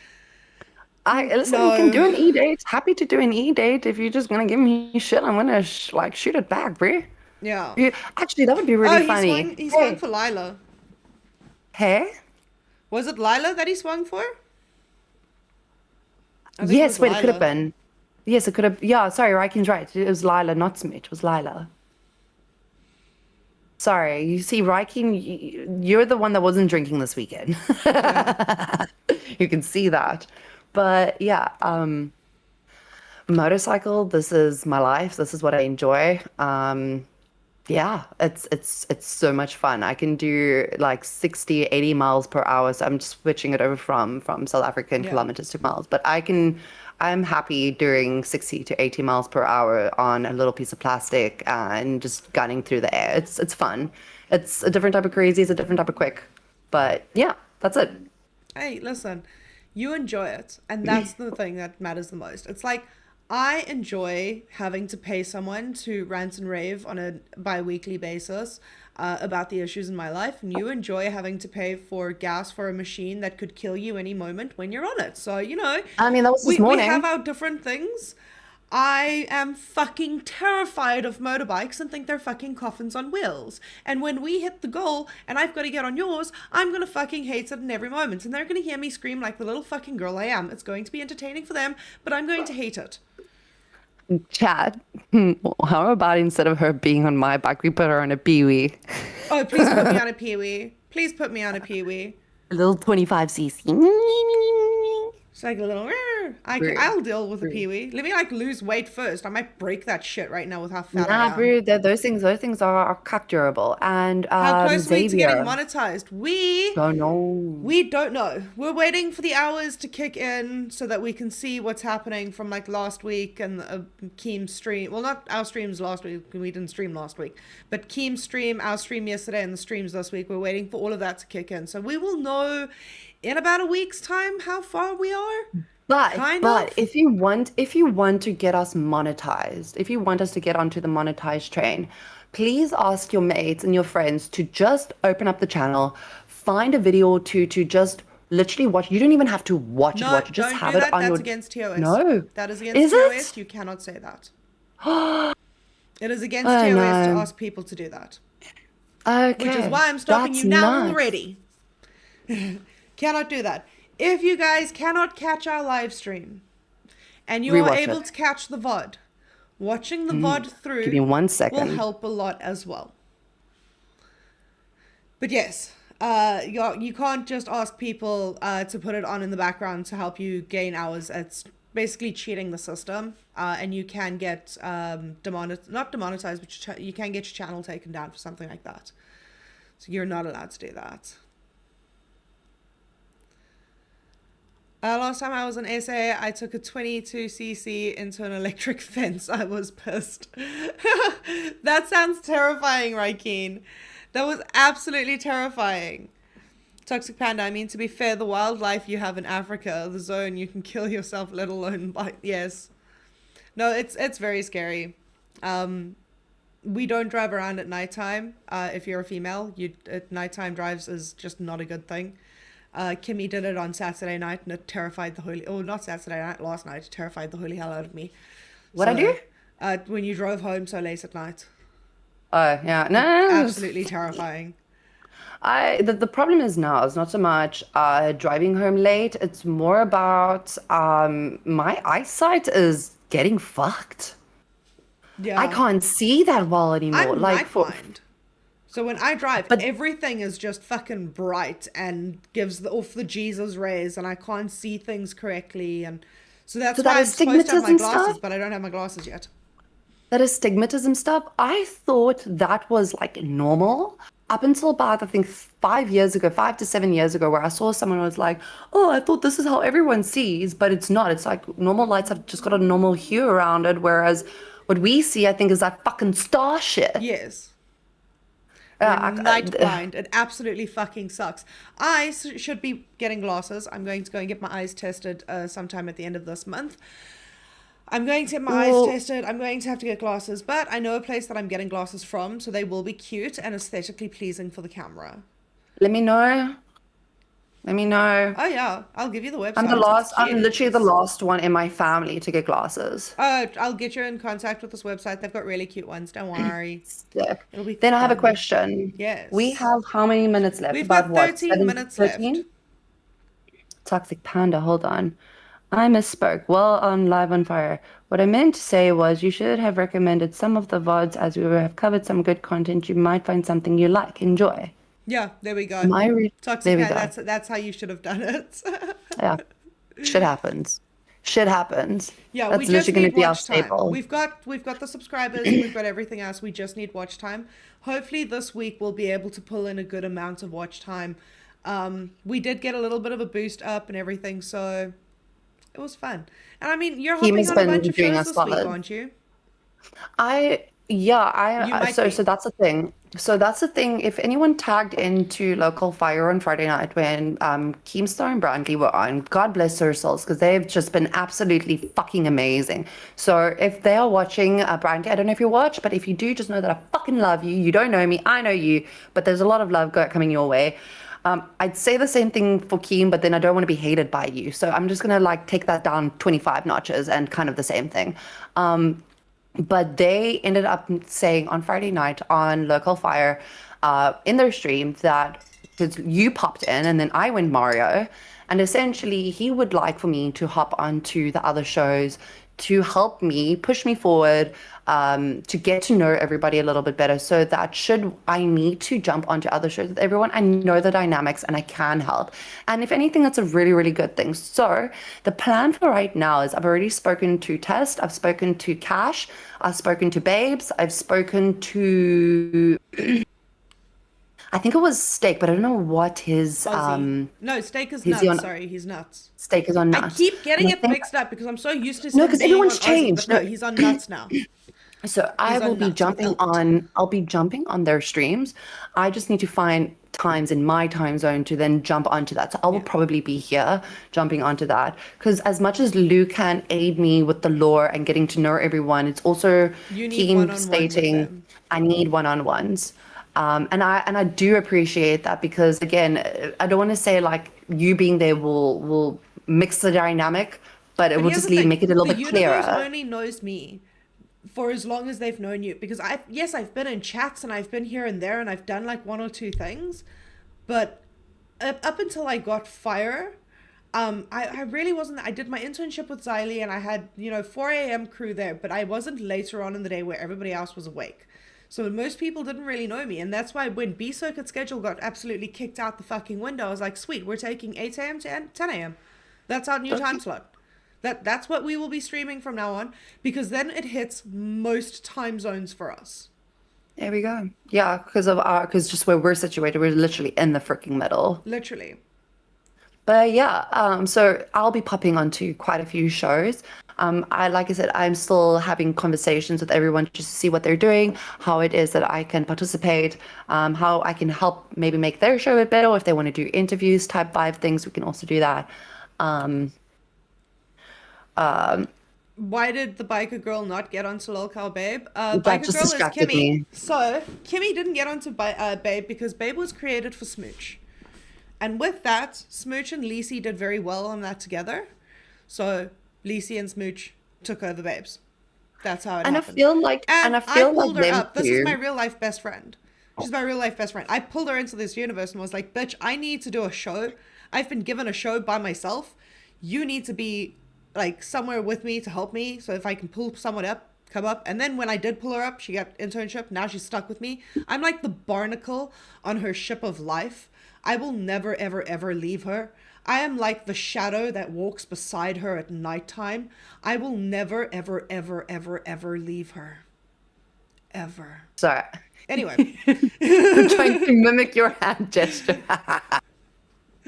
Listen, No. we can do an e-date. Happy to do an e-date. If you're just going to give me shit, I'm going to shoot it back, bro. Yeah. Actually, that would be really Oh, funny. he swung for Lila. Hey? Was it Lila that he swung for? I think it Yes, was wait, it could have Lila. been. Yes, it could have. Yeah, sorry, Raikin's right. It was Lila, not Smooch. It was Lila. Sorry, you see, Raikin, you're the one that wasn't drinking this weekend. You can see that. But yeah, motorcycle, this is my life. This is what I enjoy. Yeah, it's so much fun. I can do like 60, 80 miles per hour. So I'm just switching it over from South African Yeah. kilometers to miles. But I'm happy doing 60 to 80 miles per hour on a little piece of plastic and just gunning through the air. It's fun. It's a different type of crazy. It's a different type of quick. But yeah, that's it. Hey, listen, you enjoy it, and that's the thing that matters the most. It's like I enjoy having to pay someone to rant and rave on a bi-weekly basis about the issues in my life, and you enjoy having to pay for gas for a machine that could kill you any moment when you're on it. So, you know, I mean, that was this we morning. have our different things. I am fucking terrified of motorbikes and think they're fucking coffins on wheels. And when we hit the goal and I've got to get on yours, I'm going to fucking hate it in every moment. And they're going to hear me scream like the little fucking girl I am. It's going to be entertaining for them, but I'm going to hate it. Chat. How about instead of her being on my bike, we put her on a Pee-wee? Oh, please put me on a Pee-wee. Please put me on a Pee-wee. A little 25cc. It's like a little. I'll deal with a Pee-wee. Let me like lose weight first. I might break that shit right now with how fat I Nah, am. bro, those things are cock durable. And How close are we to getting Xavier. monetized? We Don't know. don't know. We're waiting for the hours to kick in so that we can see what's happening from like last week and Keem's stream. Well, not our streams last week. We didn't stream last week. But Keem's stream, our stream yesterday, and the streams this week. We're waiting for all of that to kick in. So we will know in about a week's time how far we are. But if you want to get us monetized, if you want us to get onto the monetized train, please ask your mates and your friends to just open up the channel, find a video or two to just literally watch. You don't even have to watch No, it. Just don't have do it that. on That's your. against TOS. No. That is against Is TOS. it? You cannot say that. It is against Oh, TOS to no. ask people to do that. Okay. Which is why I'm stopping That's you now nuts. already. Cannot do that. If you guys cannot catch our live stream and you are Rewatch able it. to catch the VOD, watching the VOD through Give me 1 will second. help a lot as well. But yes, you can't just ask people to put it on in the background to help you gain hours. It's basically cheating the system, and you can get not demonetized, but you can get your channel taken down for something like that. So you're not allowed to do that. Last time I was in SA, I took a 22cc into an electric fence. I was pissed. That sounds terrifying, Raikeen. That was absolutely terrifying. Toxic Panda, I mean, to be fair, the wildlife you have in Africa, the zone, you can kill yourself, let alone bite. Yes. No, it's very scary. We don't drive around at nighttime. If you're a female, nighttime drives is just not a good thing. Kimmi did it on Saturday night and it terrified not Saturday night, last night, it terrified the holy hell out of me. What I do? When you drove home so late at night. Oh, yeah. No. Absolutely terrifying. The problem is now is not so much driving home late. It's more about my eyesight is getting fucked. Yeah. I can't see that well anymore. I'm like night-blind. So when I drive, everything is just fucking bright and gives off the Jesus rays, and I can't see things correctly, and so that's why I'm supposed to have my astigmatism glasses, stuff? but I don't have my glasses yet. that astigmatism stuff, I thought that was like normal up until about, I think, 5 to 7 years ago, where I saw someone who was like, oh, I thought this is how everyone sees, but it's not. It's like normal lights have just got a normal hue around it, whereas what we see, I think, is that fucking star shit. Yes. Night blind. It absolutely fucking sucks. I should be getting glasses. I'm going to go and get my eyes tested sometime at the end of this month. I'm going to get my eyes tested. I'm going to have to get glasses, but I know a place that I'm getting glasses from, so they will be cute and aesthetically pleasing for the camera. Let me know. Let me know. Oh yeah, I'll give you the website. I'm literally the last one in my family to get glasses. I'll get you in contact with this website. They've got really cute ones. Don't worry. Sick. It'll be Then I have a fun. question. Yes. We have how many minutes left? We've About got 13 minutes 13? left. Toxic Panda, hold on. I misspoke. Well, on Live on Fire. What I meant to say was you should have recommended some of the VODs, as we have covered some good content. You might find something you like. Enjoy. Yeah, there we go. Toxic There we Panda, go. that's how you should have done it. Yeah. Shit happens. Shit happens. Yeah, That's we just literally going need to be our watch time. staple. We've got the subscribers, we've got everything else. We just need watch time. Hopefully this week we'll be able to pull in a good amount of watch time. We did get a little bit of a boost up and everything, so it was fun. And I mean, you're hopping Kimmi's on a been bunch of doing shows us this week, solid. aren't you? You might so be. so that's the thing. So that's the thing. If anyone tagged into LocalFire on Friday night when Keemstar and Brantley were on, God bless their souls, because they've just been absolutely fucking amazing. So if they are watching, Brantley, I don't know if you watch, but if you do, just know that I fucking love you. You don't know me, I know you, but there's a lot of love coming your way. I'd say the same thing for Keem, but then I don't want to be hated by you. So I'm just gonna like take that down 25 notches and kind of the same thing. But they ended up saying on Friday night on LocalFire in their stream that because you popped in and then I went Mario, and essentially he would like for me to hop onto the other shows to help me push me forward, to get to know everybody a little bit better, so that should I need to jump onto other shows with everyone, I know the dynamics and I can help. And if anything, that's a really, really good thing. So the plan for right now is I've already spoken to Test, I've spoken to Cash, I've spoken to Babes, I've spoken to I think it was Steak, but I don't know what his No, Steak is is nuts. he on- Sorry, he's nuts. Steak is on I nuts. keep getting And I it think- mixed up because I'm so used to No, him 'cause being everyone's on Aussie, changed. but no, No. he's on nuts now. So I He's will on be nuts jumping without- on. I'll be jumping on their streams. I just need to find times in my time zone to then jump onto that. So I will probably be here jumping onto that, because as much as Lou can aid me with the lore and getting to know everyone, it's also You need Keem one-on-one with stating them. I need one-on-ones. And I do appreciate that, because again, I don't want to say like you being there will mix the dynamic, but it But will here's just the thing, make it a little the bit universe clearer. only knows me for as long as they've known you, because I've been in chats and I've been here and there and I've done like one or two things, but up until I got Fire, I really wasn't. I did my internship with Xylee and I had 4 a.m. crew there, but I wasn't later on in the day where everybody else was awake. So most people didn't really know me, and that's why when B Circuit schedule got absolutely kicked out the fucking window, I was like, sweet, we're taking 8 a.m. to 10 a.m. That's our new time slot. That's what we will be streaming from now on, because then it hits most time zones for us. There we go. Yeah, because just where we're situated, we're literally in the freaking middle. Literally. But yeah, so I'll be popping onto quite a few shows. Like I said, I'm still having conversations with everyone just to see what they're doing, how it is that I can participate, how I can help maybe make their show a bit better. Or if they want to do interviews, type 5 things, we can also do that. Why did the biker girl not get onto LolcowFire, Babe? That Biker just girl is distracted Kimmi. me. So Kimmi didn't get onto Babe because Babe was created for Smooch, and with that, Smooch and Lisi did very well on that together. So Lisi and Smooch took over Babes. That's how it And I happened. feel like, And I feel pulled like her them up. This is two. my real life best friend. She's my real life best friend. I pulled her into this universe and was like, bitch, I need to do a show. I've been given a show by myself. You need to be like somewhere with me to help me. So if I can pull someone up, come up. And then when I did pull her up, she got internship. Now she's stuck with me. I'm like the barnacle on her ship of life. I will never, ever, ever leave her. I am like the shadow that walks beside her at nighttime. I will never, ever, ever, ever, ever leave her. Ever. Sorry. Anyway. I'm trying to mimic your hand gesture.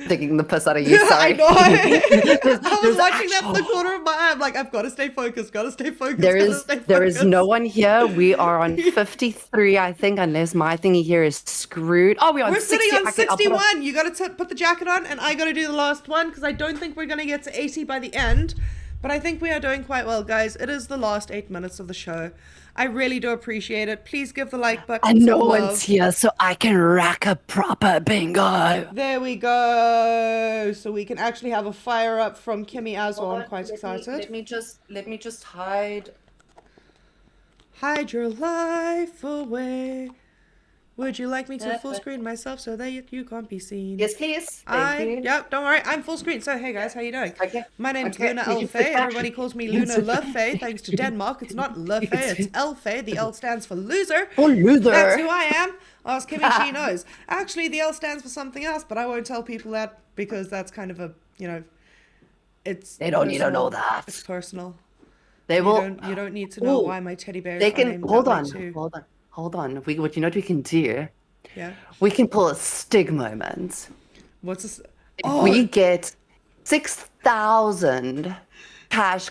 Taking the piss out of you, sorry. I know. I was there's watching that in the actual- corner of my eye. I'm like, I've got to stay focused. Got to stay focused. There gotta is stay there is focused. no one here. We are on 53, I think, unless my thingy here is screwed. Oh, we're on We're 60. sitting on I'll put a- 61. You got to put the jacket on, and I got to do the last one because I don't think we're going to get to 80 by the end. But I think we are doing quite well, guys. It is the last 8 minutes of the show. I really do appreciate it. Please give the like button. And no some one's love. here, so I can rack a proper bingo. There we go. So we can actually have a fire up from Kimmi as well. I'm quite excited. Let me just hide. Hide your life away. Would you like me to full screen myself so that you can't be seen? Yes, please. Thank you. Yep, don't worry, I'm full screen. So hey guys, how you doing? Okay. My name's Okay. LunaLFae. Everybody calls me LunaLFae thanks to Denmark. It's not LaFae, it's LFae. The L stands for loser. Oh, loser. That's who I am. Ask Kimmi, she knows. Actually, the L stands for something else, but I won't tell people that because that's kind of a, it's They don't need to know personal. that. It's personal. They You will. don't need to know Ooh. why my teddy bears They are can named hold that way on. too. Hold on. What you know what we can do? Yeah. We can pull a Stig moment. What's this? If we get 6,000 cash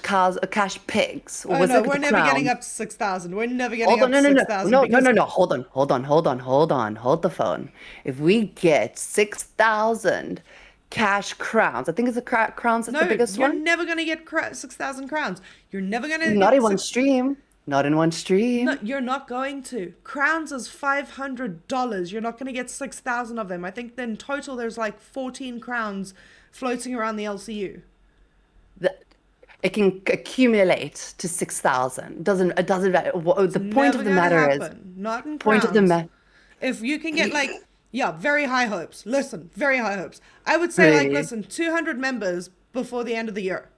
pigs. Or Oh, was no, it we're the never crown? getting up to 6,000. We're never getting Hold up on, to no, 6,000. no, because hold on. Hold the phone. If we get 6,000 cash crowns, I think it's the crowns that's No, the biggest you're one. never going to get 6,000 crowns. You're never going to Not in one stream. Not in one stream. No, you're not going to. Crowns is $500. You're not going to get 6,000 of them. I think in total there's like 14 crowns floating around the LCU. It can accumulate to 6,000. It doesn't matter. The point of the matter is, not in point of the crowns. If you can get like, yeah, very high hopes. Listen, very high hopes. I would say like, Really? listen, 200 members before the end of the year.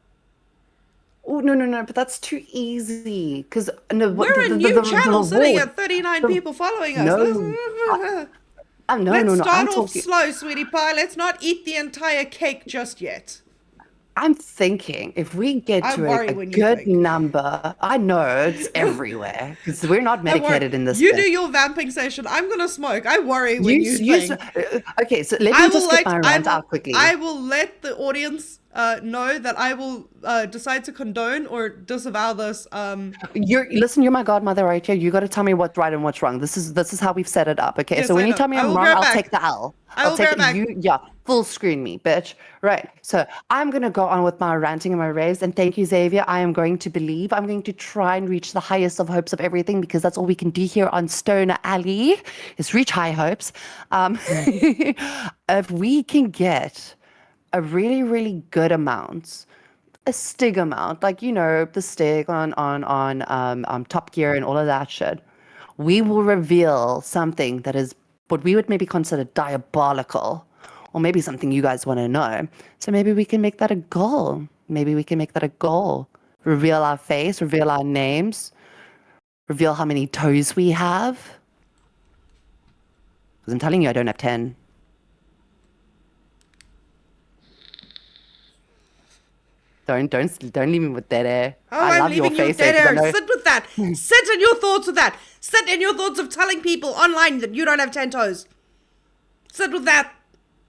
Oh, no, but that's too easy. Because We're a new channel sitting at 39 people following us. No. Let's No. start off slow, sweetie pie. Let's not eat the entire cake just yet. I'm thinking if we get I to worry a when you good think. number, I know it's everywhere because we're not Don't worry. medicated in this. You bit. do your vamping session. I'm gonna smoke. I worry when you think. Okay, so let I me will just get my rant out quickly. I will let the audience know that I will decide to condone or disavow this. You're my godmother right here. You got to tell me what's right and what's wrong. This is how we've set it up. Okay, Yes, so when I you know. tell me I I'm will wrong, bear I'll back. take the L. I will bear back. Yeah, full screen me, bitch. Right. So I'm gonna go on with my ranting and my raves, and thank you, Xavier. I am going to believe. I'm going to try and reach the highest of hopes of everything because that's all we can do here on Stoner Alley is reach high hopes. If we can get a really, really good amount, a stig amount, like the stig on Top Gear and all of that shit, we will reveal something that is what we would maybe consider diabolical, or maybe something you guys want to know. So maybe we can make that a goal. Reveal our face, reveal our names, reveal how many toes we have. Because I'm telling you, I don't have 10. Don't leave me with dead air. Oh, I I'm love your leaving you face dead because I air. know- Sit with that. Sit in your thoughts with that. Sit in your thoughts of telling people online that you don't have 10 toes. Sit with that.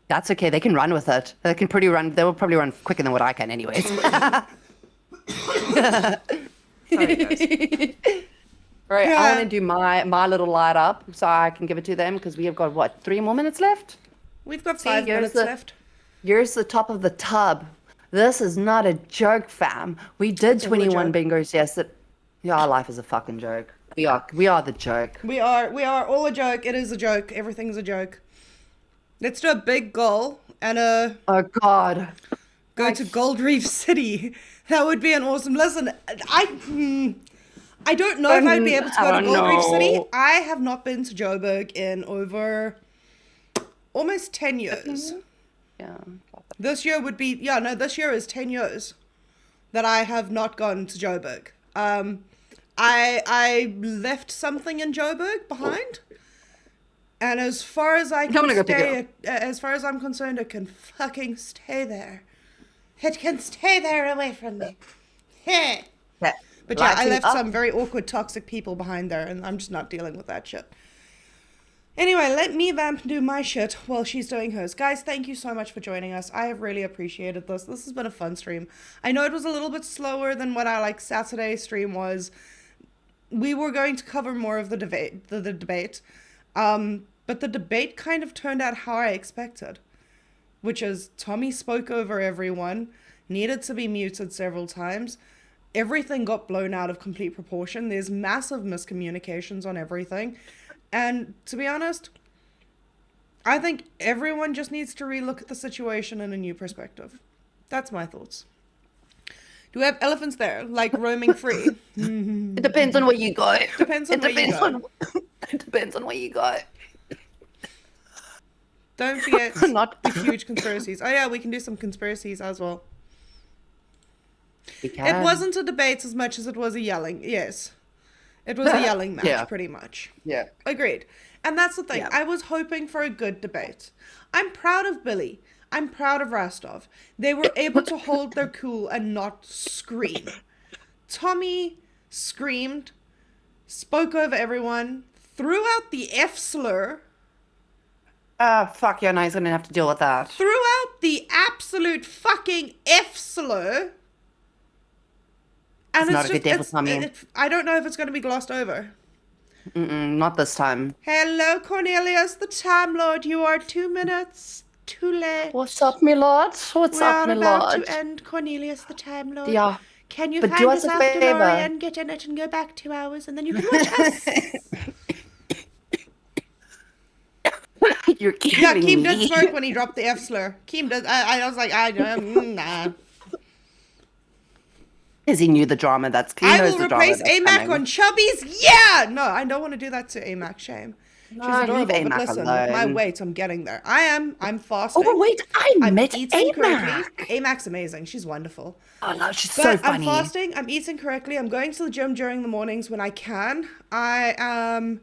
That's okay. They can run with it. They can They will probably run quicker than what I can, anyways. Sorry, guys. Right, I want to do my little light up so I can give it to them because we have got, what, 3 more minutes left? We've got See, 5 here's minutes the- left. Here's the top of the tub. This is not a joke, fam. We did all a 21 joke. bingos yesterday. Yeah, our life is a fucking joke. We are the joke. We are all a joke. It is a joke. Everything's a joke. Let's do a big goal and Oh, God. go to Gold Reef City. That would be an awesome. Listen, I don't know if I'd be able to go to Gold Reef City. know. I have not been to Joburg in over almost 10 years. Yeah. This year would be, this year is 10 years that I have not gone to Joburg. I left something in Joburg behind. And as far as I can gonna go pick it as far as I'm concerned, it can fucking stay there. It can stay there away from me. Heh. Okay. But yeah, I Lighting left up. some very awkward, toxic people behind there, and I'm just not dealing with that shit. Anyway, let me vamp do my shit while she's doing hers. Guys, thank you so much for joining us. I have really appreciated this. This has been a fun stream. I know it was a little bit slower than what our Saturday stream was. We were going to cover more of the debate, but the debate kind of turned out how I expected, which is Tommy spoke over everyone, needed to be muted several times. Everything got blown out of complete proportion. There's massive miscommunications on everything. And to be honest, I think everyone just needs to relook at the situation in a new perspective. That's my thoughts. Do we have elephants there, roaming free? It depends on where you go. Depends on where you go. It depends on where you go. Don't forget Not- the huge conspiracies. Oh yeah, we can do some conspiracies as well. We can. It wasn't a debate as much as it was a yelling. Yes. It was a yelling match, Yeah. pretty much. Yeah. Agreed. And that's the thing. Yeah. I was hoping for a good debate. I'm proud of Billy. I'm proud of Rostov. They were able to hold their cool and not scream. Tommy screamed, spoke over everyone, threw out the F slur, Fuck yeah, now he's gonna have to deal with that. threw out the absolute fucking F slur. And It's not a good day for Tommy. I don't know if it's going to be glossed over. Not this time. Hello, Cornelius, the Time Lord. You are 2 minutes too late. What's up, my lord? What's We up, are my about lord? to end Cornelius, the Time Lord. Yeah. Can you But find do us us a after favor. Laurie and get in it and go back 2 hours and then you can watch us? You're kidding Yeah, Keem me. did smirk when he dropped the F slur. Keem did. I was like, nah. Because he knew the drama that's he I knows will the drama replace that's AMAC coming. on Chubbies. Yeah! No, I don't want to do that to AMAC. Shame. She's No, leave adorable, but AMAC listen, with my alone. weight, I'm getting there. I'm fasting. Oh wait, I I'm met eating correctly. AMAC. AMAC's amazing. She's wonderful. Oh no, she's But so I'm funny. fasting. I'm eating correctly. I'm going to the gym during the mornings when I can. I am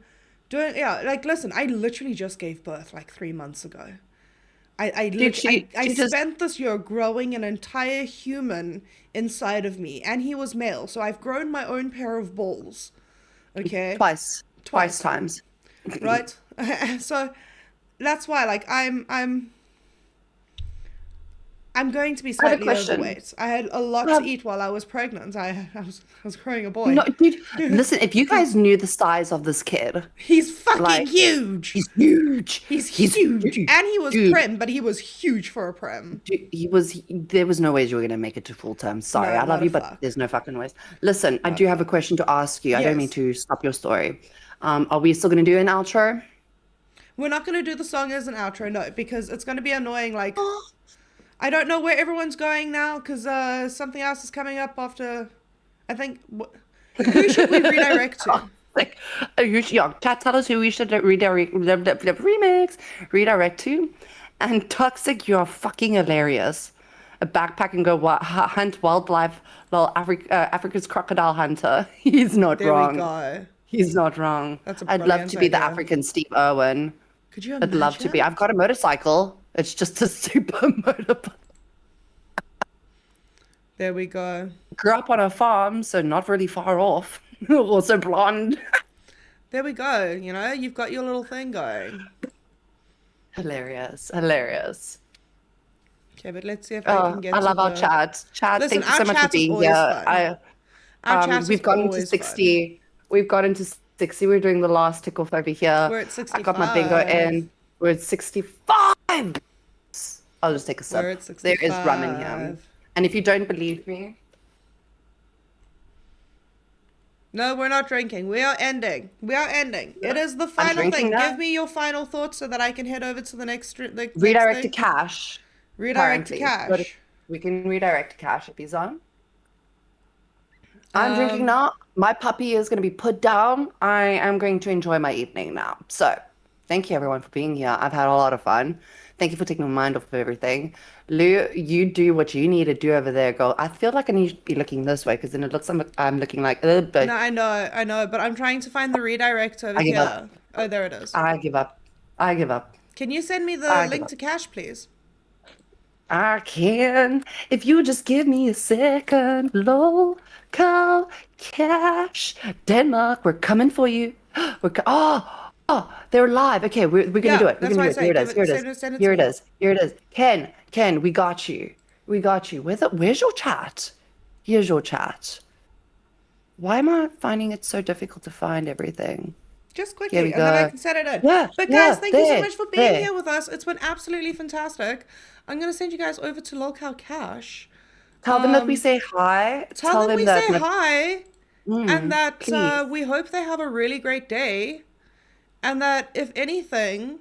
doing, yeah, like, listen, I literally just gave birth like 3 months ago. I spent this year growing an entire human inside of me, and he was male, so I've grown my own pair of balls. Okay? Twice times. Right? So that's why, like, I'm going to be I have a slightly question. overweight. I had a lot to eat while I was pregnant. I was growing a boy. No, dude, listen, if you guys knew the size of this kid, He's fucking like, huge. he's huge. He's huge. And he was Dude. prim, but he was huge for a prim. There was no ways you were going to make it to full term. Sorry, No, I love not a you, but fuck. there's no fucking ways. Listen, I do have a question to ask you. I don't mean Yes. to stop your story. Are we still going to do an outro? We're not going to do the song as an outro, no, because it's going to be annoying. Like, I don't know where everyone's going now, because something else is coming up after, I think, who should we redirect to? Like, chat, tell us who we should redirect to. And Toxic, you're fucking hilarious. A backpack and go hunt wildlife. Well, Africa's crocodile hunter. He's not There wrong. we go. He's not wrong. That's a I'd love brilliant to be the idea. African Steve Irwin. Could you I'd imagine? love to be. I've got a motorcycle. It's just a super motorbike. There we go. Grew up on a farm, so not really far off. Also blonde. There we go. You know, you've got your little thing going. Hilarious. Okay, but let's see if I can get I to love our the... chat. Chat, Listen, thank you so our much for chat is being always here. fun. Our chat We've is gotten to always 60. We've gotten to 60. We're doing the last tick off over here. We're at I got my bingo 65. in. We're at 65. I'll just take a sip. We're at There is rum in here. 65. And if you don't believe me, No, we're not drinking. We are ending. It is the final drinking thing. now. Give me your final thoughts so that I can head over to the next next redirect to thing. cash. Redirect to currently. cash. We can redirect to cash if he's on. I'm drinking now. My puppy is going to be put down. I am going to enjoy my evening now. So, thank you everyone for being here. I've had a lot of fun. Thank you for taking my mind off of everything. Lou, you do what you need to do over there, girl. I feel like I need to be looking this way because then it looks like I'm looking like a bit. No, I know, but I'm trying to find the redirect over I give here. up. Oh, there it is. I give up. Can you send me the I give link up. to cash, please? I can. If you just give me a second. Local cash. Denmark, we're coming for you. Oh, they're live. Okay, we're gonna Yeah, do it. We're that's gonna why do it. I Here it say is. Here it send is. it Here to it me. is. Here it is. Ken, we got you. Where's your chat? Here's your chat. Why am I finding it so difficult to find everything? Just Here quickly, we and then I go. can set it in. Yeah, But yeah, guys, thank you so there, much for being there. here with us. It's been absolutely fantastic. I'm gonna send you guys over to Local Cash. Tell them that we say hi. Tell them we that say hi, and that please. we hope they have a really great day, and that if anything,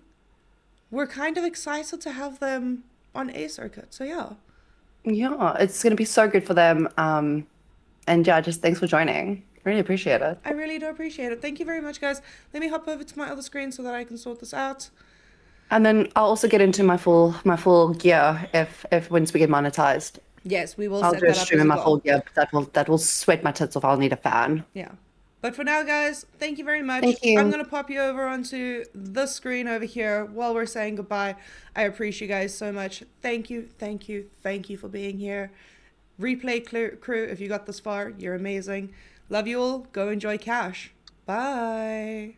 we're kind of excited to have them on A Circuit. So yeah. Yeah, it's gonna be so good for them. And yeah, just thanks for joining. Really appreciate it. I really do appreciate it. Thank you very much, guys. Let me hop over to my other screen so that I can sort this out. And then I'll also get into my full gear if once we get monetized. Yes, we will I'll set do a that up stream as in my well. full gear. That will sweat my tits off. I'll need a fan. Yeah. But for now, guys, thank you very much. Thank you. I'm going to pop you over onto the screen over here while we're saying goodbye. I appreciate you guys so much. Thank you for being here. Replay crew, if you got this far, you're amazing. Love you all. Go enjoy cash. Bye.